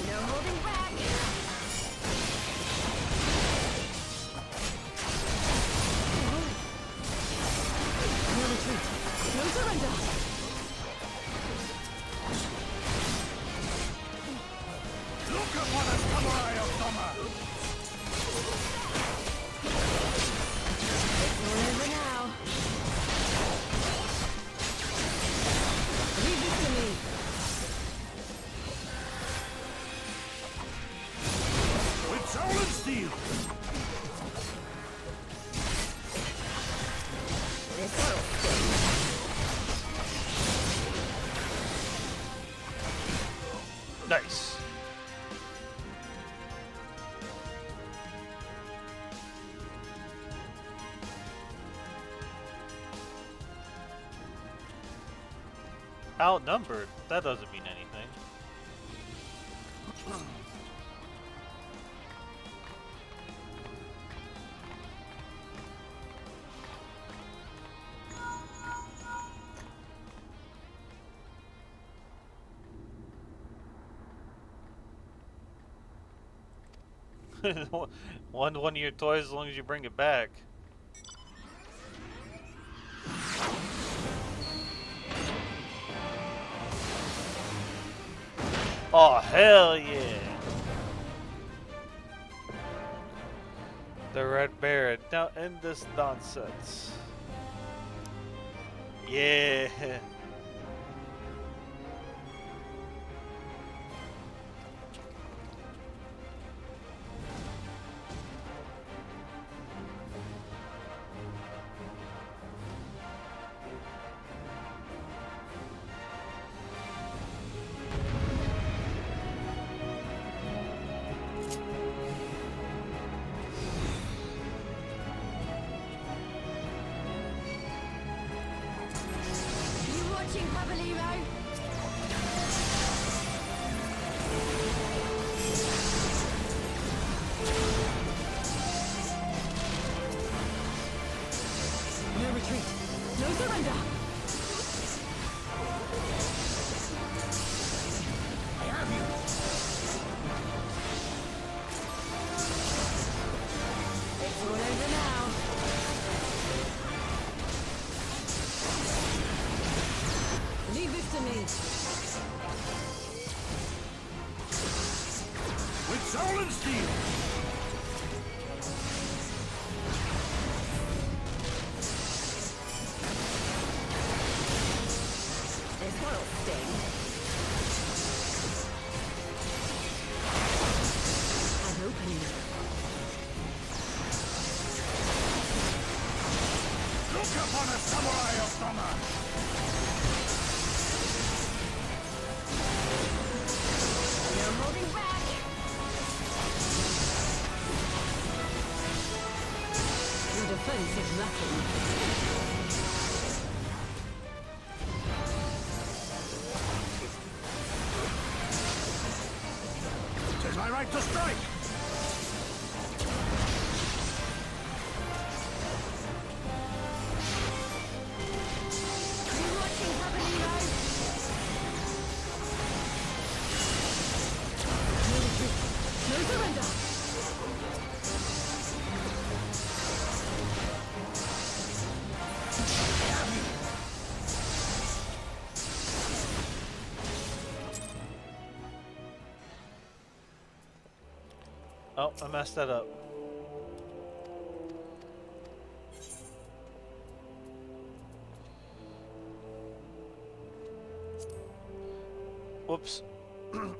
No holding back. No retreat. No surrender. Look upon us, samurai of Doma! It's all over now. Leave this to me. With soul and steel! This will sting. Nice. Outnumbered? That doesn't mean anything. one of your toys as long as you bring it back. Oh, hell yeah. The Red Baron. Now end this nonsense. Yeah. Tis my right to strike! Oh, I messed that up. Whoops.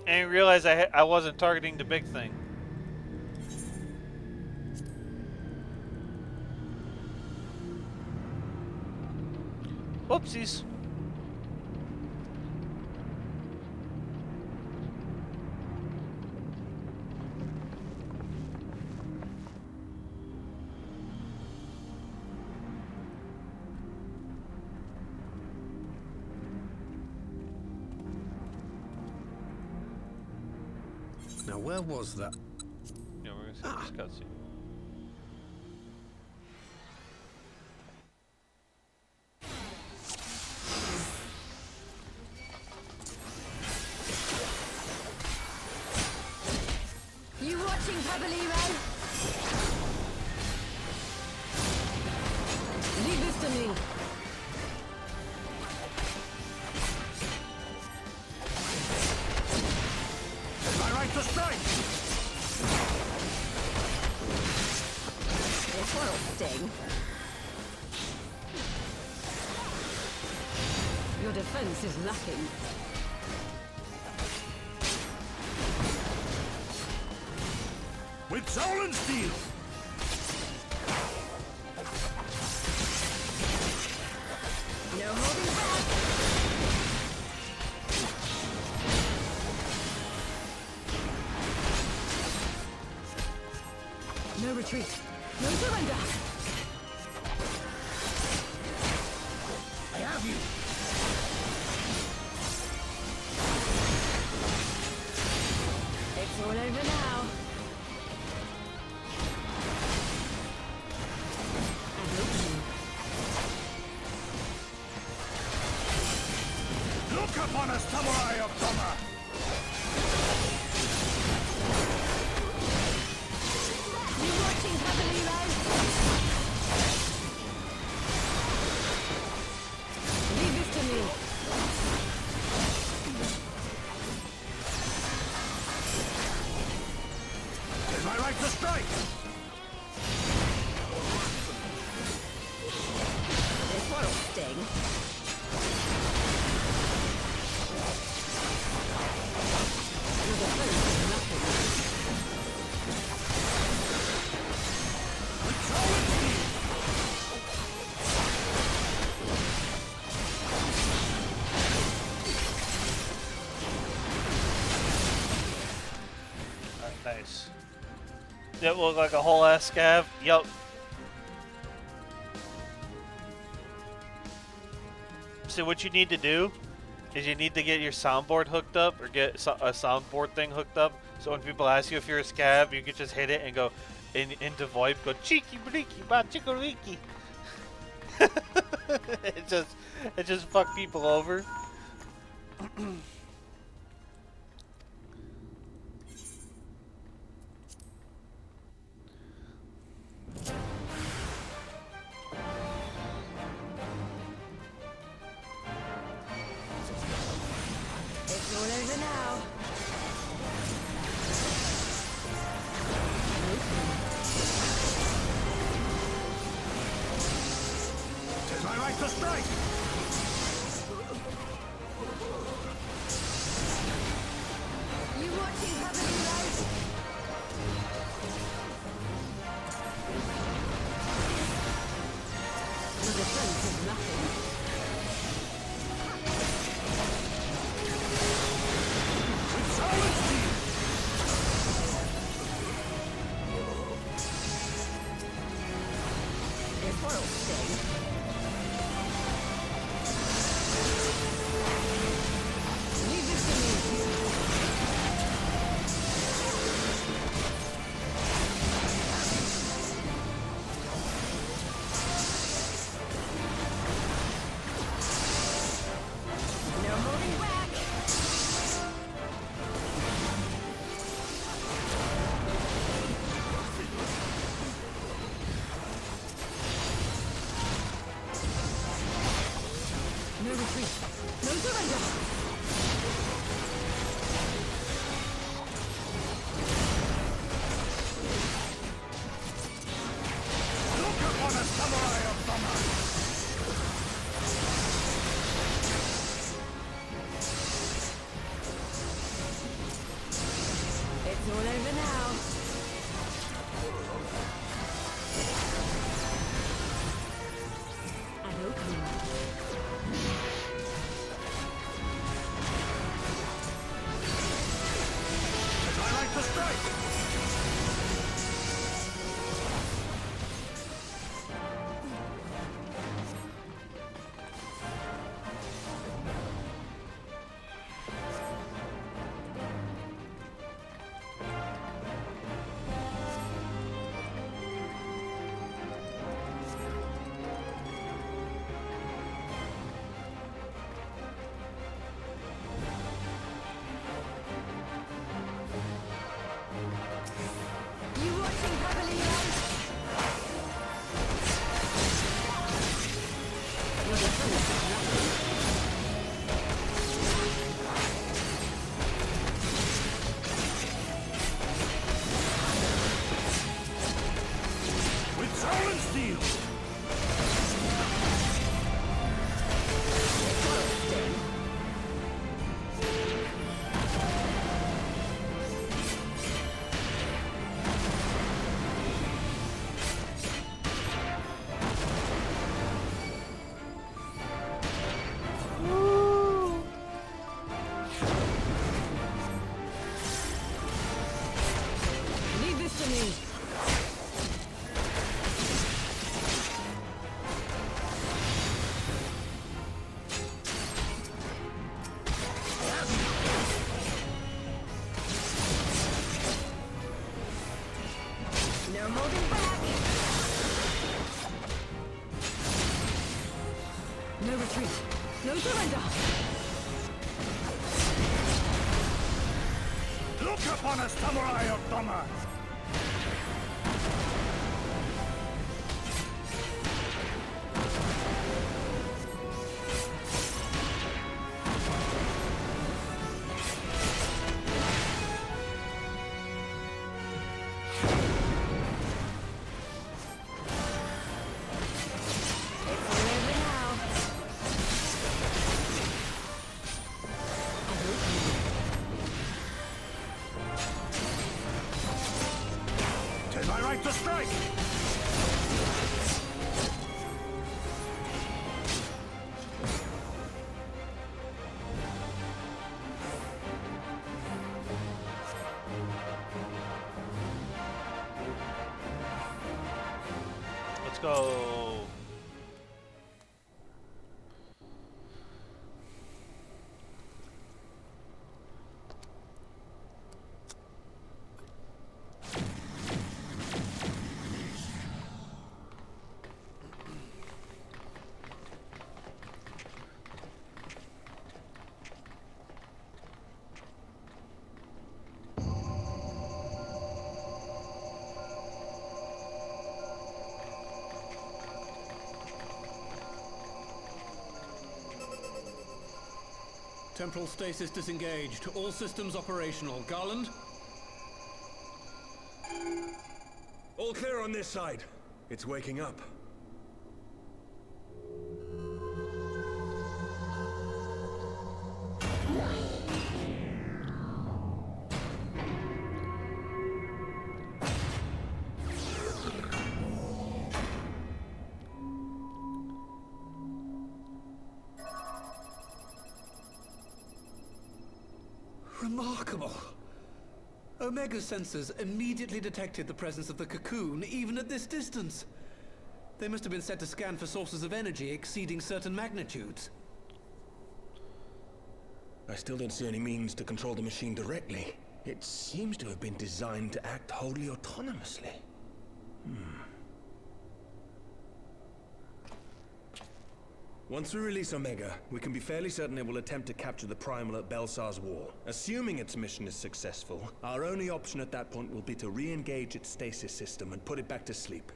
And realized I wasn't targeting the big thing. Whoopsies. Now, where was that? Yeah, we're gonna see this cutscene. You watching, Caballero? Leave this to me. My right to strike! This one'll sting. Your defense is lacking. With soul and steel! No holding back. No retreat. No surrender. I have you! It's all over now. Look upon us, samurai of summer! You watching, Caballero? Leave this to me. It's my right to strike! This one'll sting. Your defense is nothing. Nice. That look like a whole ass scav? Yup. So what you need to do is you need to get your soundboard hooked up, or get a soundboard thing hooked up, so when people ask you if you're a scav, you can just hit it and go into VoIP, go cheeky breeky ba chikoriki. it just fuck people over. It's all over now. Tis my right to strike! You watching, Caballero? Your defense is nothing. This one'll sting. Leave this to me. No holding back. No retreat. No surrender. Look upon us, samurai of summer! It's all over now. And opening. Tis my right to strike! No retreat. No surrender. Look upon us, samurai of Doma! To strike! Let's go. Temporal stasis disengaged. All systems operational. Garland? All clear on this side. It's waking up. Remarkable. Omega sensors immediately detected the presence of the cocoon, even at this distance. They must have been set to scan for sources of energy exceeding certain magnitudes. I still don't see any means to control the machine directly. It seems to have been designed to act wholly autonomously. Once we release Omega, we can be fairly certain it will attempt to capture the Primal at Belsar's Wall. Assuming its mission is successful, our only option at that point will be to re-engage its stasis system and put it back to sleep.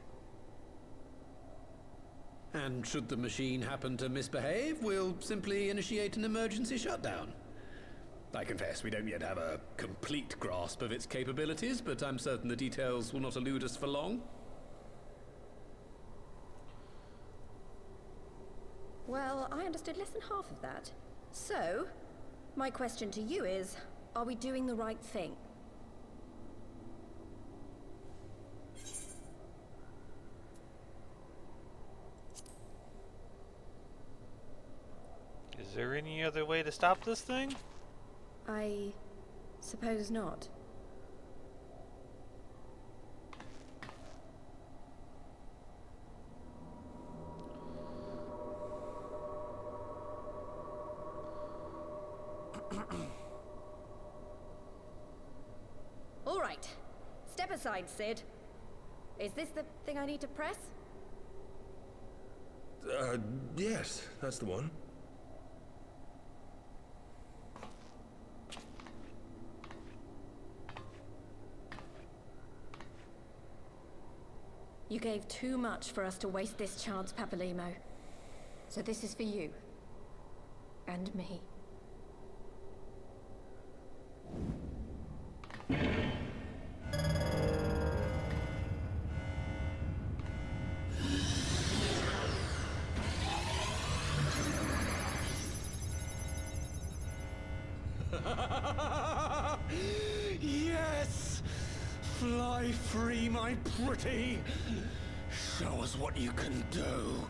And should the machine happen to misbehave, we'll simply initiate an emergency shutdown. I confess we don't yet have a complete grasp of its capabilities, but I'm certain the details will not elude us for long. Well, I understood less than half of that. So, my question to you is, are we doing the right thing? Is there any other way to stop this thing? I suppose not. All right. Step aside, Sid. Is this the thing I need to press? Yes, that's the one. You gave too much for us to waste this chance, Papalimo. So this is for you. And me. Yes! Fly free, my pretty! Show us what you can do.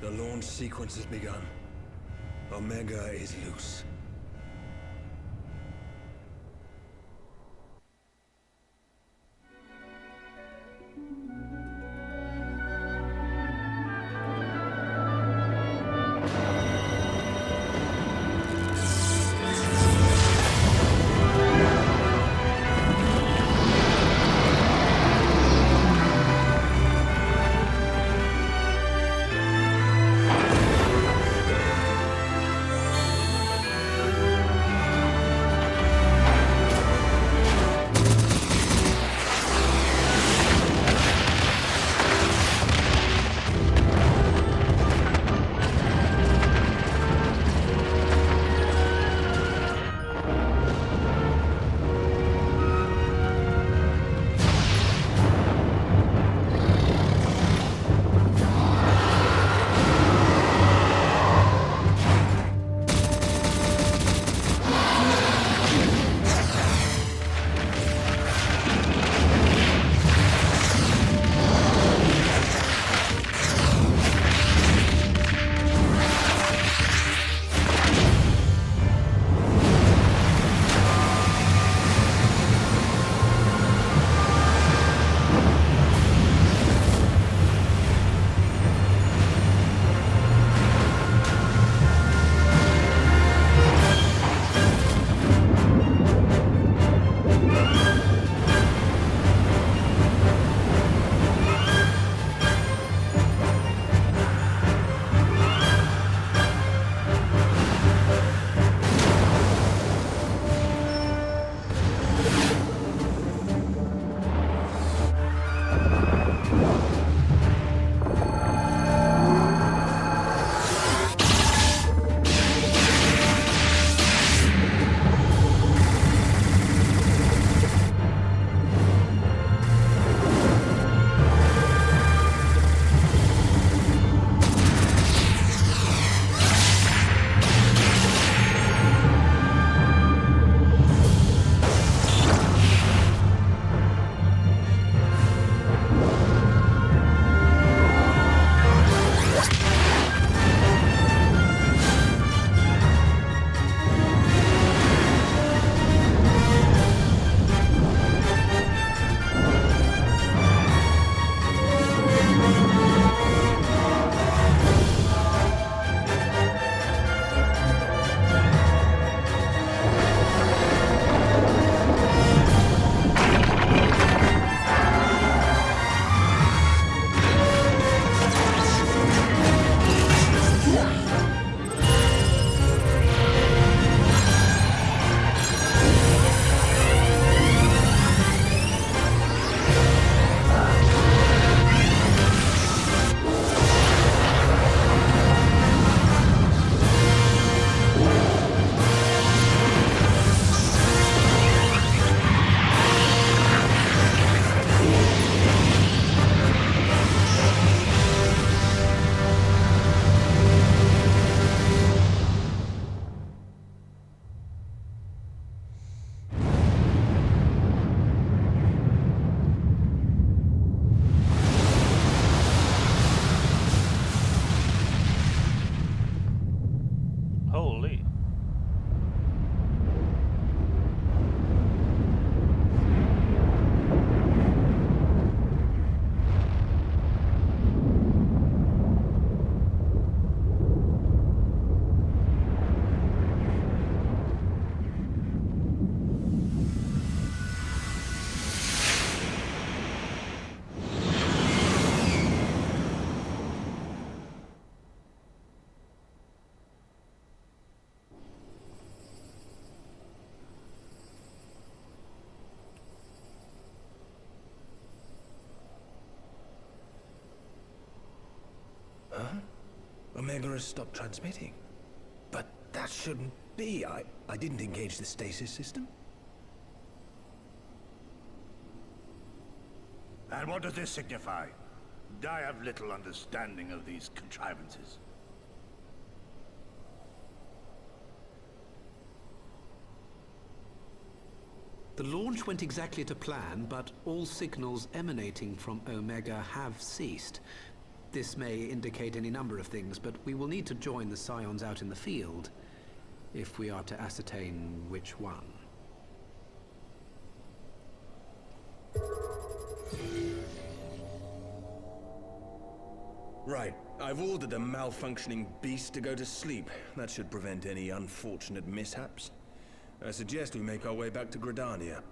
The launch sequence has begun. Omega is loose. Omega has stopped transmitting. But that shouldn't be. I didn't engage the stasis system. And what does this signify? I have little understanding of these contrivances. The launch went exactly to plan, but all signals emanating from Omega have ceased. This may indicate any number of things, but we will need to join the Scions out in the field if we are to ascertain which one. Right. I've ordered a malfunctioning beast to go to sleep. That should prevent any unfortunate mishaps. I suggest we make our way back to Gridania.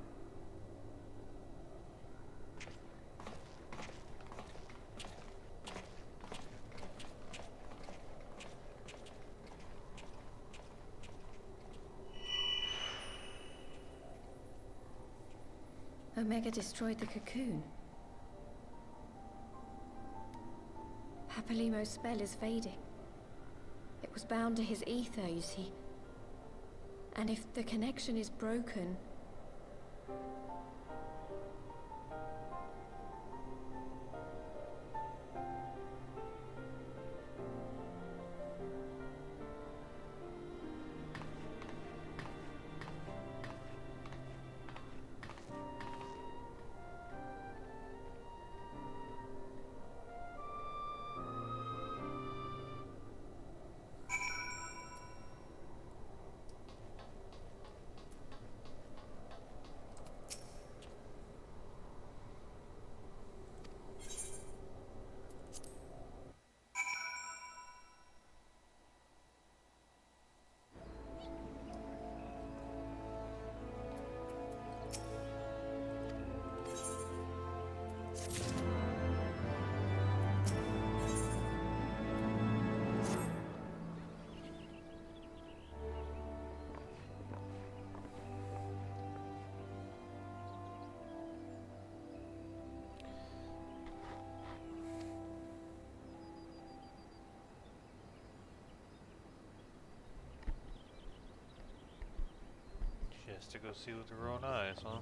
Omega destroyed the cocoon. Papalimo's spell is fading. It was bound to his ether, you see. And if the connection is broken... She has to go see with her own eyes, huh?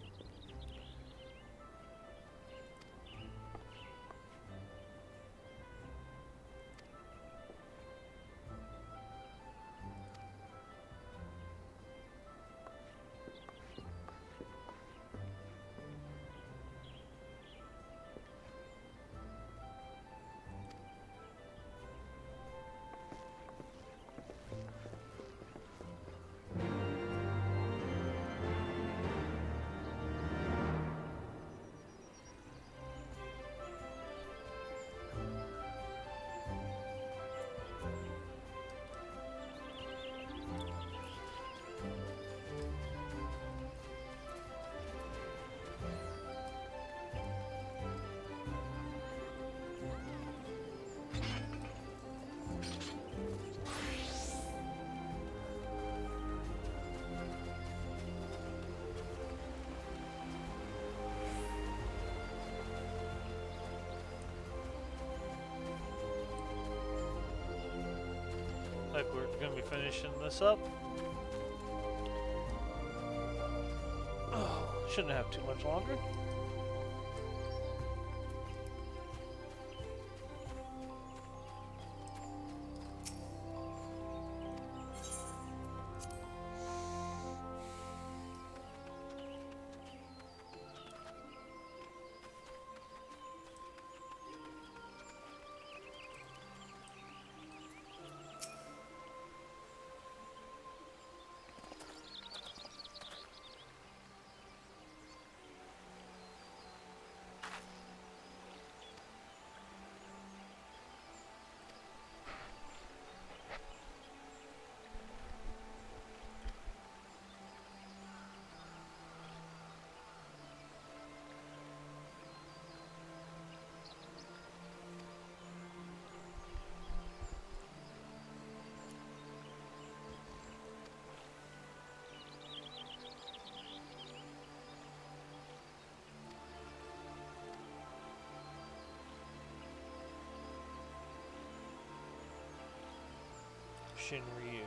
Like we're gonna be finishing this up. Oh, shouldn't have too much longer. Shinryu.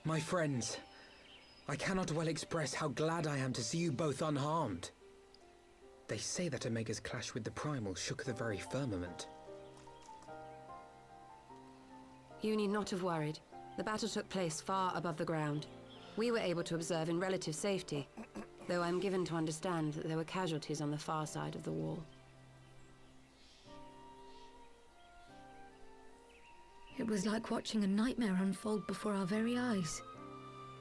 My friends, I cannot well express how glad I am to see you both unharmed. They say that Omega's clash with the Primal shook the very firmament. You need not have worried. The battle took place far above the ground. We were able to observe in relative safety, though I'm given to understand that there were casualties on the far side of the wall. It was like watching a nightmare unfold before our very eyes.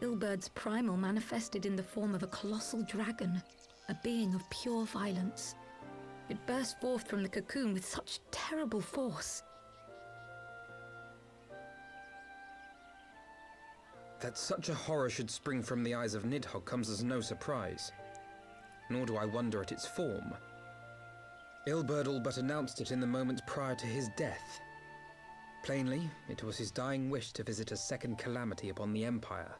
Ilbird's primal manifested in the form of a colossal dragon, a being of pure violence. It burst forth from the cocoon with such terrible force. That such a horror should spring from the eyes of Nidhogg comes as no surprise. Nor do I wonder at its form. Ilberd all but announced it in the moments prior to his death. Plainly, it was his dying wish to visit a second calamity upon the Empire.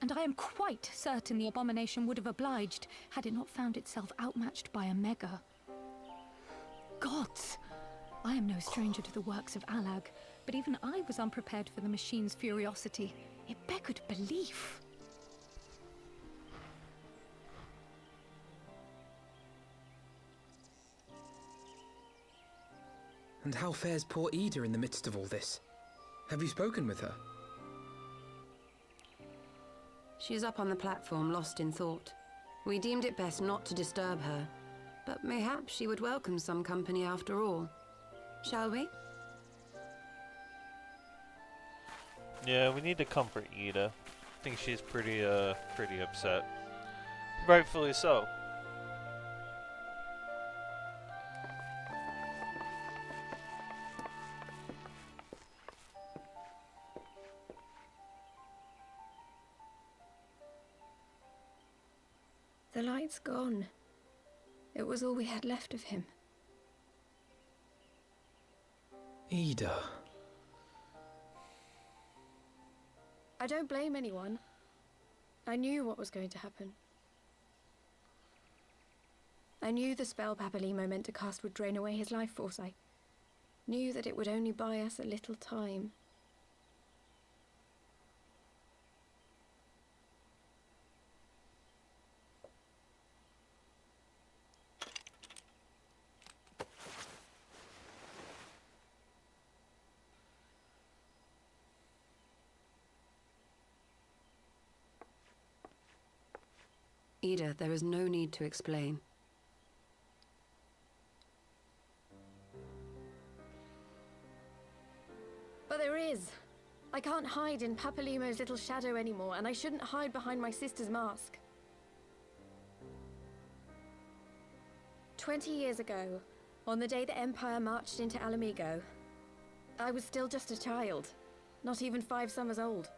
And I am quite certain the abomination would have obliged had it not found itself outmatched by Omega. Gods! I am no stranger to the works of Alag, but even I was unprepared for the machine's furiosity. It beggared belief. And how fares poor Ida in the midst of all this? Have you spoken with her? She is up on the platform, lost in thought. We deemed it best not to disturb her, but mayhap she would welcome some company after all. Shall we? Yeah, we need to comfort Ida. I think she's pretty upset. Rightfully so. The light's gone. It was all we had left of him. Ida. I don't blame anyone. I knew what was going to happen. I knew the spell Papalimo meant to cast would drain away his life force. I knew that it would only buy us a little time. Ida, there is no need to explain. But there is. I can't hide in Papalimo's little shadow anymore, and I shouldn't hide behind my sister's mask. 20 years ago, on the day the Empire marched into Alamigo, I was still just a child, not even 5 summers old.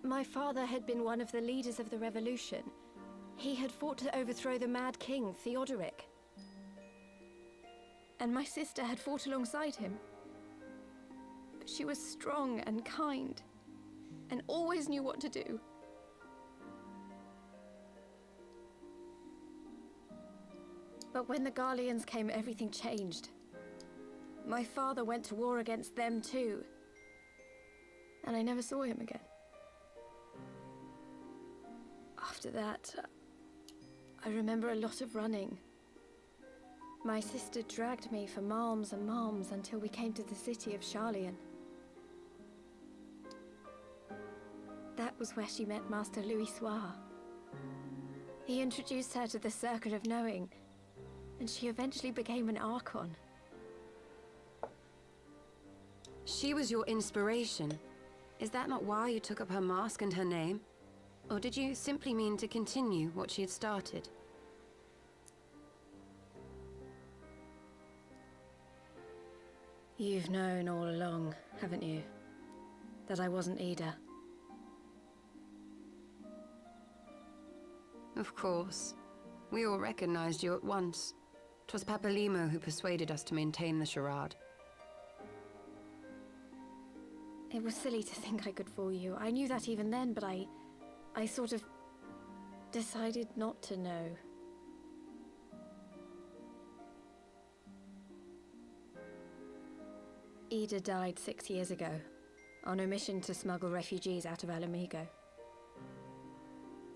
My father had been one of the leaders of the revolution. He had fought to overthrow the Mad King, Theodoric. And my sister had fought alongside him. But she was strong and kind, and always knew what to do. But when the Garleans came, everything changed. My father went to war against them too, and I never saw him again. After that, I remember a lot of running. My sister dragged me for malms and malms until we came to the city of Sharlayan. That was where she met Master Louis Soir. He introduced her to the Circle of Knowing, and she eventually became an Archon. She was your inspiration. Is that not why you took up her mask and her name? Or did you simply mean to continue what she had started? You've known all along, haven't you? That I wasn't Ida. Of course. We all recognized you at once. 'Twas Papalimo who persuaded us to maintain the charade. It was silly to think I could fool you. I knew that even then, but I sort of decided not to know. Ida died 6 years ago, on a mission to smuggle refugees out of Alamigo.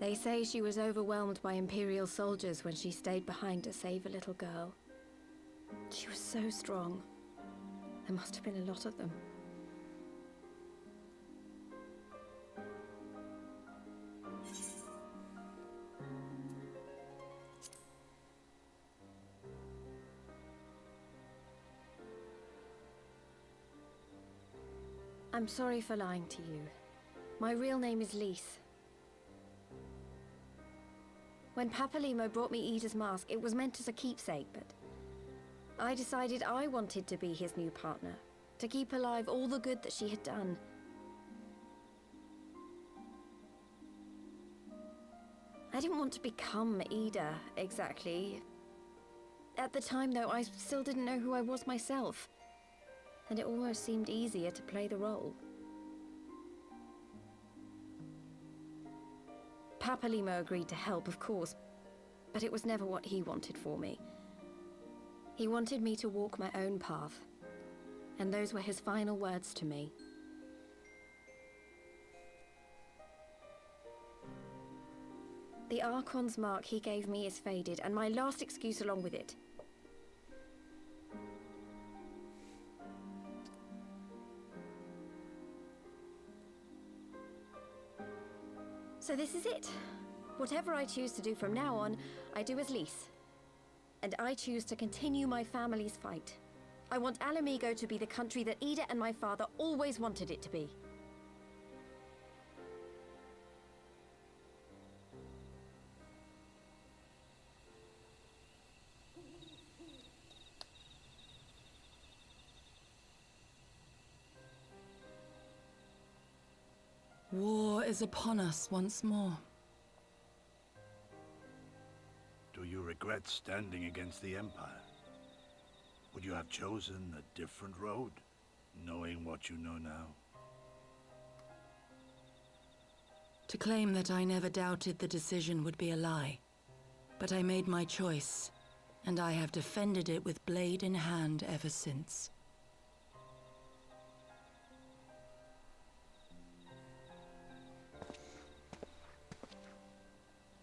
They say she was overwhelmed by Imperial soldiers when she stayed behind to save a little girl. She was so strong. There must have been a lot of them. I'm sorry for lying to you. My real name is Lise. When Papalimo brought me Ida's mask, it was meant as a keepsake, but I decided I wanted to be his new partner, to keep alive all the good that she had done. I didn't want to become Ida, exactly. At the time, though, I still didn't know who I was myself, and it almost seemed easier to play the role. Papalimo agreed to help, of course, but it was never what he wanted for me. He wanted me to walk my own path, and those were his final words to me. The Archon's mark he gave me is faded, and my last excuse along with it. So this is it. Whatever I choose to do from now on, I do as Lise. And I choose to continue my family's fight. I want Alamigo to be the country that Ida and my father always wanted it to be. War is upon us once more. Do you regret standing against the Empire? Would you have chosen a different road, knowing what you know now? To claim that I never doubted the decision would be a lie. But I made my choice, and I have defended it with blade in hand ever since.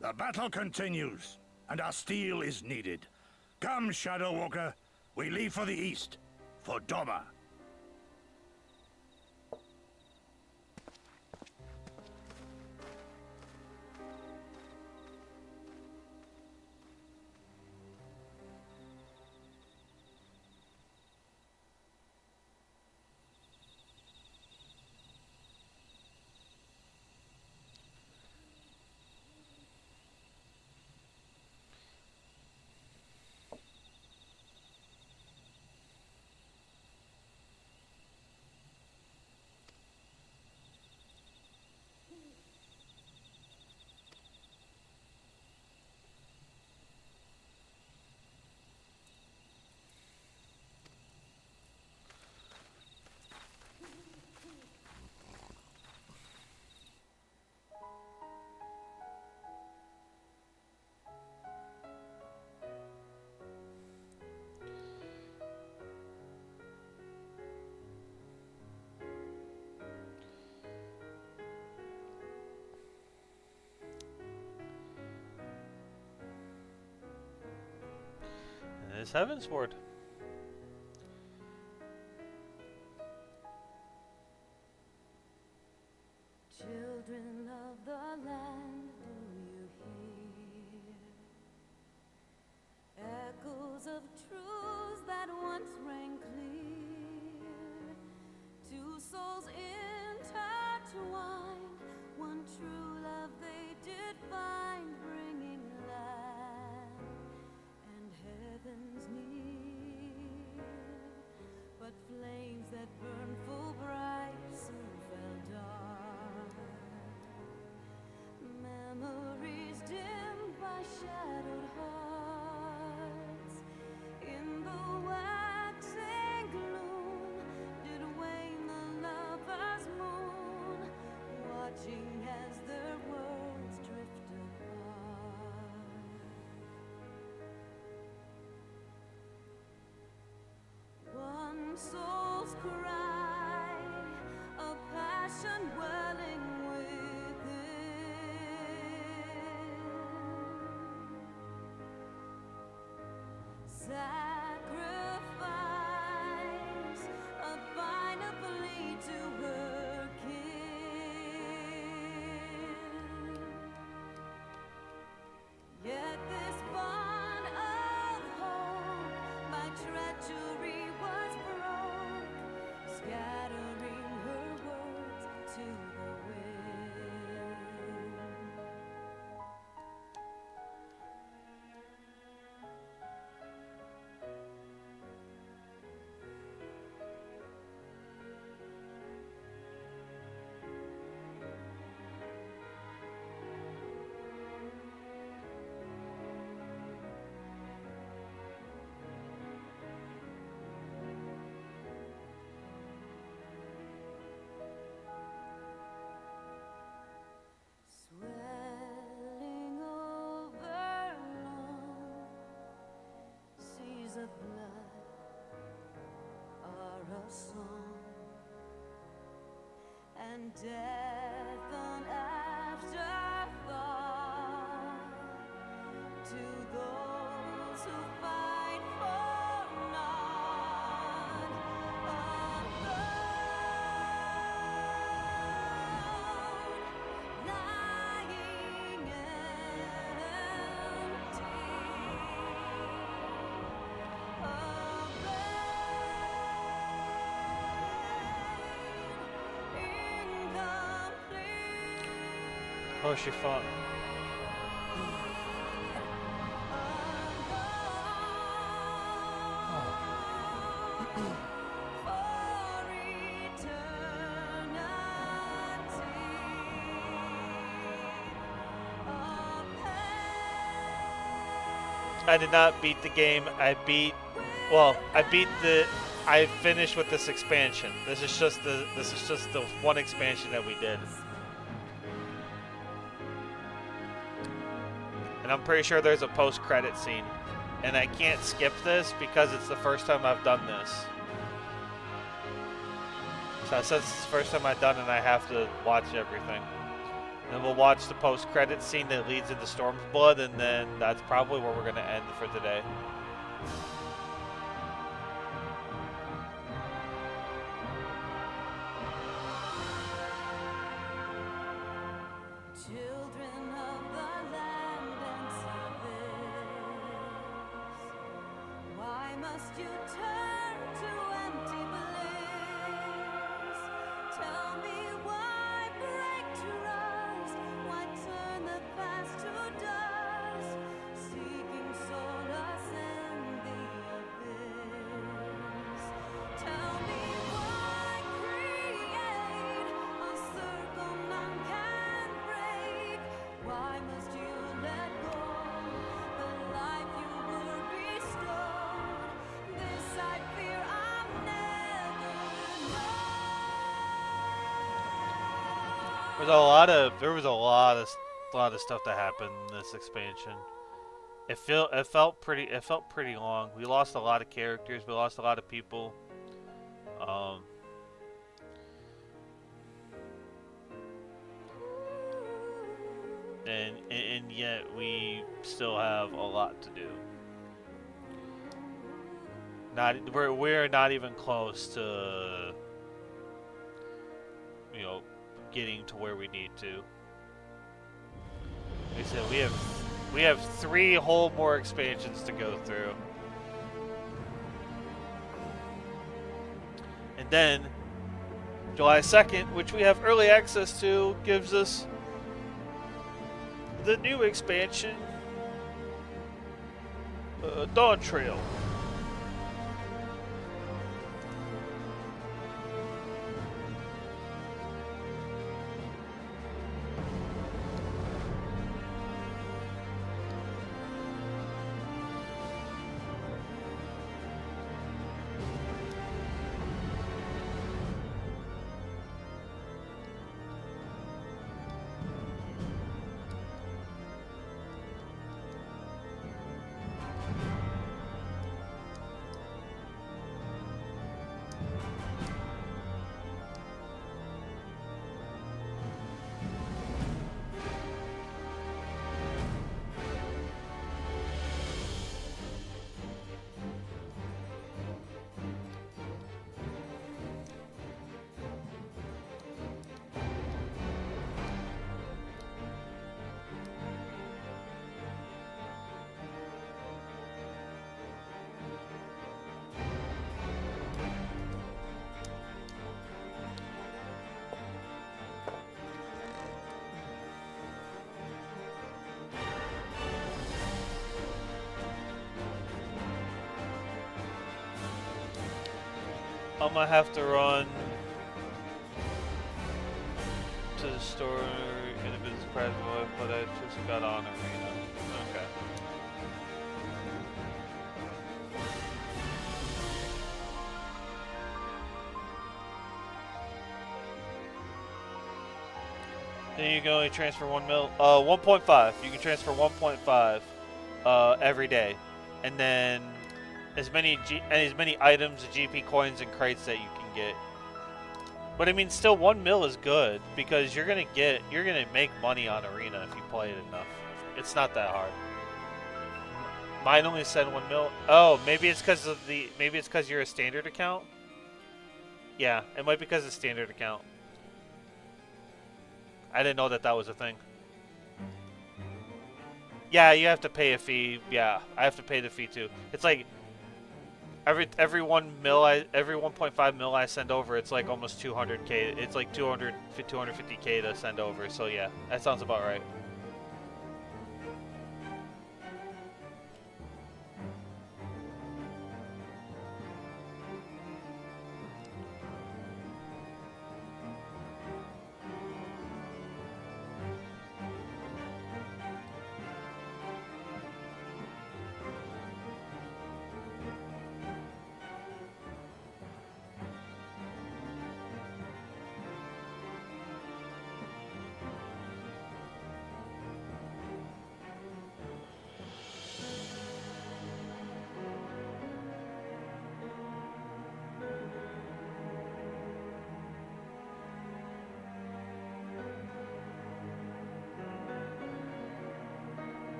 The battle continues, and our steel is needed. Come, Shadow Walker, we leave for the east, for Doma. is Heavensward. Children of the land, do you hear echoes of truths that once rang clear? Two souls intertwined, one true love they did find, bringing land and heavens near. But flames that burn full bright soon fell dark. Memories dimmed by shadowed hearts. In the waxing gloom did wane the lover's moon, watching as their worlds drift apart. One soul's cry, a passion welling sacrifice, a final plea to her kin. Yet this bond of hope by treachery was broke, scattering her words to the wind. Swelling over long seas of blood are a song, and death an afterthought to those who fight for naught. Lying Oh, she fought. I did not beat the game. I finished with this expansion. This is just the one expansion that we did. And I'm pretty sure there's a post-credit scene. And I can't skip this because it's the first time I've done this. So since it's the first time I've done it, I have to watch everything. And then we'll watch the post-credit scene that leads into Storm's Blood, and then that's probably where we're going to end for today. Children of the land and service, why must you turn to empty bliss? Tell me why break trust, why turn the past to dust, seeking solace in the abyss. Tell me why create a circle none can break. Why must you let go the life you were bestowed? This I fear I'll never know. There was a lot of stuff that happened in this expansion. It felt pretty long. We lost a lot of characters. We lost a lot of people. And yet we still have a lot to do. We're not even close to, you know, getting to where we need to. Like I said, we have 3 whole more expansions to go through. And then July 2nd, which we have early access to, gives us the new expansion, Dawn Trail. I'm gonna have to run to the store in a bit surprised my wife, but I just got on Arena. Okay. Then you can only transfer 1 mil. 1.5. You can transfer 1.5 every day, and then as many items, GP coins, and crates that you can get. But I mean, still 1 mil is good because you're gonna make money on Arena if you play it enough. It's not that hard. Mine only said 1 mil. Oh, maybe it's because you're a standard account. Yeah, it might be because it's standard account. I didn't know that was a thing. Yeah, you have to pay a fee. Yeah, I have to pay the fee too. It's like every 1 mil, every 1.5 mil I send over, it's like almost 200k. It's like 250k to send over. So yeah, that sounds about right.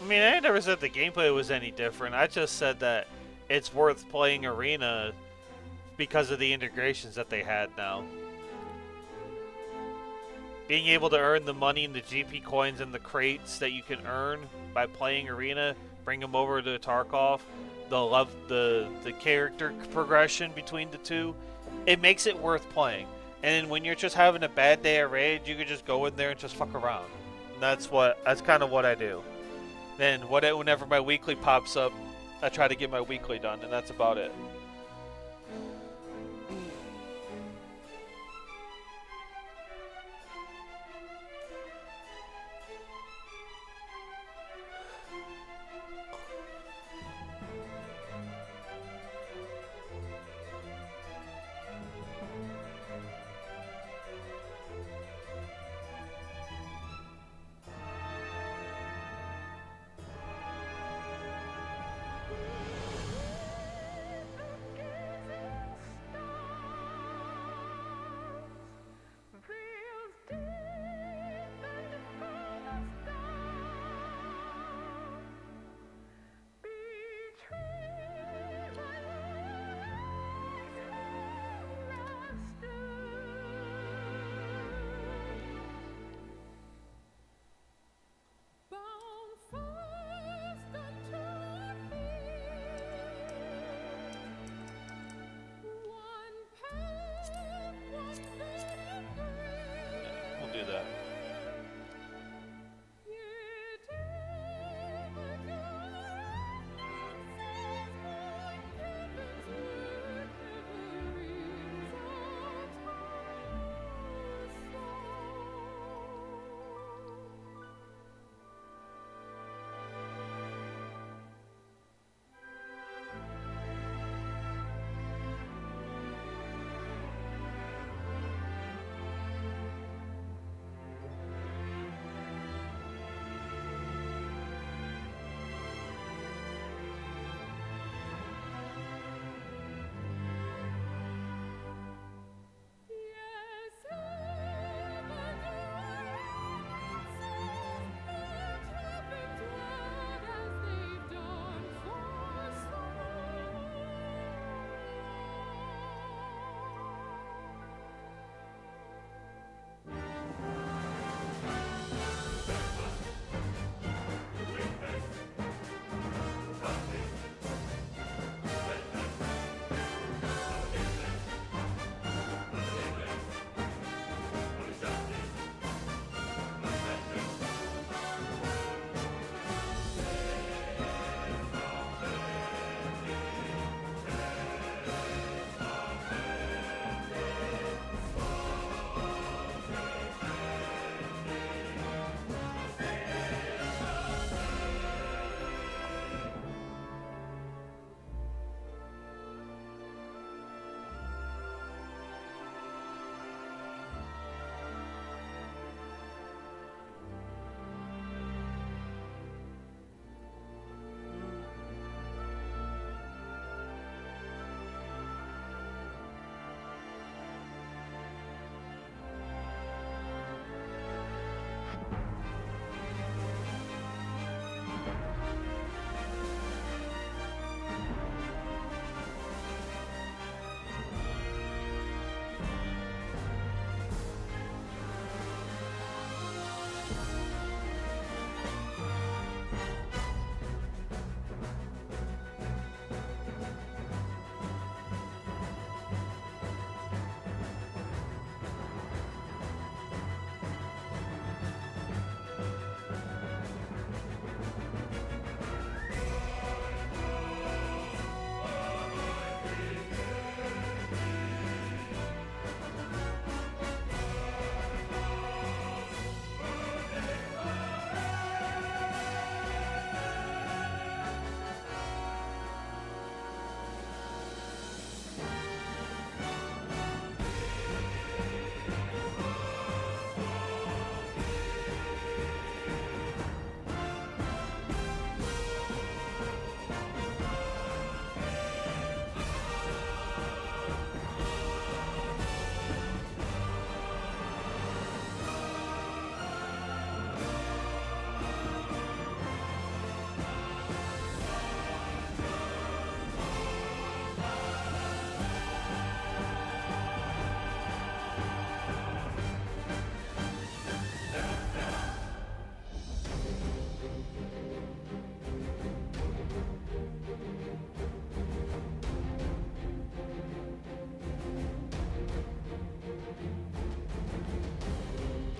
I mean, I never said the gameplay was any different. I just said that it's worth playing Arena because of the integrations that they had now. Being able to earn the money and the GP coins and the crates that you can earn by playing Arena, bring them over to Tarkov, the character progression between the two, it makes it worth playing. And when you're just having a bad day at Raid, you can just go in there and just fuck around. And that's kind of what I do. Then whenever my weekly pops up, I try to get my weekly done, and that's about it.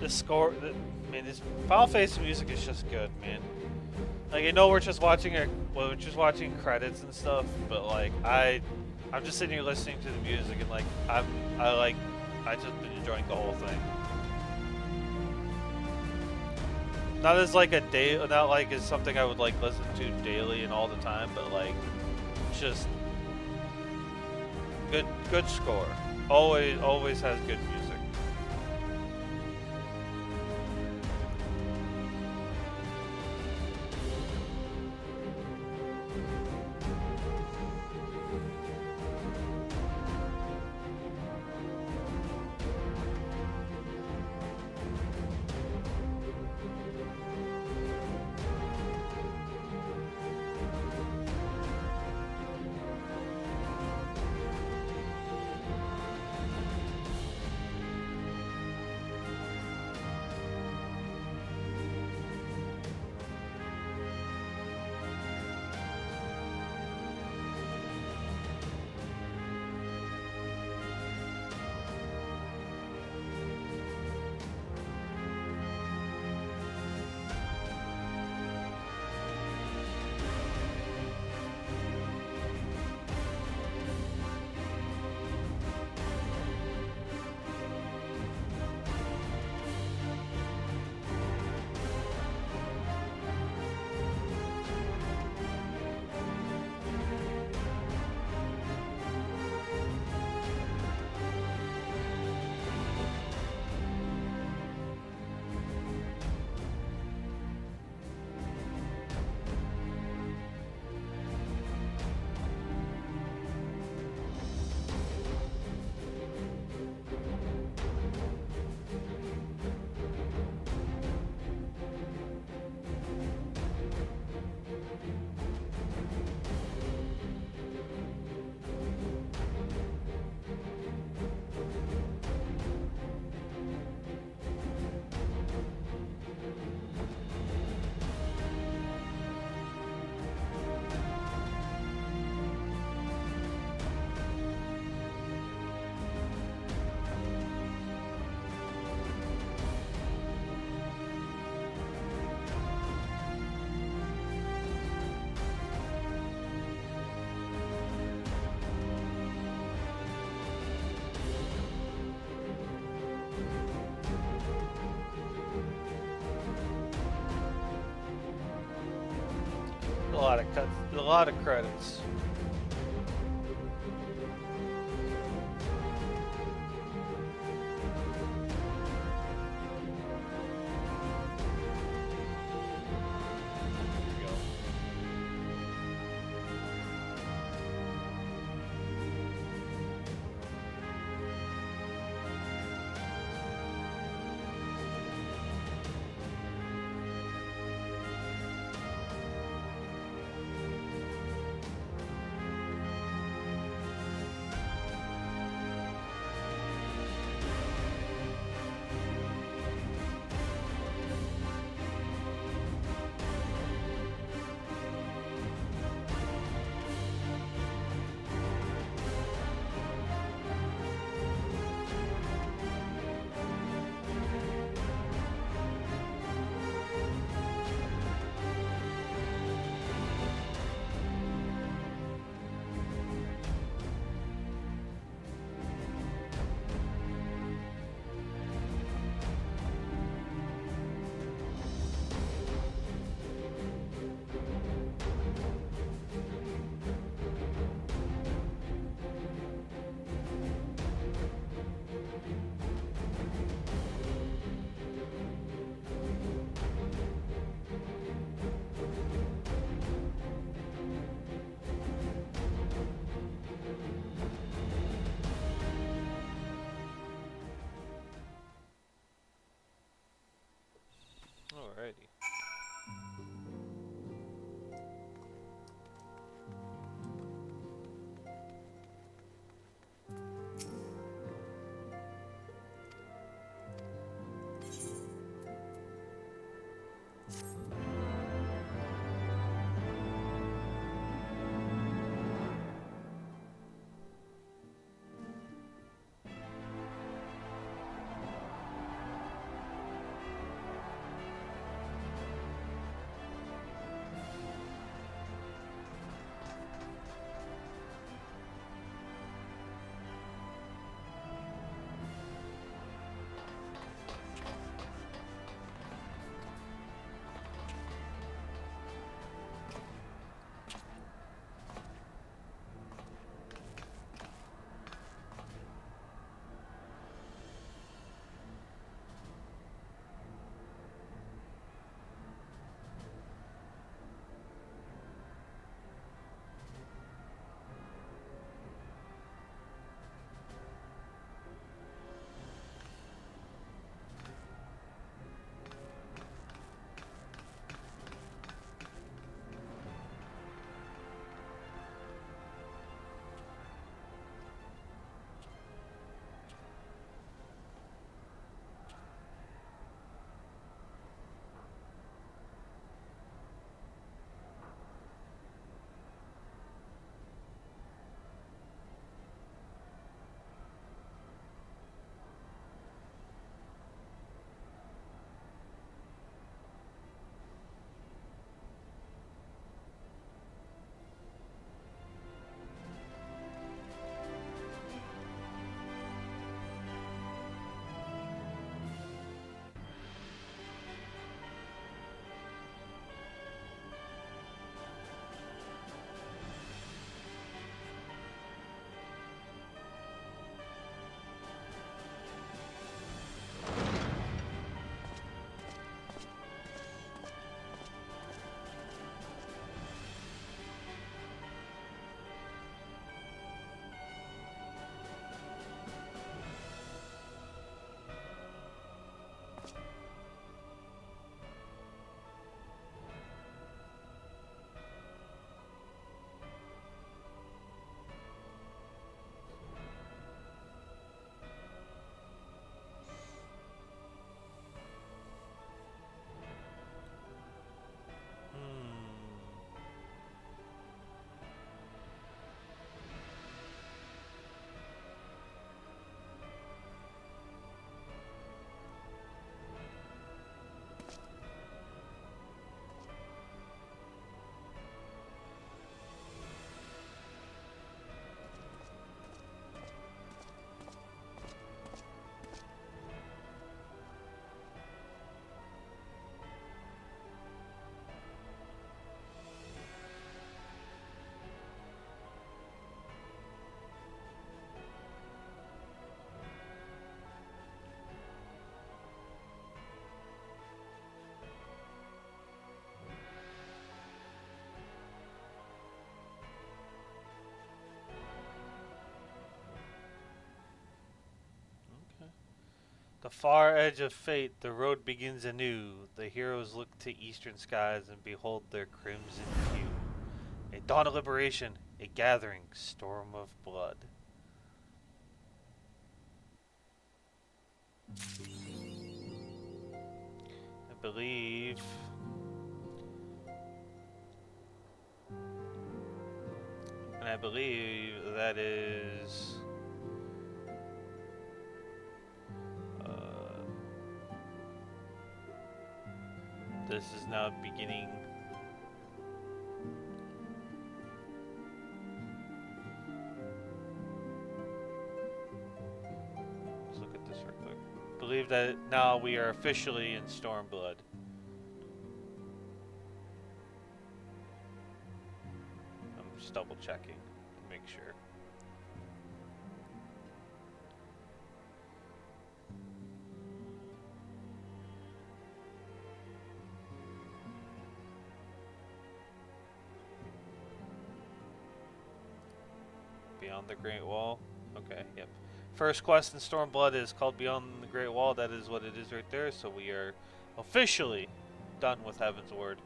the score. I mean, this Final Fantasy music is just good, man. Like I know we're just watching credits and stuff, but like I'm just sitting here listening to the music and like I just been enjoying the whole thing. Not as like not like as something I would like listen to daily and all the time, but like just good score. Always has good music. A lot of credits. The far edge of fate, the road begins anew. The heroes look to eastern skies and behold their crimson hue. A dawn of liberation, a gathering storm of blood. I believe... And I believe that is... this is now beginning... Let's look at this real quick. I believe that now we are officially in Stormblood. I'm just double checking to make sure. Beyond the Great Wall. Okay, yep. First quest in Stormblood is called Beyond the Great Wall. That is what it is right there. So we are officially done with Heavensward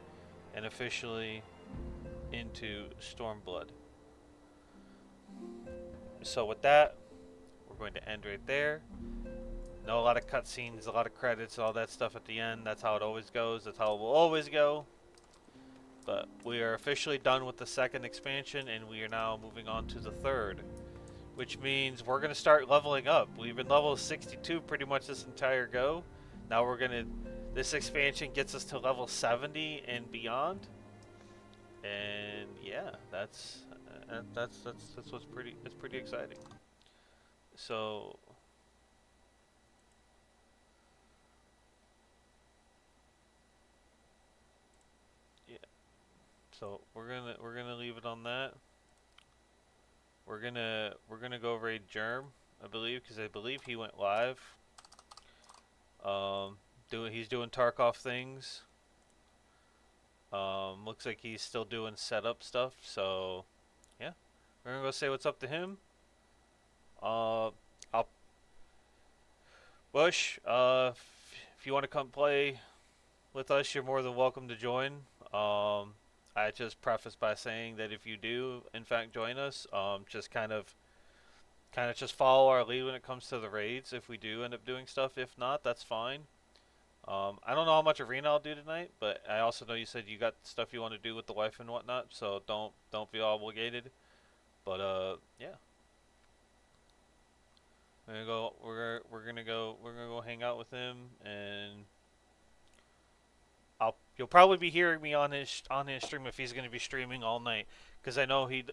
and officially into Stormblood. So with that, we're going to end right there. No, a lot of cutscenes, a lot of credits, all that stuff at the end. That's how it always goes. That's how it will always go. But we are officially done with the second expansion, and we are now moving on to the third, which means we're going to start leveling up. We've been level 62 pretty much this entire go. Now we're going to, this expansion gets us to level 70 and beyond. And yeah, that's what's pretty exciting. So So we're gonna leave it on that. We're gonna go raid Germ, I believe, because I believe he went live. He's doing Tarkov things. Looks like he's still doing setup stuff. So yeah, we're gonna go say what's up to him. Bush, if you want to come play with us, you're more than welcome to join. I just preface by saying that if you do, in fact, join us, just kind of just follow our lead when it comes to the raids. If we do end up doing stuff, if not, that's fine. I don't know how much arena I'll do tonight, but I also know you said you got stuff you want to do with the wife and whatnot, so don't feel obligated. But yeah, we're gonna go hang out with him, and you'll probably be hearing me on his stream if he's going to be streaming all night, because I know he's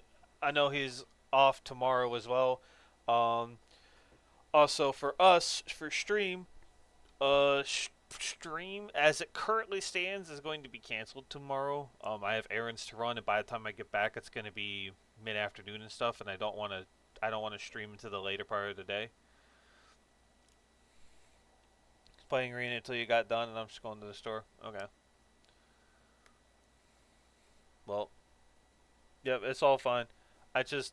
off tomorrow as well. Also for us, for stream as it currently stands is going to be canceled tomorrow. I have errands to run, and by the time I get back, it's going to be mid-afternoon and stuff, and I don't want to stream into the later part of the day. Playing arena until you got done, and I'm just going to the store. Okay. Well, yeah, it's all fine. I just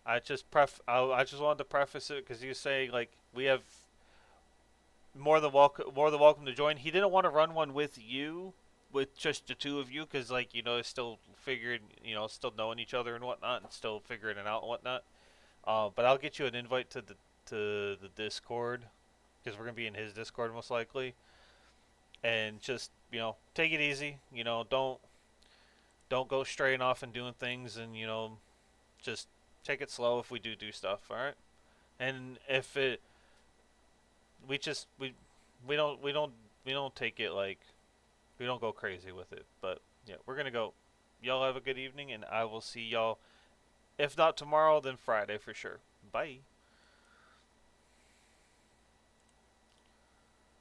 wanted to preface it because you say like we have more than welcome to join. He didn't want to run one with you, with just the two of you, because like still still knowing each other and whatnot, and still figuring it out and whatnot. But I'll get you an invite to the Discord, because we're gonna be in his Discord most likely, and just take it easy. Don't go straying off and doing things, and just take it slow if we do stuff. All right, and if we don't take it like we don't go crazy with it. But yeah, we're gonna go. Y'all have a good evening, and I will see y'all, if not tomorrow, then Friday for sure. Bye.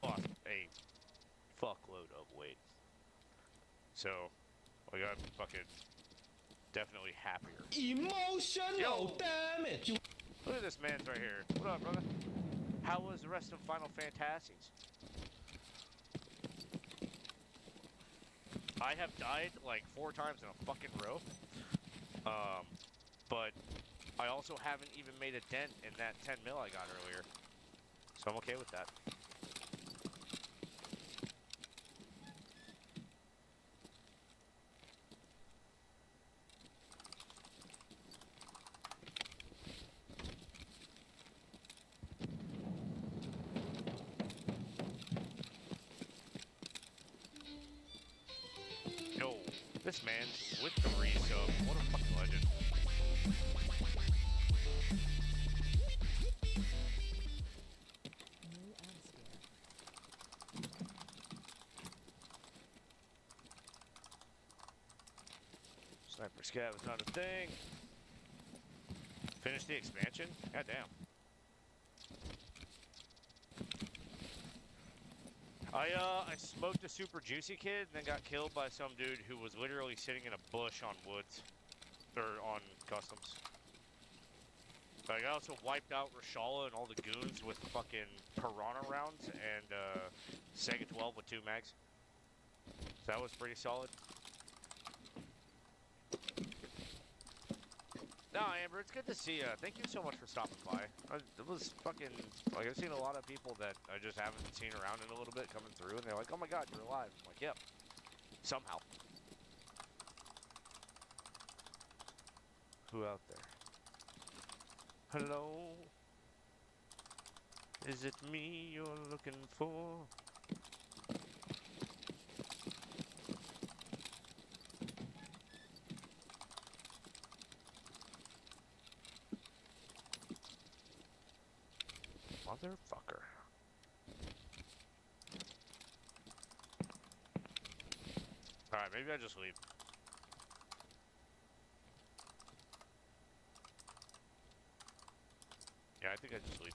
Lost a fuckload of weight, so we got fucking definitely happier. Emotional damage. Look at this man's right here. What up, brother? How was the rest of Final Fantasies? I have died like 4 times in a fucking row. But I also haven't even made a dent in that 10 mil I got earlier. So I'm okay with that. This man's with the resub. What a fucking legend. Sniper scav is not a thing. Finish the expansion? God damn. I smoked a super juicy kid and then got killed by some dude who was literally sitting in a bush on woods. Or on customs. Like, I also wiped out Rashala and all the goons with fucking Piranha rounds and Sega 12 with 2 mags. So that was pretty solid. No, Amber, it's good to see you. Thank you so much for stopping by. It was fucking, like, I've seen a lot of people that I just haven't seen around in a little bit coming through, and they're like, oh my god, you're alive. I'm like, yep. Somehow. Who out there? Hello? Is it me you're looking for? Motherfucker. Alright, maybe I just leave. Yeah, I think I just leave.